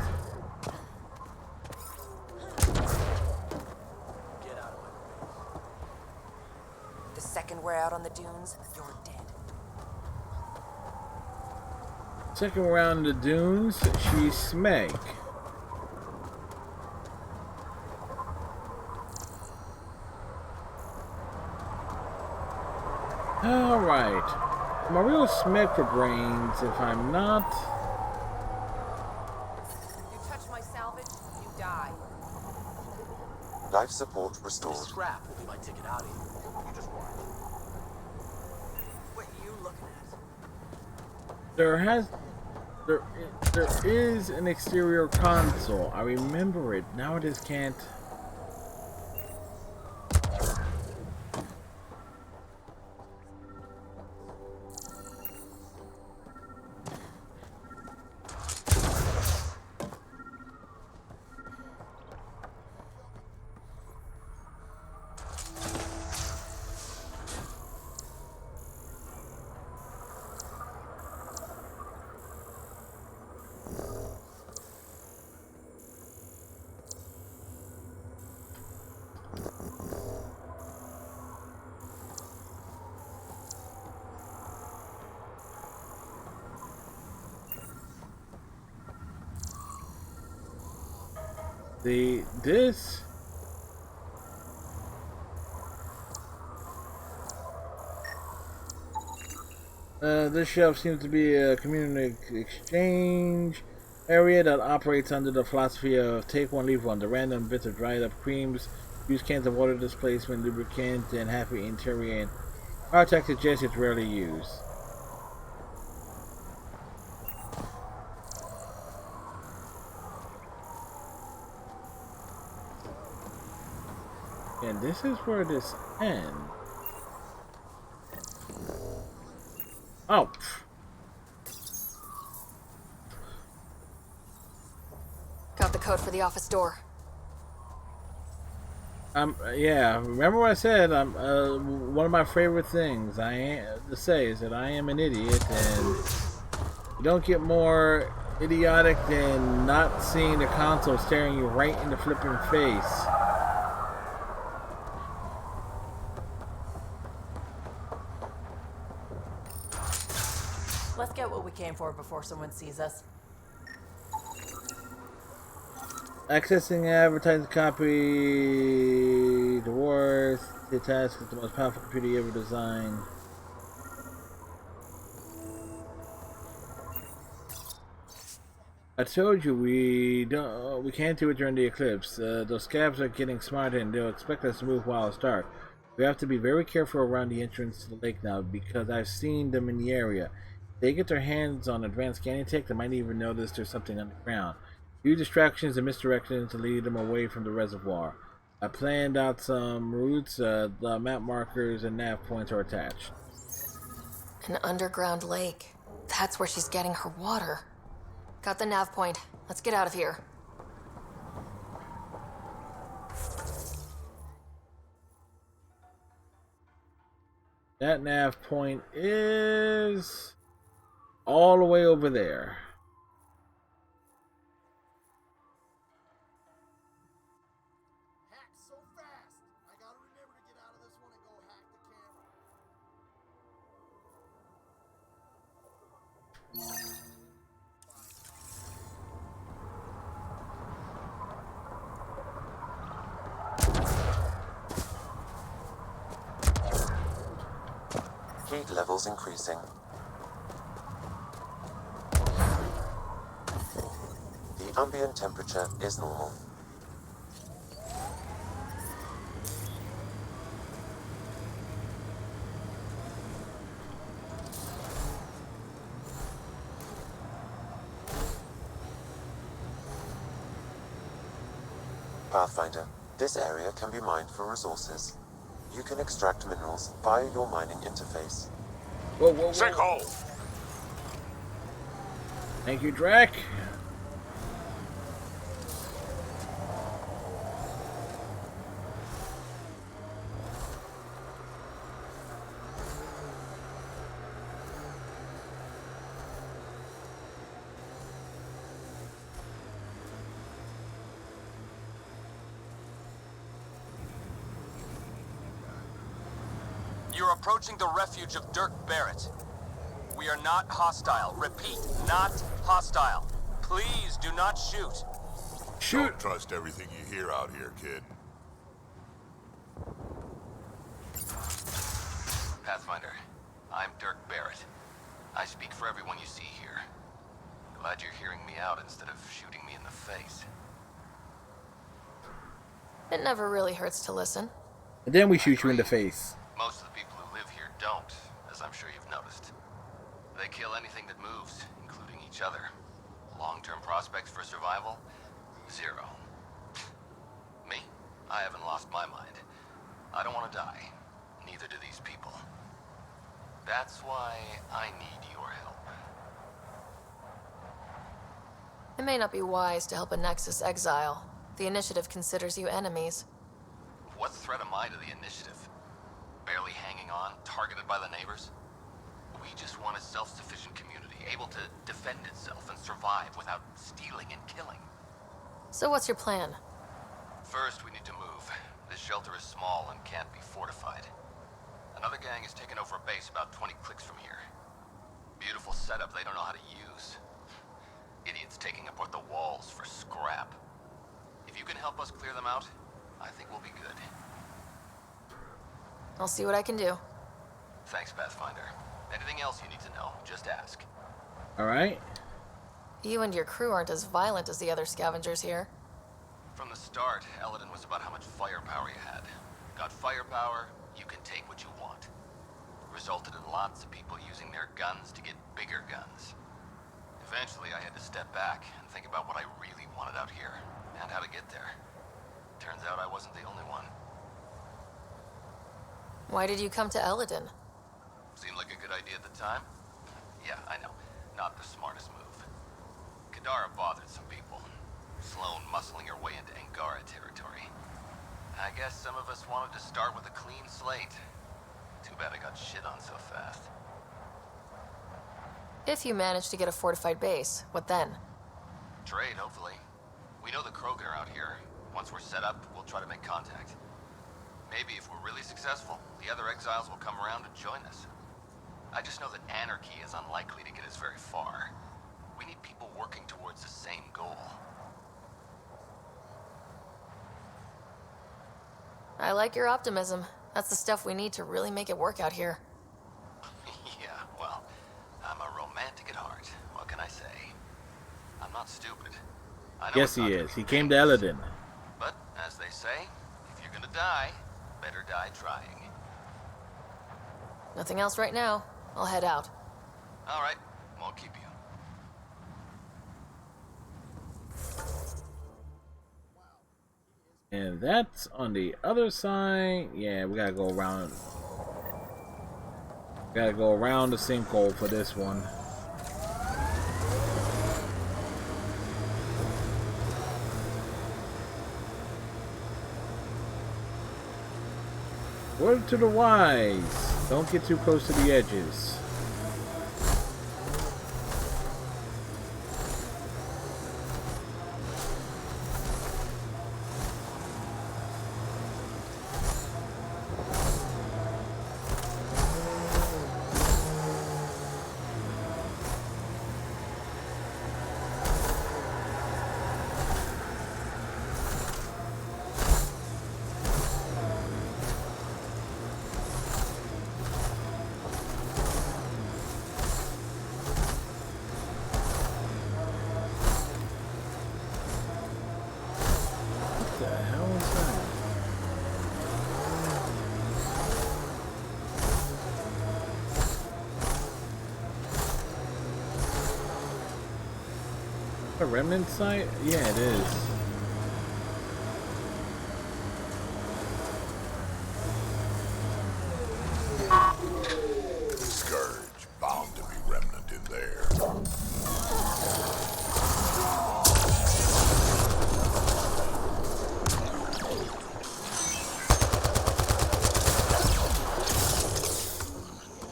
The second we're out on the dunes, you're dead. Second round the dunes, she's Smeg. Alright. I'm a real Smeg for brains if I'm not. You touch my salvage, you die. Life support restored. Scrap will be my ticket out of here. You just watch. What are you looking at? There is an exterior console. I remember it. Now I just can't. This shelf seems to be a community exchange area that operates under the philosophy of take one, leave one. The random bits of dried up creams, used cans of water displacement, lubricant, and happy interior and artifact suggests it's rarely used. And this is where this ends. Oh. Got the code for the office door. Yeah, remember what I said, one of my favorite things to say is that I am an idiot, and you don't get more idiotic than not seeing the console staring you right in the flipping face. Let's get what we came for before someone sees us. Accessing advertising copy, the worst, the task is the most powerful computer you ever designed. I told you we can't do it during the eclipse. Those scabs are getting smarter and they'll expect us to move while it's dark. We have to be very careful around the entrance to the lake now because I've seen them in the area. If they get their hands on advanced scanning tech, they might even notice there's something underground. Use distractions and misdirections to lead them away from the reservoir. I planned out some routes. The map markers and nav points are attached. An underground lake. That's where she's getting her water. Got the nav point. Let's get out of here. That nav point is all the way over there. Hack so fast. I gotta remember to get out of this one and go hack the Heat levels increasing. The ambient temperature is normal. Pathfinder, this area can be mined for resources. You can extract minerals via your mining interface. Whoa, whoa, whoa. Sinkhole! Thank you, Drac. You're approaching the refuge of Dirk Barrett. We are not hostile. Repeat, not hostile. Please do not shoot. Don't trust everything you hear out here, kid. Pathfinder, I'm Dirk Barrett. I speak for everyone you see here. Glad you're hearing me out instead of shooting me in the face. It never really hurts to listen. And then we shoot you in the face. Most of the people who live here don't, as I'm sure you've noticed. They kill anything that moves, including each other. Long-term prospects for survival? Zero. Me? I haven't lost my mind. I don't want to die. Neither do these people. That's why I need your help. It may not be wise to help a Nexus exile. The Initiative considers you enemies. What threat am I to the Initiative? Barely hanging on, targeted by the neighbors? We just want a self-sufficient community, able to defend itself and survive without stealing and killing. So what's your plan? First, we need to move. This shelter is small and can't be fortified. Another gang has taken over a base about 20 clicks from here. Beautiful setup they don't know how to use. Idiots taking apart the walls for scrap. If you can help us clear them out, I think we'll be good. I'll see what I can do. Thanks, Pathfinder. Anything else you need to know, just ask. Alright. You and your crew aren't as violent as the other scavengers here. From the start, Elaaden was about how much firepower you had. Got firepower, you can take what you want. Resulted in lots of people using their guns to get bigger guns. Eventually, I had to step back and think about what I really wanted out here, and how to get there. Turns out I wasn't the only one. Why did you come to Elaaden? Seemed like a good idea at the time? Yeah, I know. Not the smartest move. Kadara bothered some people. Sloane muscling her way into Angara territory. I guess some of us wanted to start with a clean slate. Too bad I got shit on so fast. If you manage to get a fortified base, what then? Trade, hopefully. We know the Krogan are out here. Once we're set up, we'll try to make contact. Maybe if we're really successful, the other exiles will come around and join us. I just know that anarchy is unlikely to get us very far. We need people working towards the same goal. I like your optimism. That's the stuff we need to really make it work out here. Yeah, well, I'm a romantic at heart. What can I say? I'm not stupid. I know Yes, he is. He came to Elaaden. But, as they say, if you're gonna die, better die trying. Nothing else right now. I'll head out. All right, won't keep you. And that's on the other side. Yeah, we gotta go around. Gotta go around the sinkhole for this one. Word to the wise. Don't get too close to the edges. A remnant site? Yeah, it is. Scourge, bound to be remnant in there.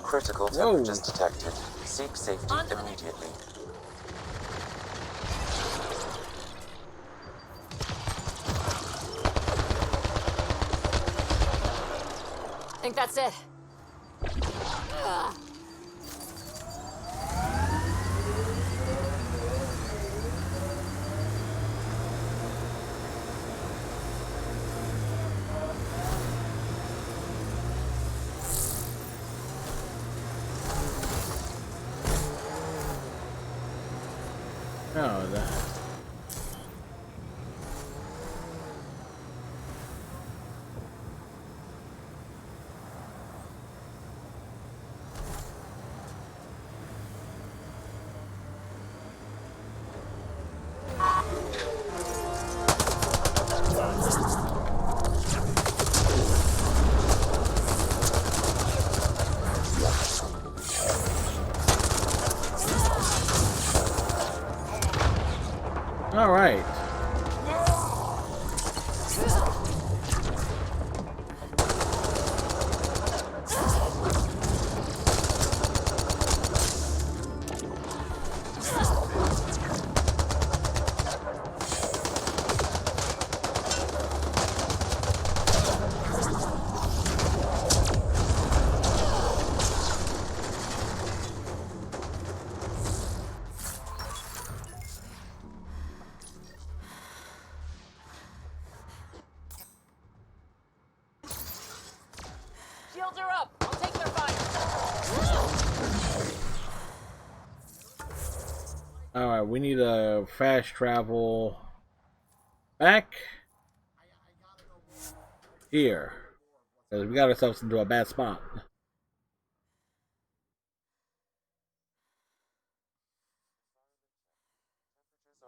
Critical temperatures detected. Seek safety immediately. Think that's it. Oh, that. All right. Shields are up. I'll take their fire. All right, we need a fast travel back here because we got ourselves into a bad spot.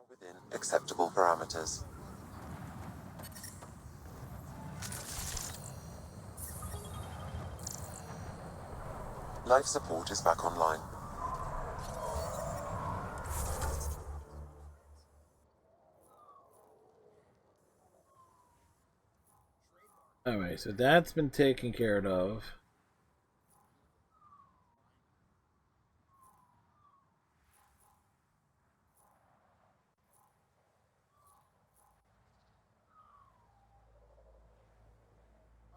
Within acceptable parameters. Life support is back online. Alright, so that's been taken care of. I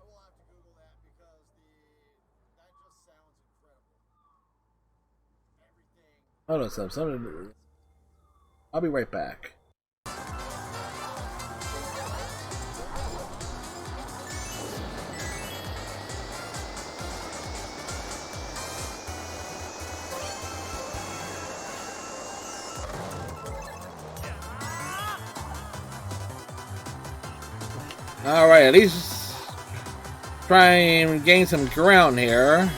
will have to Google that because that just sounds incredible. Everything. Hold on, something. I'll be right back. Alright, at least try and gain some ground here.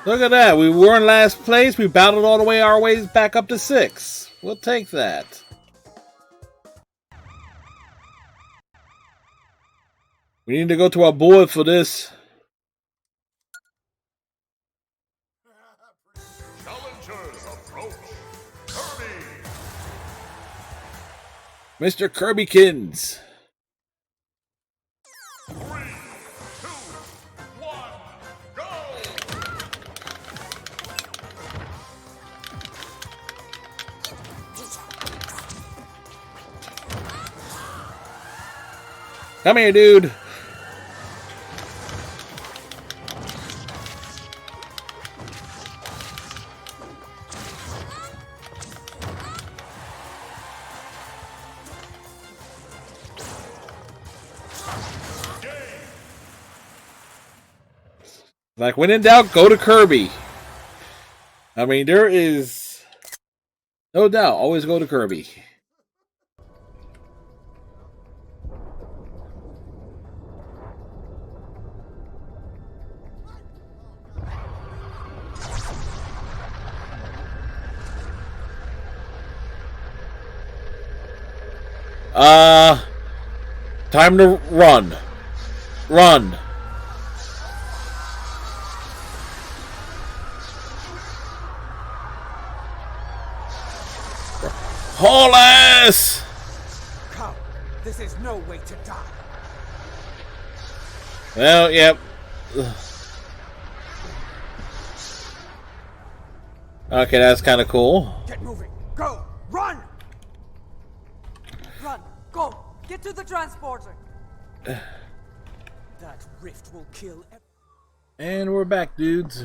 Look at that. We were in last place. We battled all the way our ways back up to 6. We'll take that. We need to go to our board for this. Challengers approach. Kirby. Mr. Kirbykins. 3, 2, 1, go! Come here, dude. Like, when in doubt, go to Kirby. I mean, there is no doubt. Always go to Kirby. Time to run. Run. Haul ass! Come, this is no way to die. Well, yep. Okay, that's kind of cool. Get moving. Go. Run. Run. Go. Get to the transporter. That rift will kill everyone. And we're back, dudes.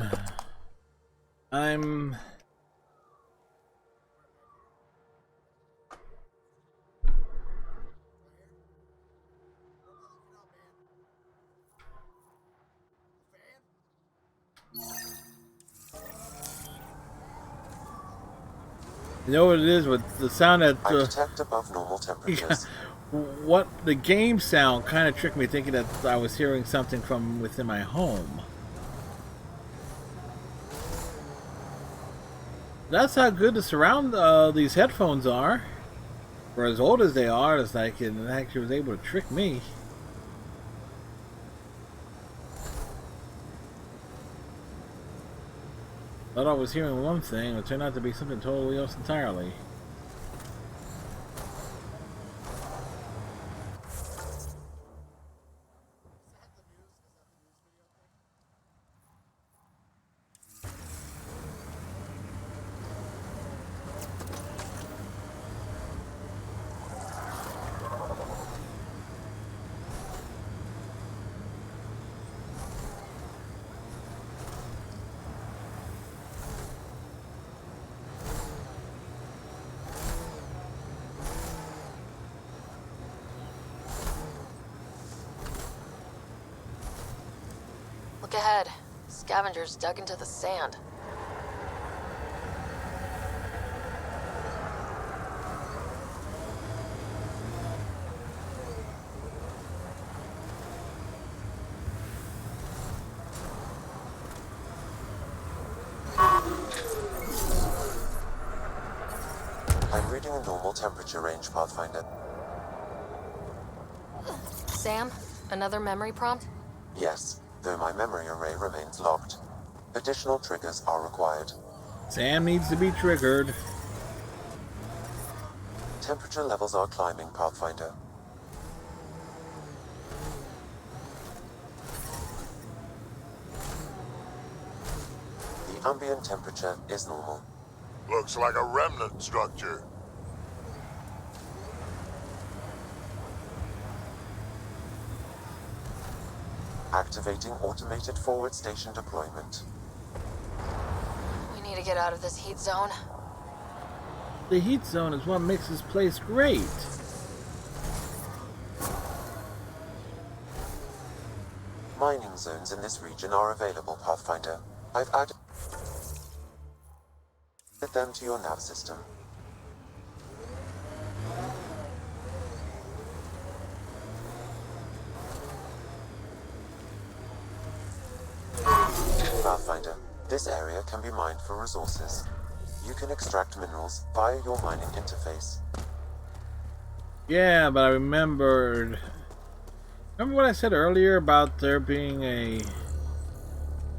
You know what it is with the sound that I detect above normal temperatures. What the game sound kind of tricked me, thinking that I was hearing something from within my home. That's how good the surround these headphones are. For as old as they are, it's like it actually was able to trick me. Thought I was hearing one thing, it turned out to be something totally else entirely. Look ahead. Scavengers dug into the sand. I'm reading a normal temperature range, Pathfinder. Sam, another memory prompt? Yes, though my memory array remains locked. Additional triggers are required. Sam needs to be triggered. Temperature levels are climbing, Pathfinder. The ambient temperature is normal. Looks like a remnant structure. Activating automated forward station deployment. We need to get out of this heat zone. The heat zone is what makes this place great. Mining zones in this region are available, Pathfinder. I've added them to your nav system. Pathfinder, this area can be mined for resources. You can extract minerals via your mining interface. Yeah, but I remembered. Remember what I said earlier about there being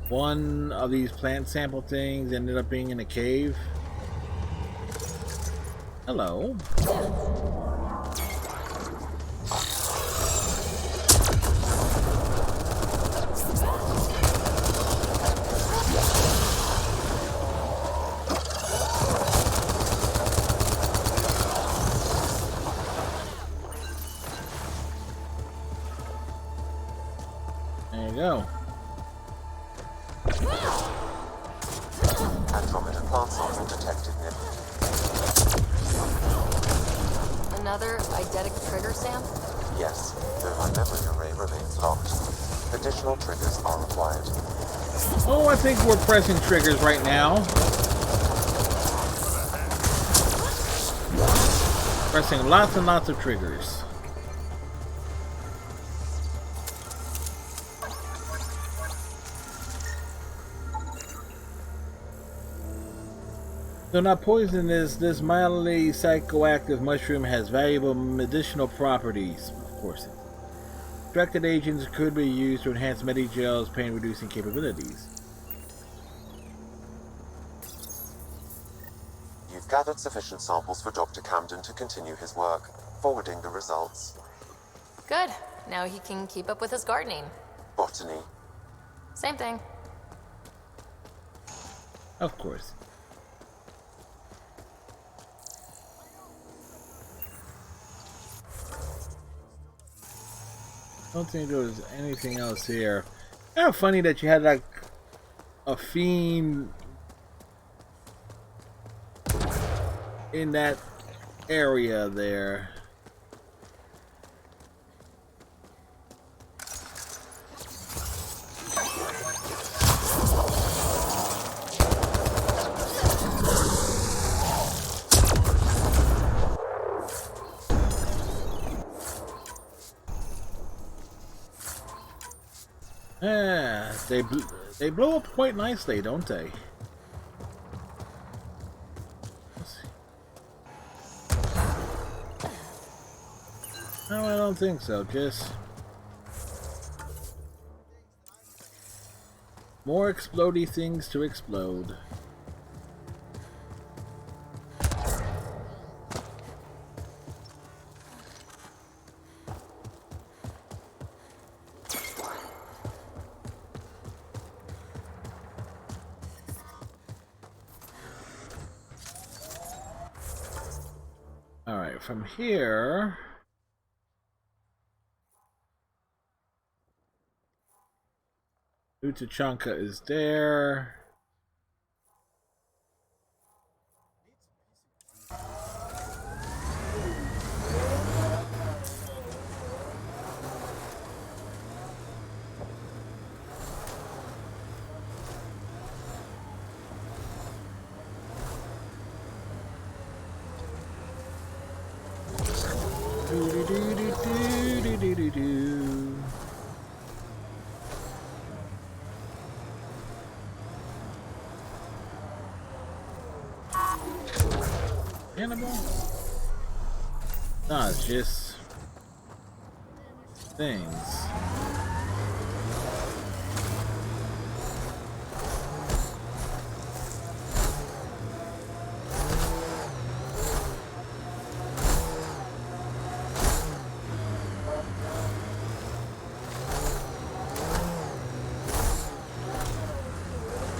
one of these plant sample things ended up being in a cave? Hello. There you go. Andromeda plant sample detected near. Another eidetic trigger, Sam? Yes, though my memory array remains locked. Additional triggers are required. Oh, I think we're pressing triggers right now. Pressing lots and lots of triggers. Though not poisonous, this mildly psychoactive mushroom has valuable medicinal properties. Of course, extracted agents could be used to enhance Medigel's pain-reducing capabilities. You've gathered sufficient samples for Dr. Camden to continue his work, forwarding the results. Good. Now he can keep up with his gardening. Botany. Same thing. Of course. I don't think there was anything else here. Kind of funny that you had like a fiend in that area there. Yeah, they blow up quite nicely, don't they? No, I don't think so. Just more explodey things to explode. Alright, from here... Utachanka is there. Animal? No, it's just things.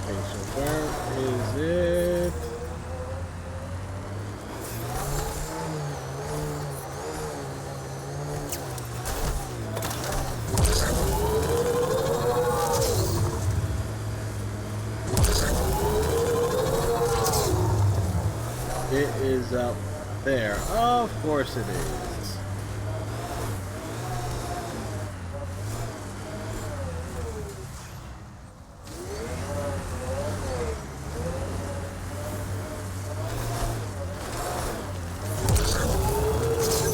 Okay, so where is it? It is up there. Of course it is.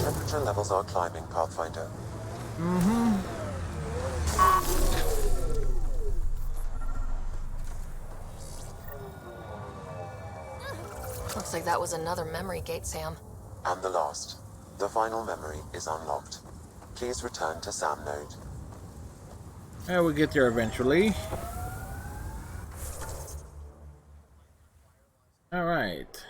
Temperature levels are climbing, Pathfinder. Looks like that was another memory gate, Sam. And the last. The final memory is unlocked. Please return to Sam node. Yeah, we'll get there eventually. Alright.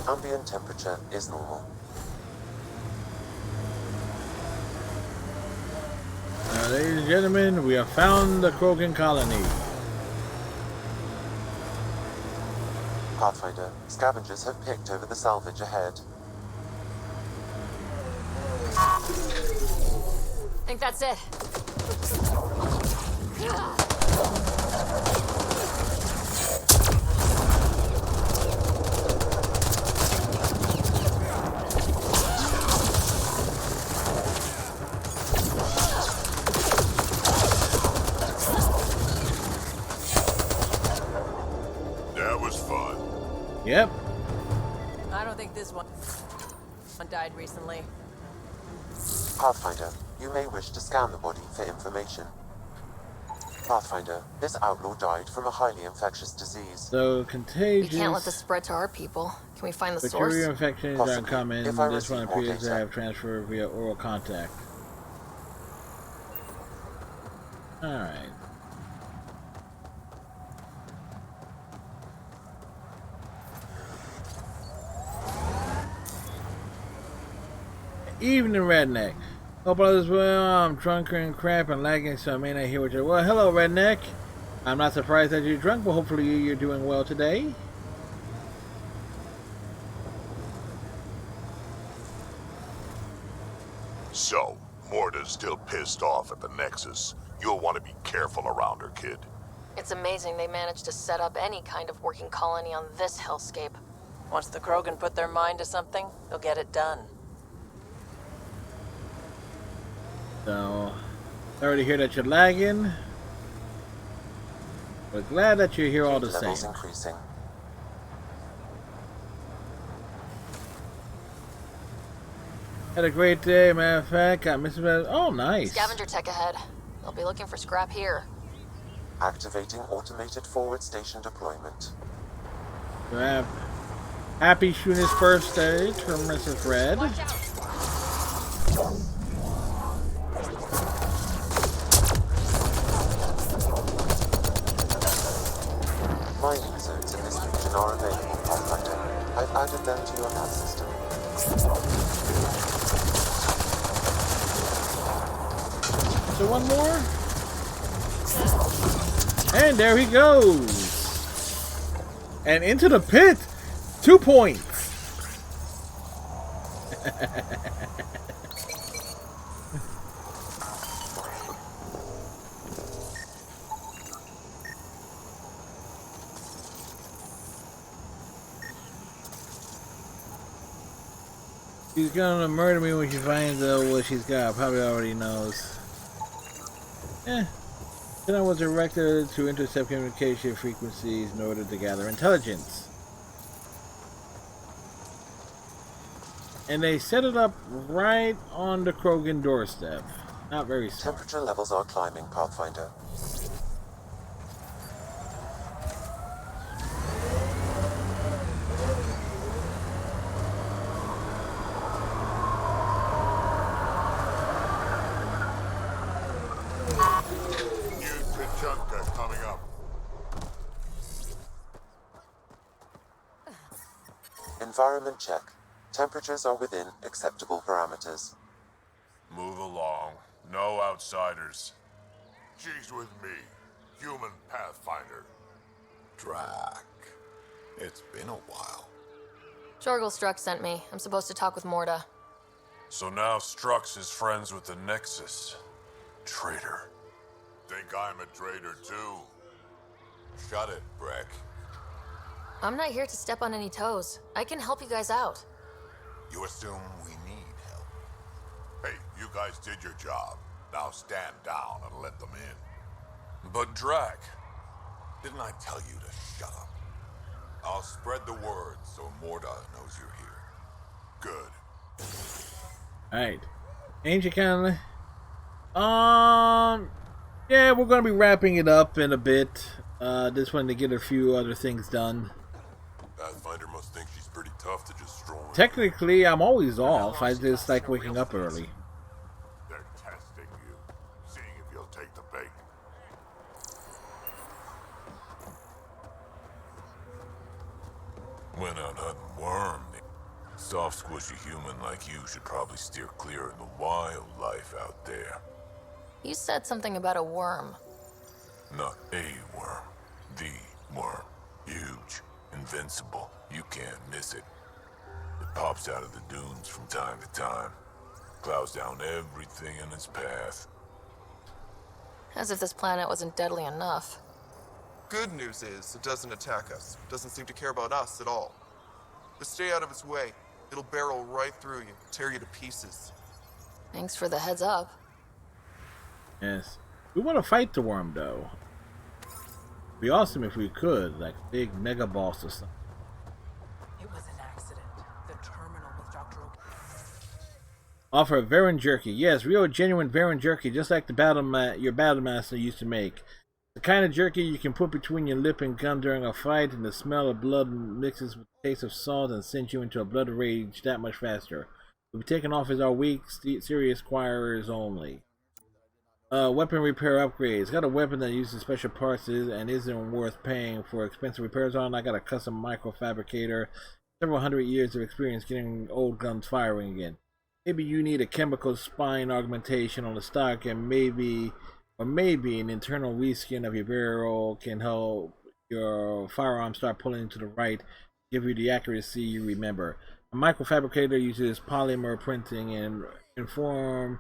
Ambient temperature is normal. Ladies and gentlemen, we have found the Krogan colony. Pathfinder, scavengers have picked over the salvage ahead. I think that's it. That was fun. Yep. I don't think this one died recently. Pathfinder, you may wish to scan the body for information. Pathfinder, this outlaw died from a highly infectious disease. So We contagious. can't let this spread to our people. Can we find the Bacterial source? infections are uncommon. This one appears to have transferred via oral contact. Alright. Evening, Redneck. Hope all is well. I'm drunk and crap and lagging, so I may not hear what you're... Well, hello, Redneck. I'm not surprised that you're drunk, but hopefully you're doing well today. So, Morta's still pissed off at the Nexus. You'll want to be careful around her, kid. It's amazing they managed to set up any kind of working colony on this hellscape. Once the Krogan put their mind to something, they'll get it done. So, sorry to hear that you're lagging. But glad that you're here all the same. Increasing. Had a great day, matter of fact. Got Mr. Oh, nice. Scavenger tech ahead. They'll be looking for scrap here. Activating automated forward station deployment. Happy shooting his first stage from Mrs. Red. Mining zones in this region are available, Pathfinder. I've added them to your map system. So one more. And there he goes. And into the pit. 2 points. She's gonna murder me when she finds out what she's got. Probably already knows. Then I was directed to intercept communication frequencies in order to gather intelligence. And they set it up right on the Krogan doorstep. Not very smart. Temperature levels are climbing, Pathfinder. Coming up. Environment check. Temperatures are within acceptable parameters. Move along. No outsiders. She's with me, human Pathfinder. Drac. It's been a while. Jorgel Strux sent me. I'm supposed to talk with Morta. So now Strux is friends with the Nexus. Traitor. Think I'm a traitor too? Shut it, Breck. I'm not here to step on any toes. I can help you guys out. You assume we need help. Hey, you guys did your job. Now stand down and let them in. But Drac. Didn't I tell you to shut up? I'll spread the word so Morta knows you're here. Good. Alright. Ancient County. Yeah, we're gonna be wrapping it up in a bit. Just wanted to get a few other things done. Pathfinder must think she's pretty tough to just stroll in. Technically, I'm always off. I just like waking up early. They're testing you, seeing if you'll take the bait. Went out hunting worm. Soft, squishy human like you should probably steer clear of the wildlife out there. You said something about a worm. Not a worm. The worm. Huge. Invincible. You can't miss it. It pops out of the dunes from time to time. Plows down everything in its path. As if this planet wasn't deadly enough. Good news is, it doesn't attack us. It doesn't seem to care about us at all. But stay out of its way. It'll barrel right through you, tear you to pieces. Thanks for the heads up. Yes. We want to fight the worm, though. It'd be awesome if we could, like big mega boss or something. It was an accident. The terminal with Dr. Offer of Varan jerky. Yes, real genuine Varan jerky, just like the battle your battle master used to make. The kind of jerky you can put between your lip and gum during a fight, and the smell of blood mixes with the taste of salt and sends you into a blood rage that much faster. Will be taken off as our weak, serious acquirers only. Weapon repair upgrades. Got a weapon that uses special parts and isn't worth paying for expensive repairs on. I got a custom microfabricator. Several hundred years of experience getting old guns firing again. Maybe you need a chemical spine augmentation on the stock, and maybe an internal reskin of your barrel can help your firearm start pulling to the right, give you the accuracy you remember. A microfabricator uses polymer printing and form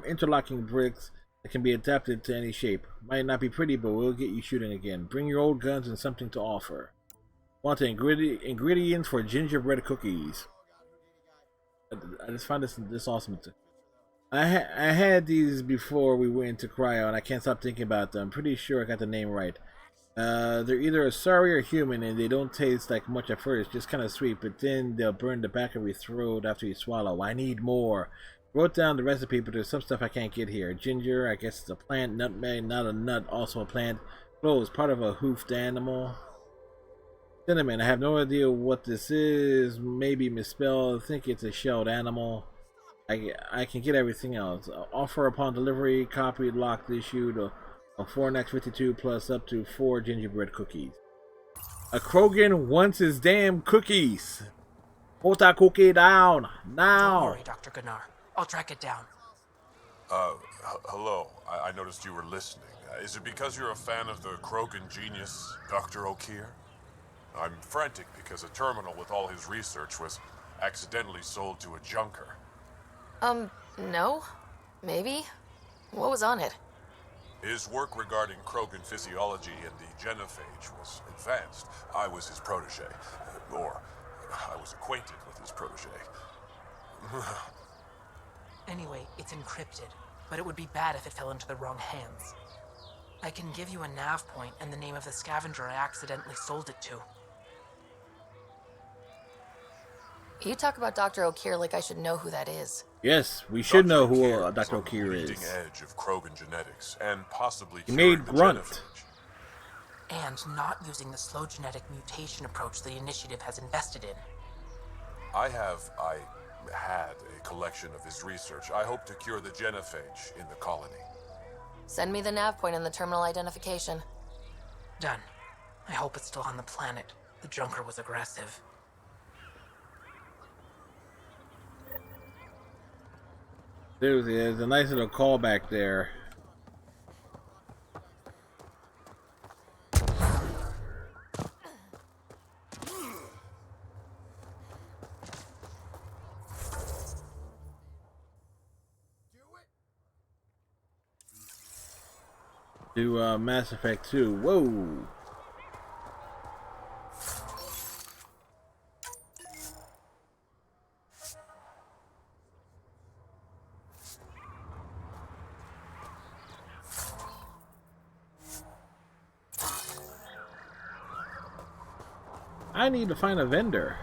interlocking bricks that can be adapted to any shape. Might not be pretty, but will get you shooting again. Bring your old guns and something to offer. Want the ingredients for gingerbread cookies. I just find this awesome. I had these before we went into cryo, and I can't stop thinking about them. I'm pretty sure I got the name right. They're either sorry or human, and they don't taste like much at first, just kind of sweet, but then they'll burn the back of your throat after you swallow. I need more. Wrote down the recipe, but there's some stuff I can't get here. Ginger, I guess it's a plant. Nutmeg, not a nut, also a plant. Cloves, part of a hoofed animal. Cinnamon, I have no idea what this is. Maybe misspelled. I think it's a shelled animal. I can get everything else. Offer upon delivery, copied, locked, issued. A 4X52 plus up to 4 gingerbread cookies. A Krogan wants his damn cookies. Put that cookie down now. Don't worry, Dr. Gunnar. I'll track it down. Hello. I noticed you were listening. Is it because you're a fan of the Krogan genius, Dr. O'Keefe? I'm frantic because a terminal with all his research was accidentally sold to a junker. No. Maybe. What was on it? His work regarding Krogan physiology and the genophage was advanced. I was his protege. Or, I was acquainted with his protege. Anyway, it's encrypted, but it would be bad if it fell into the wrong hands. I can give you a nav point and the name of the scavenger I accidentally sold it to. You talk about Dr. O'Keefe like I should know who that is. Yes, we should know who Dr. O'Keefe is. Leading edge of Krogan genetics, and possibly he made Grunt. And not using the slow genetic mutation approach the initiative has invested in. I had a collection of his research. I hope to cure the genophage in the colony. Send me the nav point and the terminal identification. Done. I hope it's still on the planet. The junker was aggressive. There's a nice little callback there. To Mass Effect 2. Whoa! I need to find a vendor.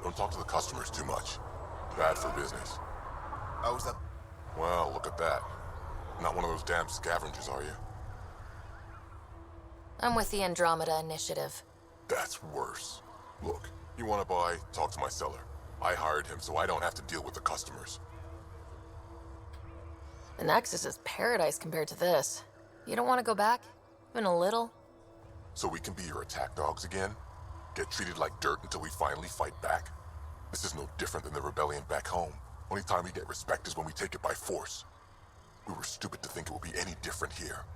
Don't talk to the customers too much. Bad for business. How's that? Well, look at that. Not one of those damn scavengers, are you? I'm with the Andromeda initiative. That's worse. Look, you want to buy, talk to my seller. I hired him so I don't have to deal with the customers. The Nexus is paradise compared to this. You don't want to go back? Even a little? So we can be your attack dogs again? Get treated like dirt until we finally fight back? This is no different than the rebellion back home. Only time we get respect is when we take it by force. We were stupid to think it would be any different here.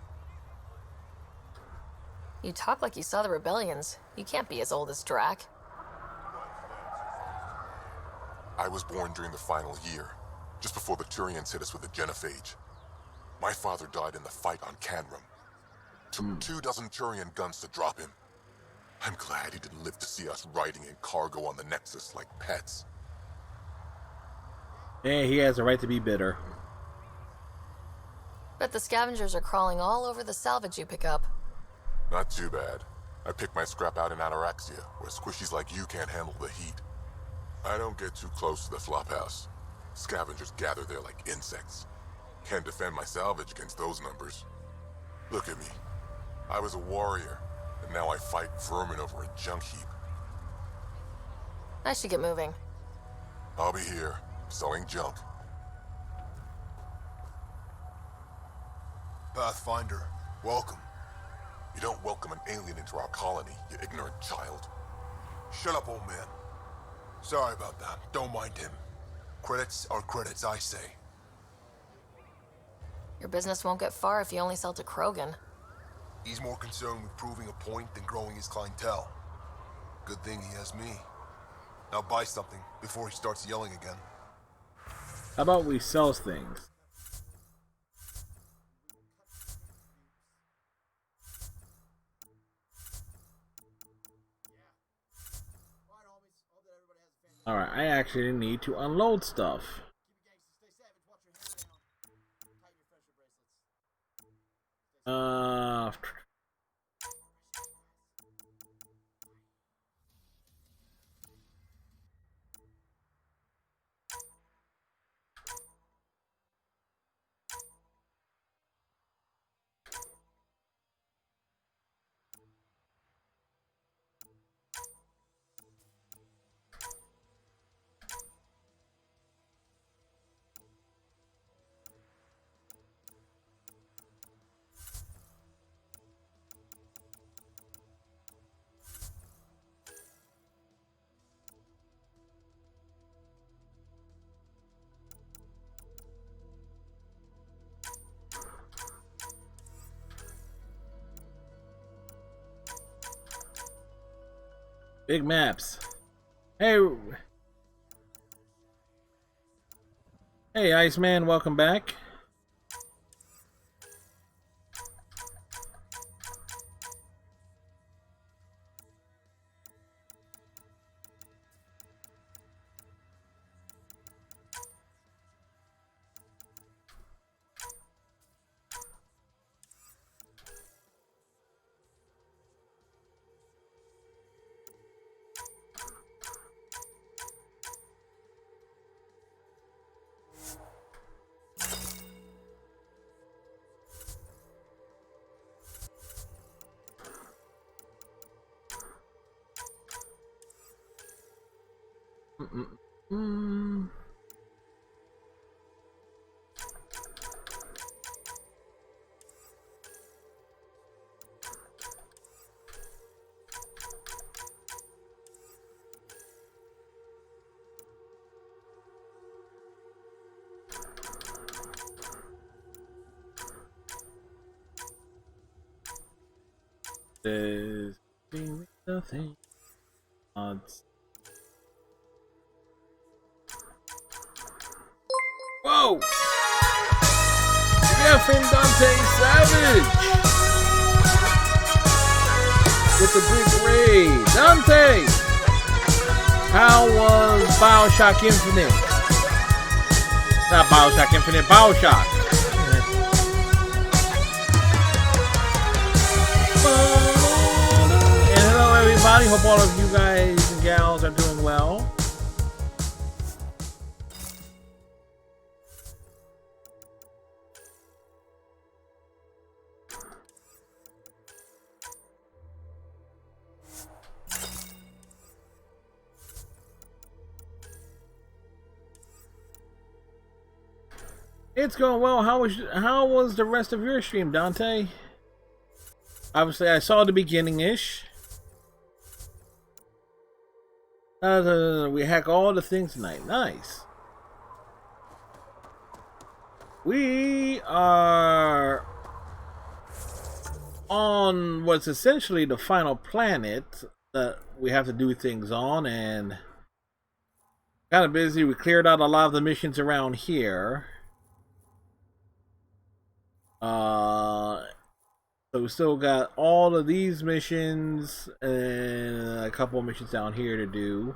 You talk like you saw the rebellions. You can't be as old as Drac. I was born during the final year, just before the Turians hit us with the genophage. My father died in the fight on Canrum. Took 24 Turian guns to drop him. I'm glad he didn't live to see us riding in cargo on the Nexus like pets. And he has a right to be bitter. Bet the scavengers are crawling all over the salvage you pick up. Not too bad. I pick my scrap out in Ataraxia, where squishies like you can't handle the heat. I don't get too close to the flophouse. Scavengers gather there like insects. Can't defend my salvage against those numbers. Look at me. I was a warrior, and now I fight vermin over a junk heap. I should get moving. I'll be here, selling junk. Pathfinder, welcome. You don't welcome an alien into our colony, you ignorant child. Shut up, old man. Sorry about that. Don't mind him. Credits are credits, I say. Your business won't get far if you only sell to Krogan. He's more concerned with proving a point than growing his clientele. Good thing he has me. Now buy something before he starts yelling again. How about we sell things? Alright, I actually need to unload stuff. Big maps. Hey, Iceman, welcome back. There's nothing. Odds. Whoa! Effing Dante Savage with the big raid. Dante, how was Bioshock Infinite? Not Bioshock Infinite, Bioshock. And hello, everybody. Hope all of you guys and gals are doing well. It's going well. How was the rest of your stream, Dante? Obviously, I saw the beginning-ish. We hack all the things tonight. Nice. We are on what's essentially the final planet that we have to do things on, and kind of busy. We cleared out a lot of the missions around here. So we still got all of these missions and a couple of missions down here to do.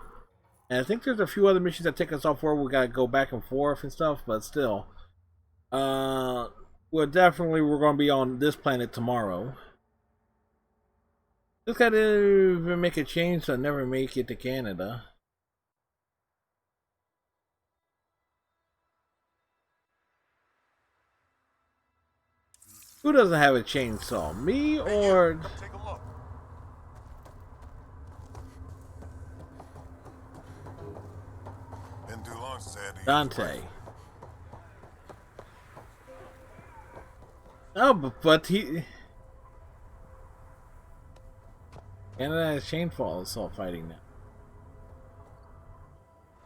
And I think there's a few other missions that take us off where we gotta go back and forth and stuff, but still. With we're going to be on this planet tomorrow. Just gotta even make a change so I never make it to Canada. Who doesn't have a chainsaw? Me or... Take a look. Been too long since I had to use Dante. Oh, but he... Canada has chainsaw assault fighting now.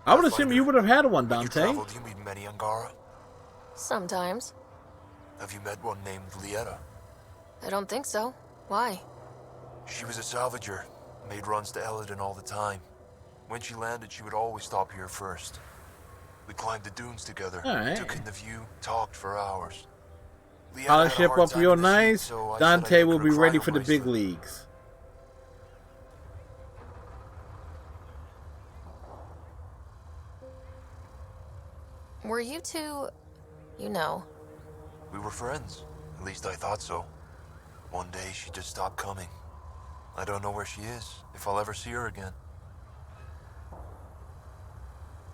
I would assume you would have had one, Dante. When you travel, do you meet many Angara? Sometimes. Have you met one named Lieta? I don't think so. Why? She was a salvager, made runs to Elaaden all the time. When she landed, she would always stop here first. We climbed the dunes together, took in the view, talked for hours. Polish ship up real nice. Dante will be ready for the big leagues. Were you two, you know? We were friends. At least I thought so. One day she just stopped coming. I don't know where she is, if I'll ever see her again.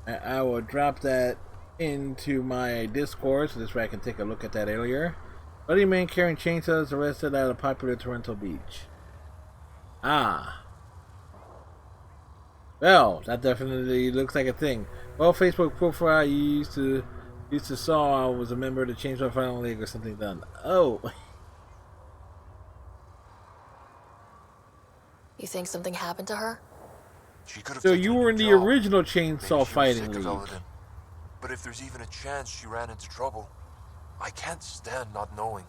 I will drop that into my Discord so this way I can take a look at that earlier. Bloody man carrying chainsaws arrested at a popular Toronto beach. Ah. Well, that definitely looks like a thing. Well, Facebook profile you used to saw I was a member of the Chainsaw Fighting League or something done. Oh. You think something happened to her? She could have so you were in the original Chainsaw Fighting League. Elaaden. But if there's even a chance she ran into trouble, I can't stand not knowing.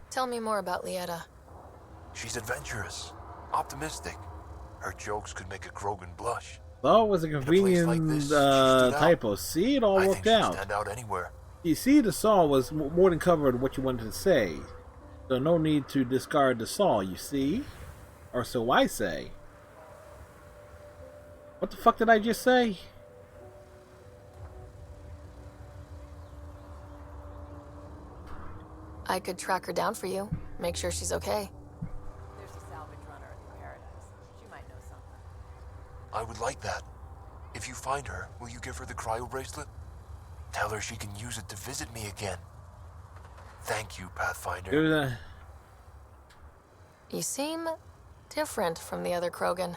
Tell me more about Lieta. She's adventurous, optimistic. Her jokes could make a Krogan blush. That was a convenient typo. See, it all worked out. Stand out anywhere. You see, the saw was more than covered what you wanted to say. So no need to discard the saw, you see? Or so I say. What the fuck did I just say? I could track her down for you. Make sure she's okay. There's a salvage runner at the Paradise. She might know something. I would like that. If you find her, will you give her the cryo bracelet? Tell her she can use it to visit me again. Thank you, Pathfinder. You seem different from the other Krogan.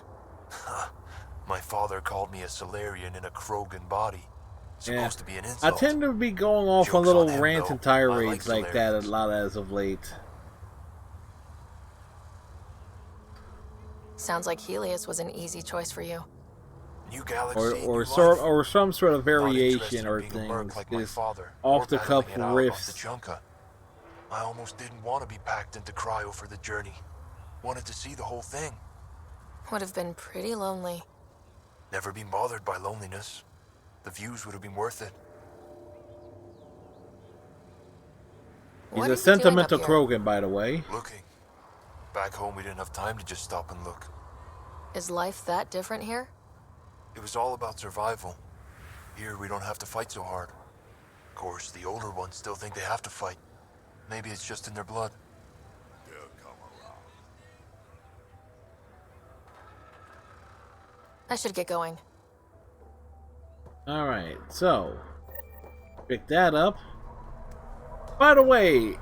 My father called me a Solarian in a Krogan body. Supposed to be an insult. I tend to be going off Jokes on little on him, rants though. and tirades I like that a lot as of late. Sounds like Helios was an easy choice for you. New galaxy, or some sort of variation or things. Like this father, off the cuff riffs. I almost didn't want to be packed into cryo for the journey. Wanted to see the whole thing. Would have been pretty lonely. Never been bothered by loneliness. The views would have been worth it. He's a sentimental Krogan, by the way. Looking. Back home, we didn't have time to just stop and look. Is life that different here? It was all about survival. Here, we don't have to fight so hard. Of course, the older ones still think they have to fight. Maybe it's just in their blood. I should get going. Alright, so pick that up. By the way,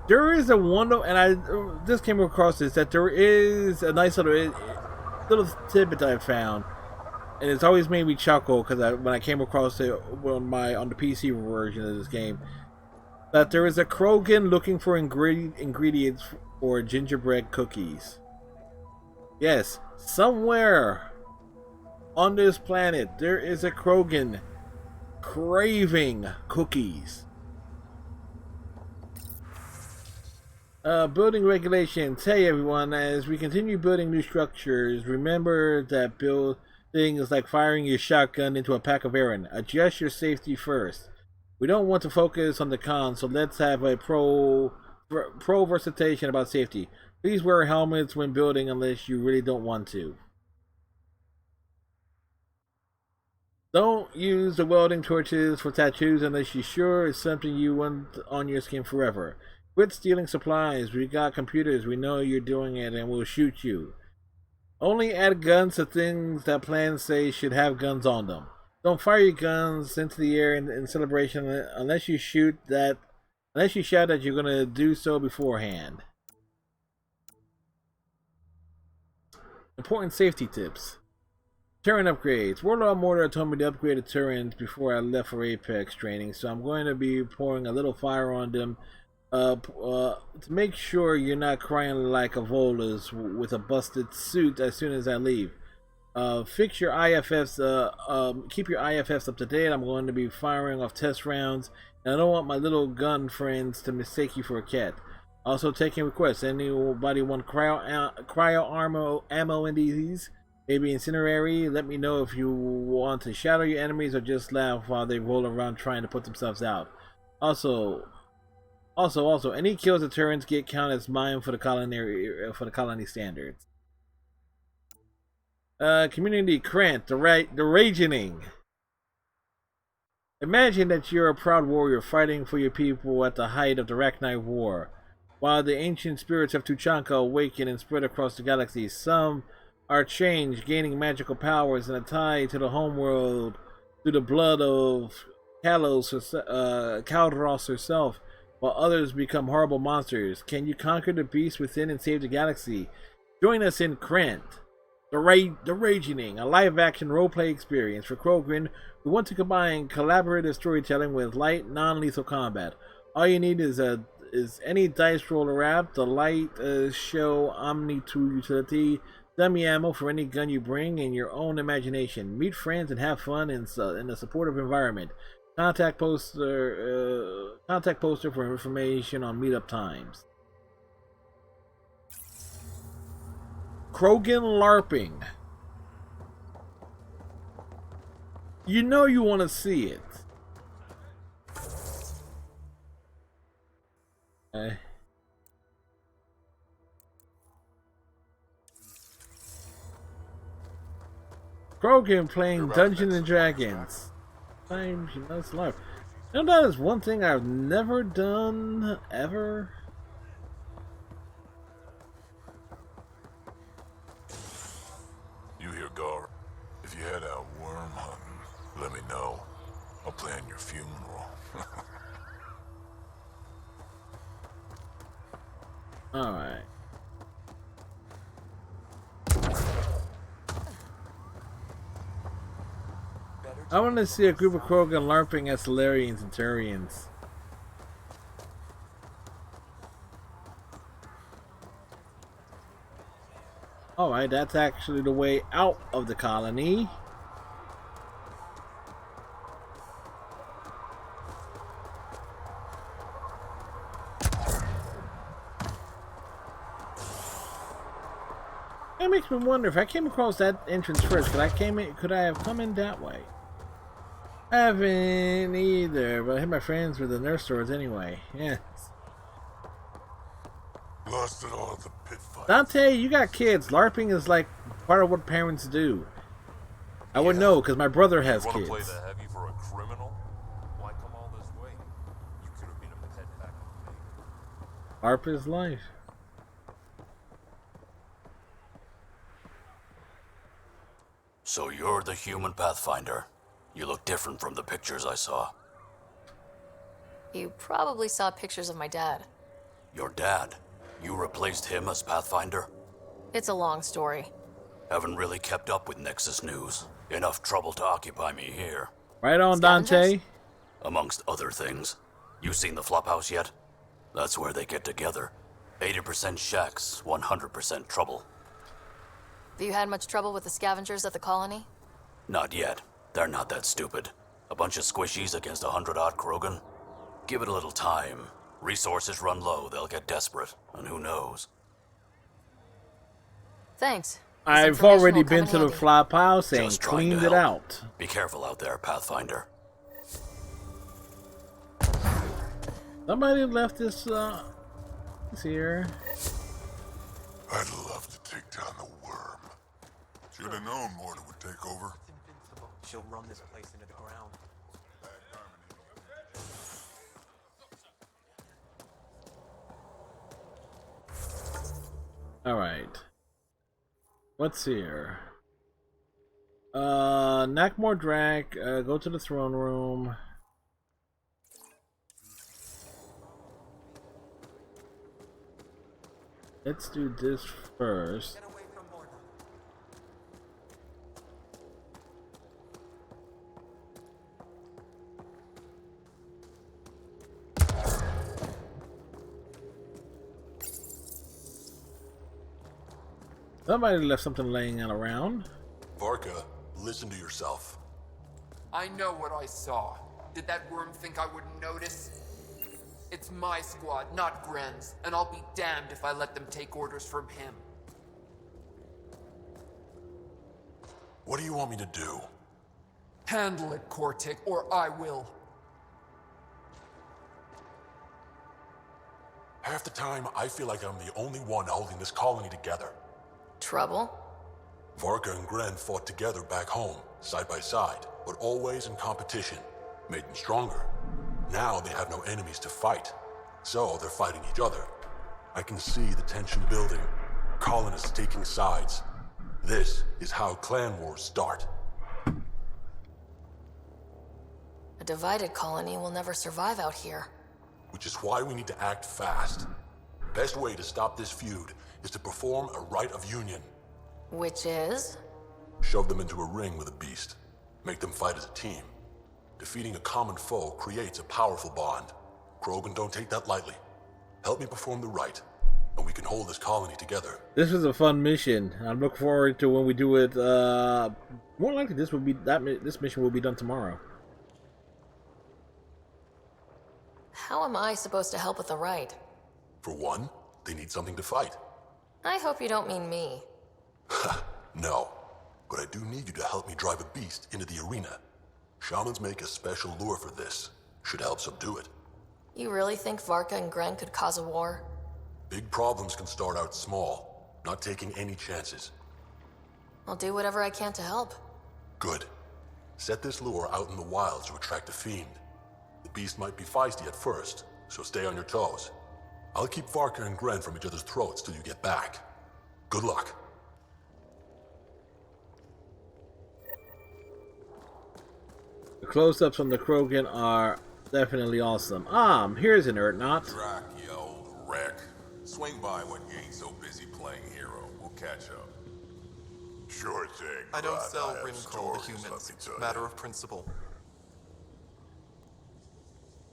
there is a wonder, and I just came across this, that there is a nice little tidbit that I found, and it's always made me chuckle because when I came across it on the PC version of this game, that there is a Krogan looking for ingredients for gingerbread cookies. Yes, somewhere on this planet there is a Krogan craving cookies. Building regulations. Hey everyone, as we continue building new structures, remember that building is like firing your shotgun into a pack of Aaron. Adjust your safety first. We don't want to focus on the cons, so let's have a pro versatility about safety. Please wear helmets when building unless you really don't want to. Don't use the welding torches for tattoos unless you're sure it's something you want on your skin forever. Quit stealing supplies. We got computers. We know you're doing it and we'll shoot you. Only add guns to things that plans say should have guns on them. Don't fire your guns into the air in celebration unless you shout that you're gonna do so beforehand. Important safety tips. Turret upgrades. Warlord Mortar told me to upgrade the turrets before I left for Apex training, so I'm going to be pouring a little fire on them to make sure you're not crying like a Volas with a busted suit as soon as I leave. Fix your IFFs, keep your IFFs up to date. I'm going to be firing off test rounds, and I don't want my little gun friends to mistake you for a cat. Also taking requests. Anybody want cryo ammo in these? Maybe incinerary. Let me know if you want to shadow your enemies or just laugh while they roll around trying to put themselves out. Also, any kills the turrets get count as mine for the colony standards. Community Krant, the Ragening. Imagine that you're a proud warrior fighting for your people at the height of the Arachnite War. While the ancient spirits of Tuchanka awaken and spread across the galaxy, some are changed, gaining magical powers and a tie to the homeworld through the blood of Kaldros herself, while others become horrible monsters. Can you conquer the beast within and save the galaxy? Join us in Krant, the Ragening, a live-action roleplay experience for Krogan who want to combine collaborative storytelling with light, non-lethal combat. All you need is any dice roller app, the light show Omni 2 utility, dummy ammo for any gun you bring, and your own imagination. Meet friends and have fun in a supportive environment. Contact poster for information on meetup times. Krogan LARPing. You know you want to see it. Krogan playing Dungeons and Dragons. Times you know it's life. You know that is one thing I've never done ever. You hear, Gar? If you head out worm hunting, let me know. I'll plan your funeral. Alright. I want to see a group of Krogan LARPing as Solarians and Turians. Alright, that's actually the way out of the colony. It makes me wonder if I came across that entrance first, could I have come in that way? I haven't either, but I hit my friends with the nurse stores anyway. Yeah. Lost it all at the pit fight. Dante, you got kids. LARPing is like part of what parents do. I would know because my brother has you kids. Want to play the heavy for a criminal? Why come all this way? You could have been a pet back in the day. LARP is life. So you're the human Pathfinder. You look different from the pictures I saw. You probably saw pictures of my dad. Your dad? You replaced him as Pathfinder? It's a long story. Haven't really kept up with Nexus news. Enough trouble to occupy me here. Right on, Dante. Amongst other things. You seen the Flophouse yet? That's where they get together. 80% shacks, 100% trouble. Have you had much trouble with the scavengers at the colony? Not yet. They're not that stupid. A bunch of squishies against 100-odd Krogan. Give it a little time. Resources run low, they'll get desperate. And who knows? Thanks. I've already been to the Flophouse and cleaned it out. Be careful out there, Pathfinder. Somebody left this, here. I'd love to take down the worm. Should have known Mortar would take over. She'll run this place into the ground. Alright. What's here? Nakmor Drak, go to the throne room. Let's do this first. Somebody left something laying around. Varka, listen to yourself. I know what I saw. Did that worm think I wouldn't notice? It's my squad, not Gren's, and I'll be damned if I let them take orders from him. What do you want me to do? Handle it, Kortik, or I will. Half the time, I feel like I'm the only one holding this colony together. Trouble? Varka and Gren fought together back home, side by side, but always in competition. Made them stronger. Now they have no enemies to fight, so they're fighting each other. I can see the tension building, colonists taking sides. This is how clan wars start. A divided colony will never survive out here. Which is why we need to act fast. Best way to stop this feud is to perform a rite of union. Which is? Shove them into a ring with a beast. Make them fight as a team. Defeating a common foe creates a powerful bond. Krogan don't take that lightly. Help me perform the rite, and we can hold this colony together. This was a fun mission. I look forward to when we do it. More likely, this mission will be done tomorrow. How am I supposed to help with the rite? For one, they need something to fight. I hope you don't mean me. No, but I do need you to help me drive a beast into the arena. Shamans make a special lure for this. Should help subdue it. You really think Varka and Gren could cause a war? Big problems can start out small, not taking any chances. I'll do whatever I can to help. Good. Set this lure out in the wilds to attract a fiend. The beast might be feisty at first, so stay on your toes. I'll keep Varka and Gren from each other's throats till you get back. Good luck. The close-ups on the Krogan are definitely awesome. Here's an Erdnot. Drak, you old wreck. Swing by when you ain't so busy playing hero. We'll catch up. Sure thing. I don't sell have Rimcoal to stories, humans. let me tell you. Matter of principle.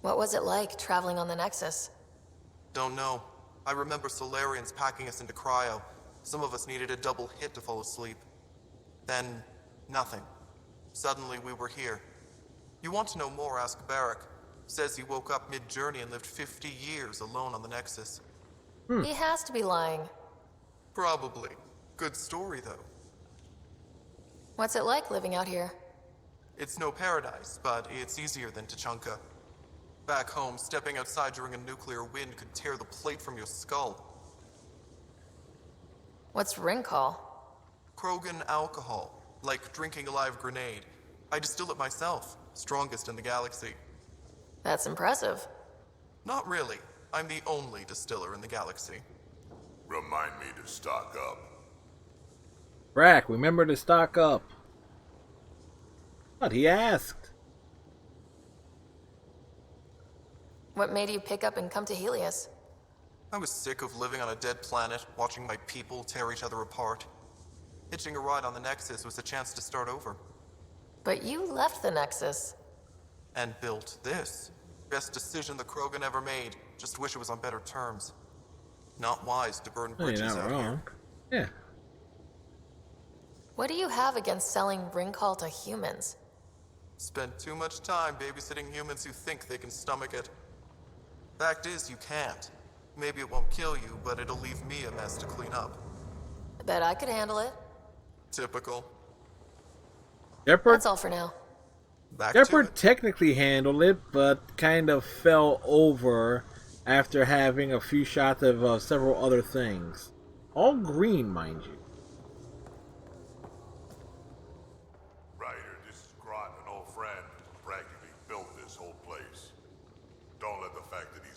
What was it like traveling on the Nexus? Don't know. I remember Solarians packing us into cryo. Some of us needed a double hit to fall asleep. Then, nothing. Suddenly we were here. You want to know more, ask Barrack. Says he woke up mid-journey and lived 50 years alone on the Nexus. He has to be lying. Probably. Good story, though. What's it like living out here? It's no paradise, but it's easier than Tuchanka. Back home, stepping outside during a nuclear wind could tear the plate from your skull. What's Ringcall? Krogan alcohol, like drinking a live grenade. I distill it myself, strongest in the galaxy. That's impressive. Not really. I'm the only distiller in the galaxy. Remind me to stock up. Brack, remember to stock up. What he asked. What made you pick up and come to Helios? I was sick of living on a dead planet, watching my people tear each other apart. Hitching a ride on the Nexus was a chance to start over. But you left the Nexus. And built this. Best decision the Krogan ever made. Just wish it was on better terms. Not wise to burn You're bridges not out wrong. here. Yeah. What do you have against selling Ringcall to humans? Spent too much time babysitting humans who think they can stomach it. Fact is, you can't. Maybe it won't kill you, but it'll leave me a mess to clean up. I bet I could handle it. Typical. That's all for now. Shepard technically handled it, but kind of fell over after having a few shots of several other things. All green, mind you. Ryder, this is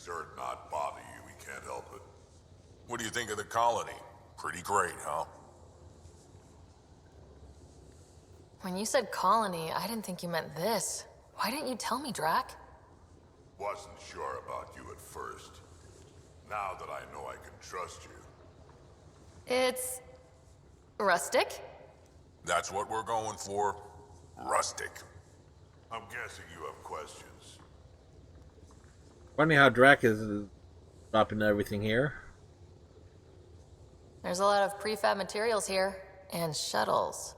absurd not bother you. We can't help it. What do you think of the colony? Pretty great, huh? When you said colony, I didn't think you meant this. Why didn't you tell me, Drac? Wasn't sure about you at first. Now that I know I can trust you. It's... rustic? That's what we're going for. Rustic. I'm guessing you have questions. Funny how Drac is dropping everything here. There's a lot of prefab materials here, and shuttles.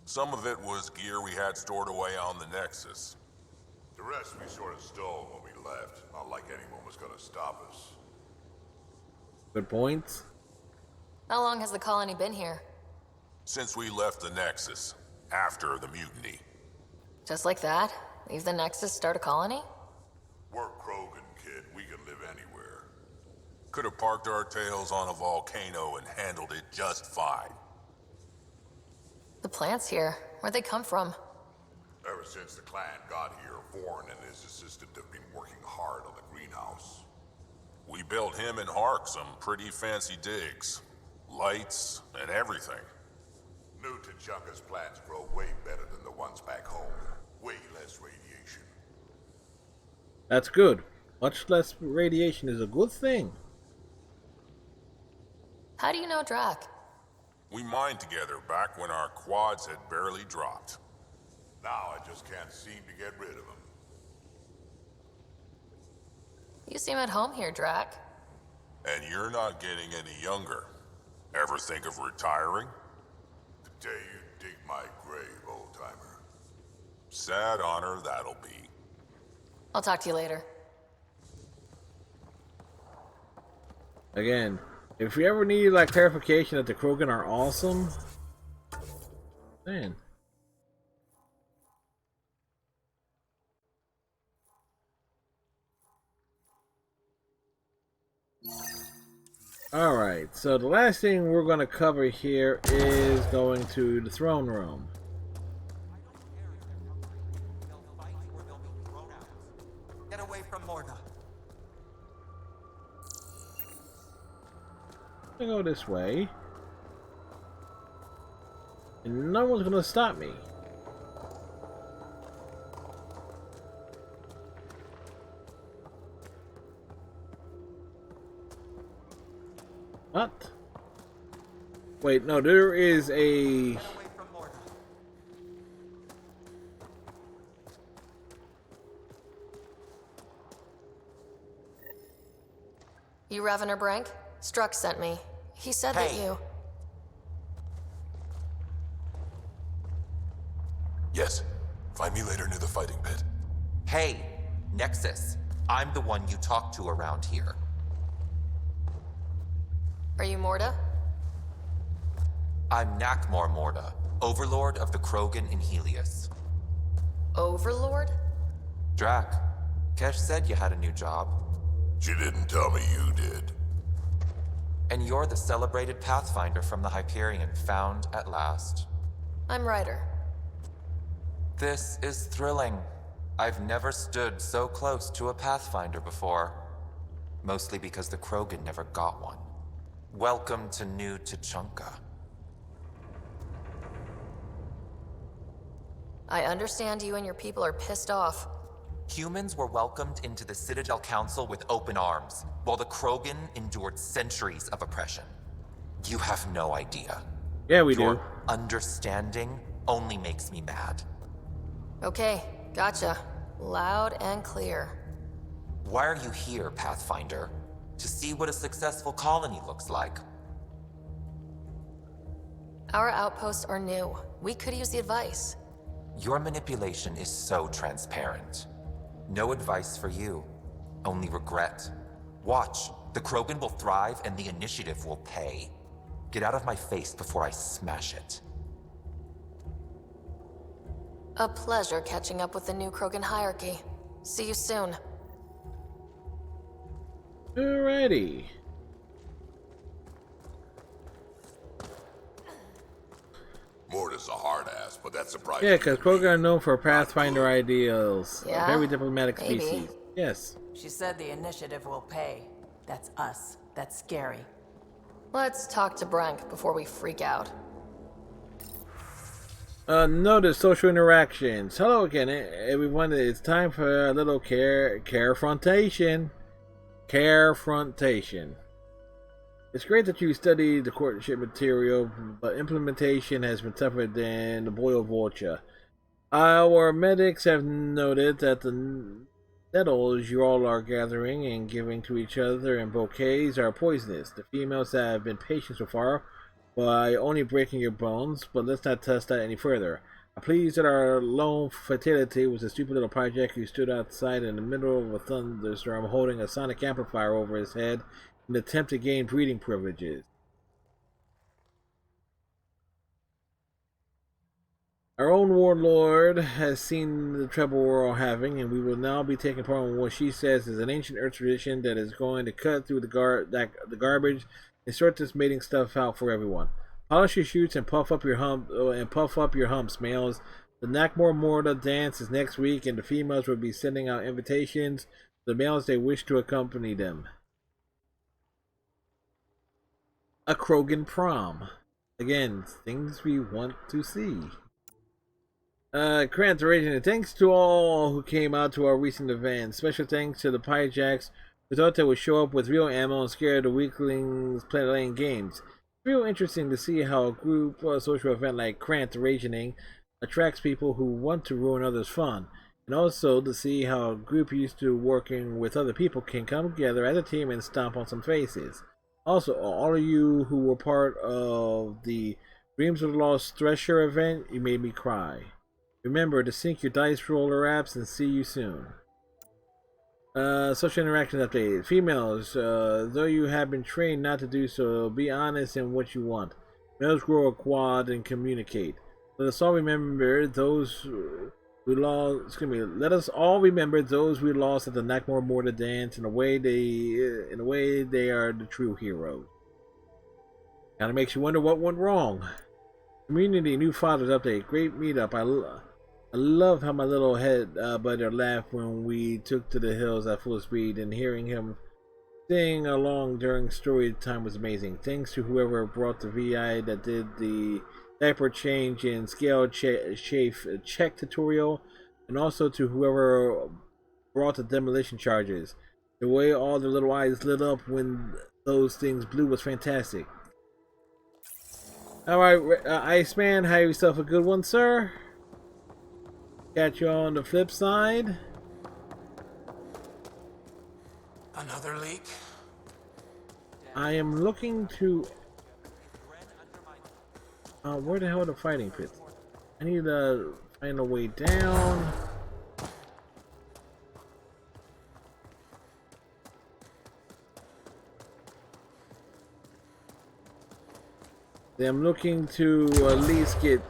Some of it was gear we had stored away on the Nexus. The rest we sort of stole when we left. Not like anyone was gonna stop us. Good points. How long has the colony been here? Since we left the Nexus, after the mutiny. Just like that? Leave the Nexus, start a colony? We're Krogan, kid. We can live anywhere. Could have parked our tails on a volcano and handled it just fine. The plants here, where'd they come from? Ever since the clan got here, Vorn and his assistant have been working hard on the greenhouse. We built him and Hark some pretty fancy digs. Lights and everything. New Tachanka's plants grow way better than the ones back home. Way less radiation. That's good. Much less radiation is a good thing. How do you know Drac? We mined together back when our quads had barely dropped. Now I just can't seem to get rid of him. You seem at home here, Drac. And you're not getting any younger. Ever think of retiring? The day you dig my grave, old-timer. Sad honor that'll be. I'll talk to you later. Again, if you ever need like clarification that the Krogan are awesome, man. Alright, so the last thing we're going to cover here is going to the throne room. Get away from Morda. I'm going to go this way. And no one's going to stop me. What? Wait, no, there is a... You Revener Brank? Struck sent me. He said that you... Yes. Find me later near the fighting pit. Hey, Nexus. I'm the one you talk to around here. Are you Morda? I'm Nakmor Morda, Overlord of the Krogan in Helios. Overlord? Drac, Kesh said you had a new job. She didn't tell me you did. And you're the celebrated Pathfinder from the Hyperion, found at last. I'm Ryder. This is thrilling. I've never stood so close to a Pathfinder before. Mostly because the Krogan never got one. Welcome to New Tachanka. I understand you and your people are pissed off. Humans were welcomed into the Citadel Council with open arms, while the Krogan endured centuries of oppression. You have no idea. Yeah, we Your do. understanding only makes me mad. Okay, gotcha. Loud and clear. Why are you here, Pathfinder? To see what a successful colony looks like. Our outposts are new. We could use the advice. Your manipulation is so transparent. No advice for you, only regret. Watch, the Krogan will thrive and the initiative will pay. Get out of my face before I smash it. A pleasure catching up with the new Krogan hierarchy. See you soon. Alrighty. Morda's a hard ass, but that's surprising. Yeah, because Krogan are known for Pathfinder ideals. Yeah, Very diplomatic maybe. species. Yes. She said the initiative will pay. That's us. That's scary. Let's talk to Brank before we freak out. Notice social interactions. Hello again, everyone. It's time for a little carefrontation. Carefrontation. It's great that you studied the courtship material, but implementation has been tougher than the boil vulture. Our medics have noted that the nettles you all are gathering and giving to each other in bouquets are poisonous. The females have been patient so far by only breaking your bones, but let's not test that any further. I'm pleased that our lone fatality was a stupid little project who stood outside in the middle of a thunderstorm holding a sonic amplifier over his head in an attempt to gain breeding privileges. Our own warlord has seen the trouble we're all having, and we will now be taking part in what she says is an ancient Earth tradition that is going to cut through the garbage and sort this mating stuff out for everyone. Polish your chutes and puff up your humps, males. The Nakmor dance is next week, and the females will be sending out invitations to the males they wish to accompany them. A Krogan prom. Again, things we want to see. Thanks to all who came out to our recent event. Special thanks to the Pyjacks who thought they would show up with real ammo and scare the weaklings playing games. It's real interesting to see how a group social event like Krant Rationing attracts people who want to ruin others' fun. And also to see how a group used to working with other people can come together as a team and stomp on some faces. Also, all of you who were part of the Dreams of the Lost Thresher event, you made me cry. Remember to sync your dice roller apps and see you soon. Social interaction update. Females, though you have been trained not to do so, be honest in what you want. Males grow a quad and communicate. Let us all remember those we lost. Let us all remember those we lost at the Nakmor dance. In a way, they are the true heroes. Kinda makes you wonder what went wrong. Community new fathers update. Great meetup. I love how my little head buddy laughed when we took to the hills at full speed, and hearing him sing along during story time was amazing. Thanks to whoever brought the VI that did the diaper change and scale check tutorial, and also to whoever brought the demolition charges. The way all the little eyes lit up when those things blew was fantastic. Alright, Iceman, have yourself a good one, sir. Catch you on the flip side. Another leak? I am looking to... where the hell are the fighting pits? I need to find a way down. I'm looking to at least get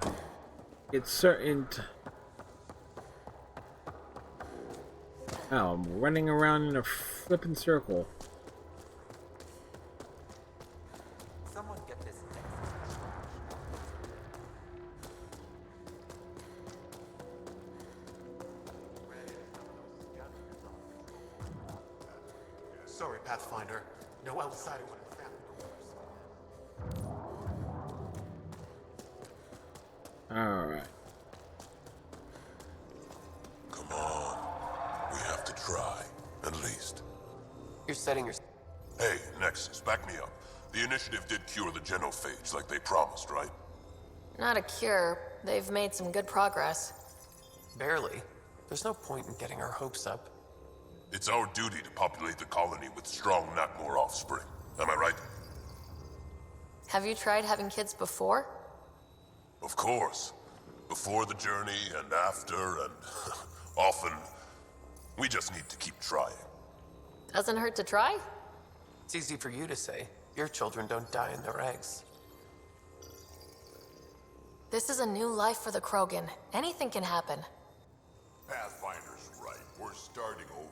certain... Oh, I'm running around in a flipping circle. Someone get this. Sorry, Pathfinder. Noelle decided what her family. Alright. Come on. We have to try, at least. You're setting your... Hey, Nexus, back me up. The initiative did cure the genophage like they promised, right? Not a cure. They've made some good progress. Barely. There's no point in getting our hopes up. It's our duty to populate the colony with strong Nakmor offspring. Am I right? Have you tried having kids before? Of course. Before the journey and after and often. We just need to keep trying. Doesn't hurt to try? It's easy for you to say. Your children don't die in their eggs. This is a new life for the Krogan. Anything can happen. Pathfinder's right. We're starting over.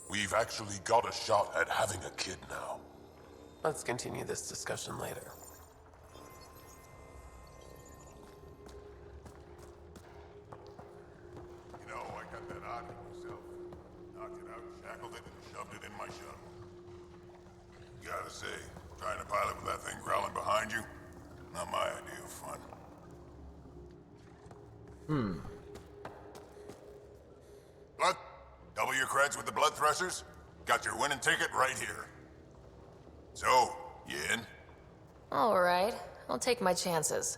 We've actually got a shot at having a kid now. Let's continue this discussion later. You know, I got that article myself. Knocked him shoved it in my shuttle. Gotta say, trying to pilot with that thing growling behind you, not my idea of fun. Blood, double your creds with the blood thrusters. Got your winning ticket right here. So, you in? All right, I'll take my chances.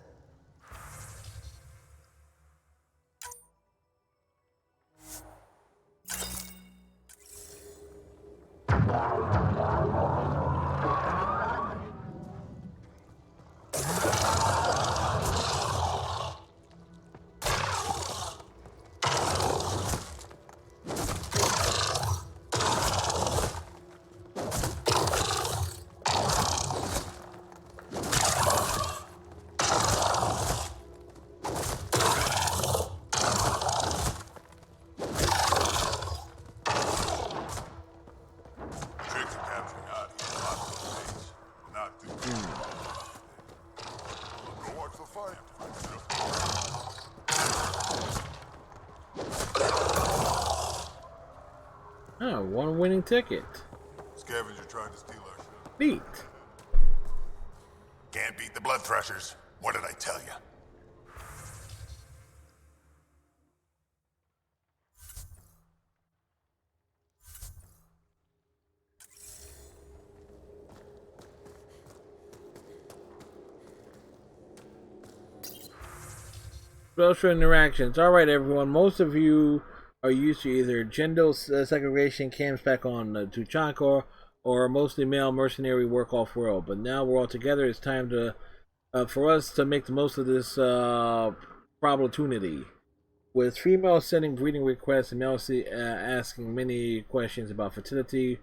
Oh, one winning ticket. Scavenger tried to steal our shuttle. Neat. Can't beat the blood thrashers. What did I tell you? Social interactions. Alright, everyone. Most of you are used to either gender segregation camps back on Tuchanka or mostly male mercenary work off-world. But now we're all together. It's time to for us to make the most of this opportunity. With females sending breeding requests and males asking many questions about fertility,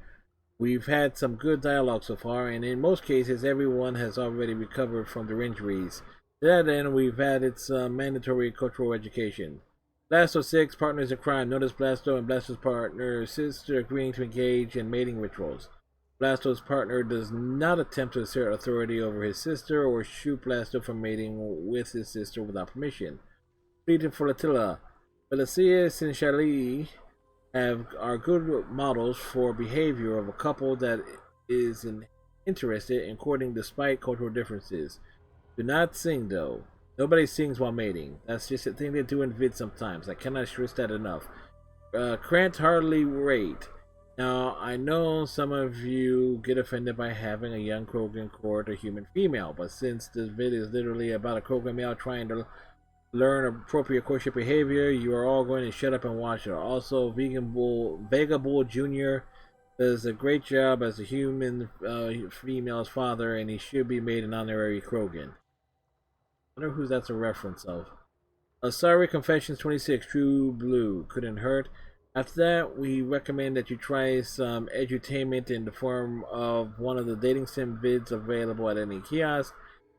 we've had some good dialogue so far, and in most cases, everyone has already recovered from their injuries. To that end, we've had its mandatory cultural education. Blasto 6, partners in crime, notice Blasto and Blasto's partner sister agreeing to engage in mating rituals. Blasto's partner does not attempt to assert authority over his sister or shoot Blasto for mating with his sister without permission. Fleet and Flotilla. Felicius and Charlie are good models for behavior of a couple that is interested in courting despite cultural differences. Do not sing though. Nobody sings while mating. That's just a thing they do in vids sometimes. I cannot stress that enough. Krant hardly rate. Now, I know some of you get offended by having a young Krogan court a human female, but since this vid is literally about a Krogan male trying to learn appropriate courtship behavior, you are all going to shut up and watch it. Also, Vega Bull Jr. does a great job as a human female's father, and he should be made an honorary Krogan. I wonder who that's a reference of. Sorry, Confessions 26, True Blue. Couldn't hurt. After that, we recommend that you try some edutainment in the form of one of the dating sim vids available at any kiosk.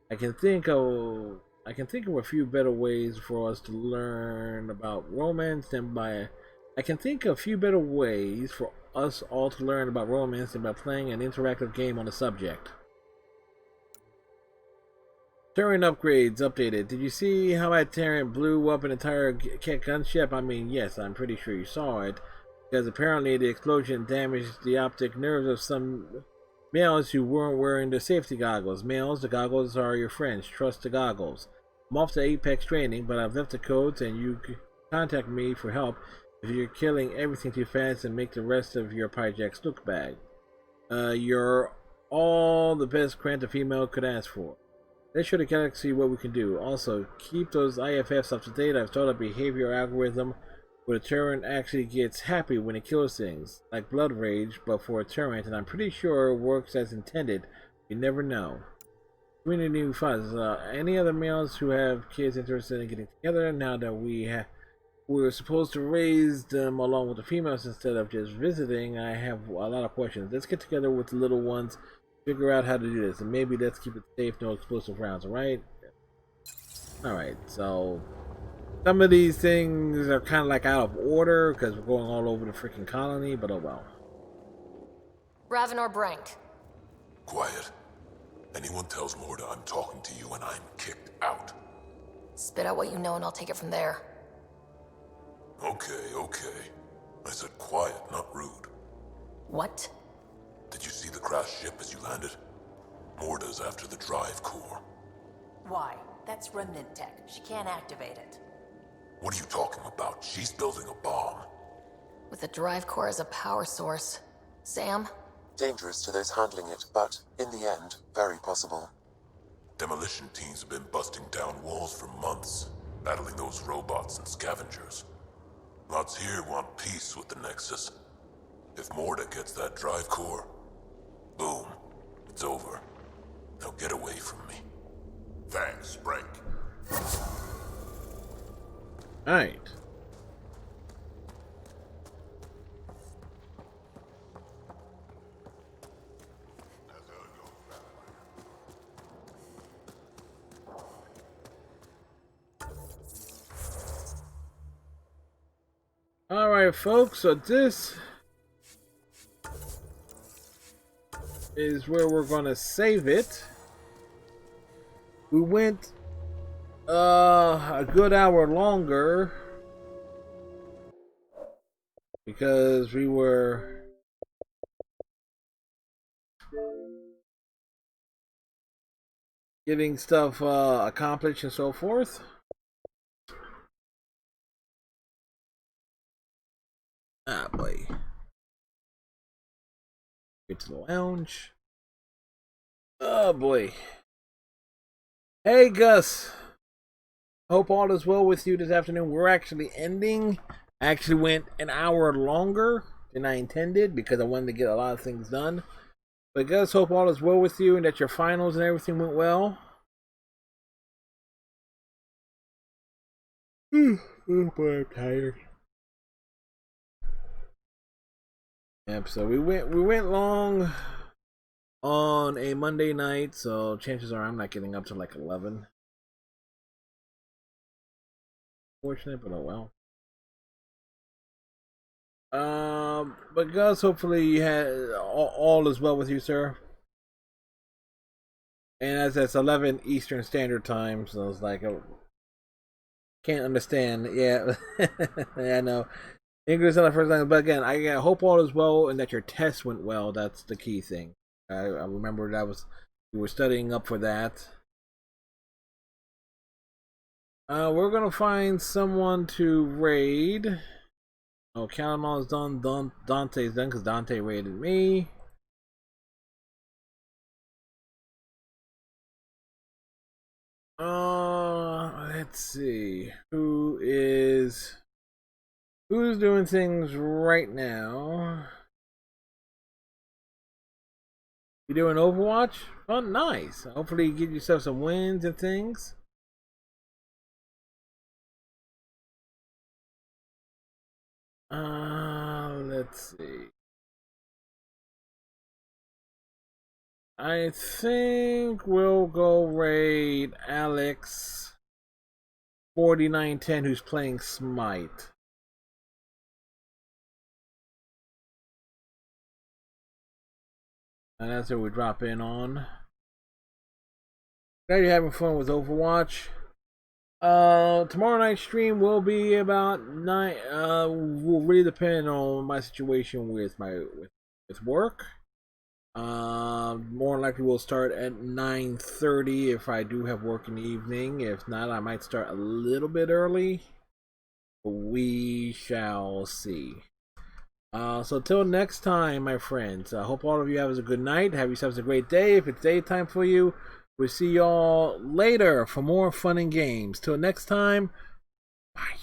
I can think of a few better ways for us to learn about romance than by playing an interactive game on the subject. Terran upgrades updated. Did you see how that Terran blew up an entire Ket gunship? I mean, yes, I'm pretty sure you saw it, because apparently the explosion damaged the optic nerves of some males who weren't wearing their safety goggles. Males, the goggles are your friends. Trust the goggles. I'm off to Apex training, but I've left the codes, and you can contact me for help if you're killing everything too fast and make the rest of your projects look bad. You're all the best Krant a female could ask for. Let's show the galaxy what we can do. Also, keep those IFFs up to date. I've started a behavior algorithm where the Terran actually gets happy when it kills things, like Blood Rage, but for a Terran, and I'm pretty sure it works as intended. You never know. Community new funds. Any other males who have kids interested in getting together now that we're supposed to raise them along with the females instead of just visiting? I have a lot of questions. Let's get together with the little ones, figure out how to do this, and maybe let's keep it safe, no explosive rounds, alright? Alright, so some of these things are kind of like out of order because we're going all over the freaking colony, but oh well. Ravenor Brank. Quiet. Anyone tells Morda I'm talking to you and I'm kicked out. Spit out what you know and I'll take it from there. Okay. I said quiet, not rude. What? Did you see the crashed ship as you landed? Morta's after the drive core. Why? That's remnant tech. She can't activate it. What are you talking about? She's building a bomb. With the drive core as a power source. Sam? Dangerous to those handling it, but, in the end, very possible. Demolition teams have been busting down walls for months, battling those robots and scavengers. Lots here want peace with the Nexus. If Morta gets that drive core, boom, it's over. Now get away from me. Thanks, Frank. Alright. Alright, folks, so this is where we're gonna save it. We went a good hour longer because we were getting stuff accomplished and so forth. Ah, boy. Get to the lounge. Oh, boy. Hey, Gus. Hope all is well with you this afternoon. We're actually ending. I actually went an hour longer than I intended because I wanted to get a lot of things done. But Gus, hope all is well with you and that your finals and everything went well. Oh, boy, I'm tired. Yep, so we went long on a Monday night, so chances are I'm not getting up to like 11. Fortunate, but oh well. But Gus, hopefully you had all is well with you, sir. And as it's 11 Eastern Standard Time, so it's like can't understand. Yeah, yeah, I know. English is not the first language, but again, I hope all is well and that your test went well. That's the key thing. I remember we were studying up for that. We're gonna find someone to raid. Oh, Calamon is done. Dante's done because Dante raided me. Let's see who's doing things right now. You doing Overwatch? Oh, nice. Hopefully you get yourself some wins and things. Let's see. I think we'll go raid Alex 4910 who's playing Smite. And that's what we drop in on. Glad you're having fun with Overwatch. Tomorrow night's stream will be about 9. Will really depend on my situation with work. More likely we'll start at 9:30 if I do have work in the evening. If not, I might start a little bit early. We shall see. So till next time, my friends. I hope all of you have a good night. Have yourselves a great day. If it's daytime for you, we'll see y'all later for more fun and games. Till next time, bye.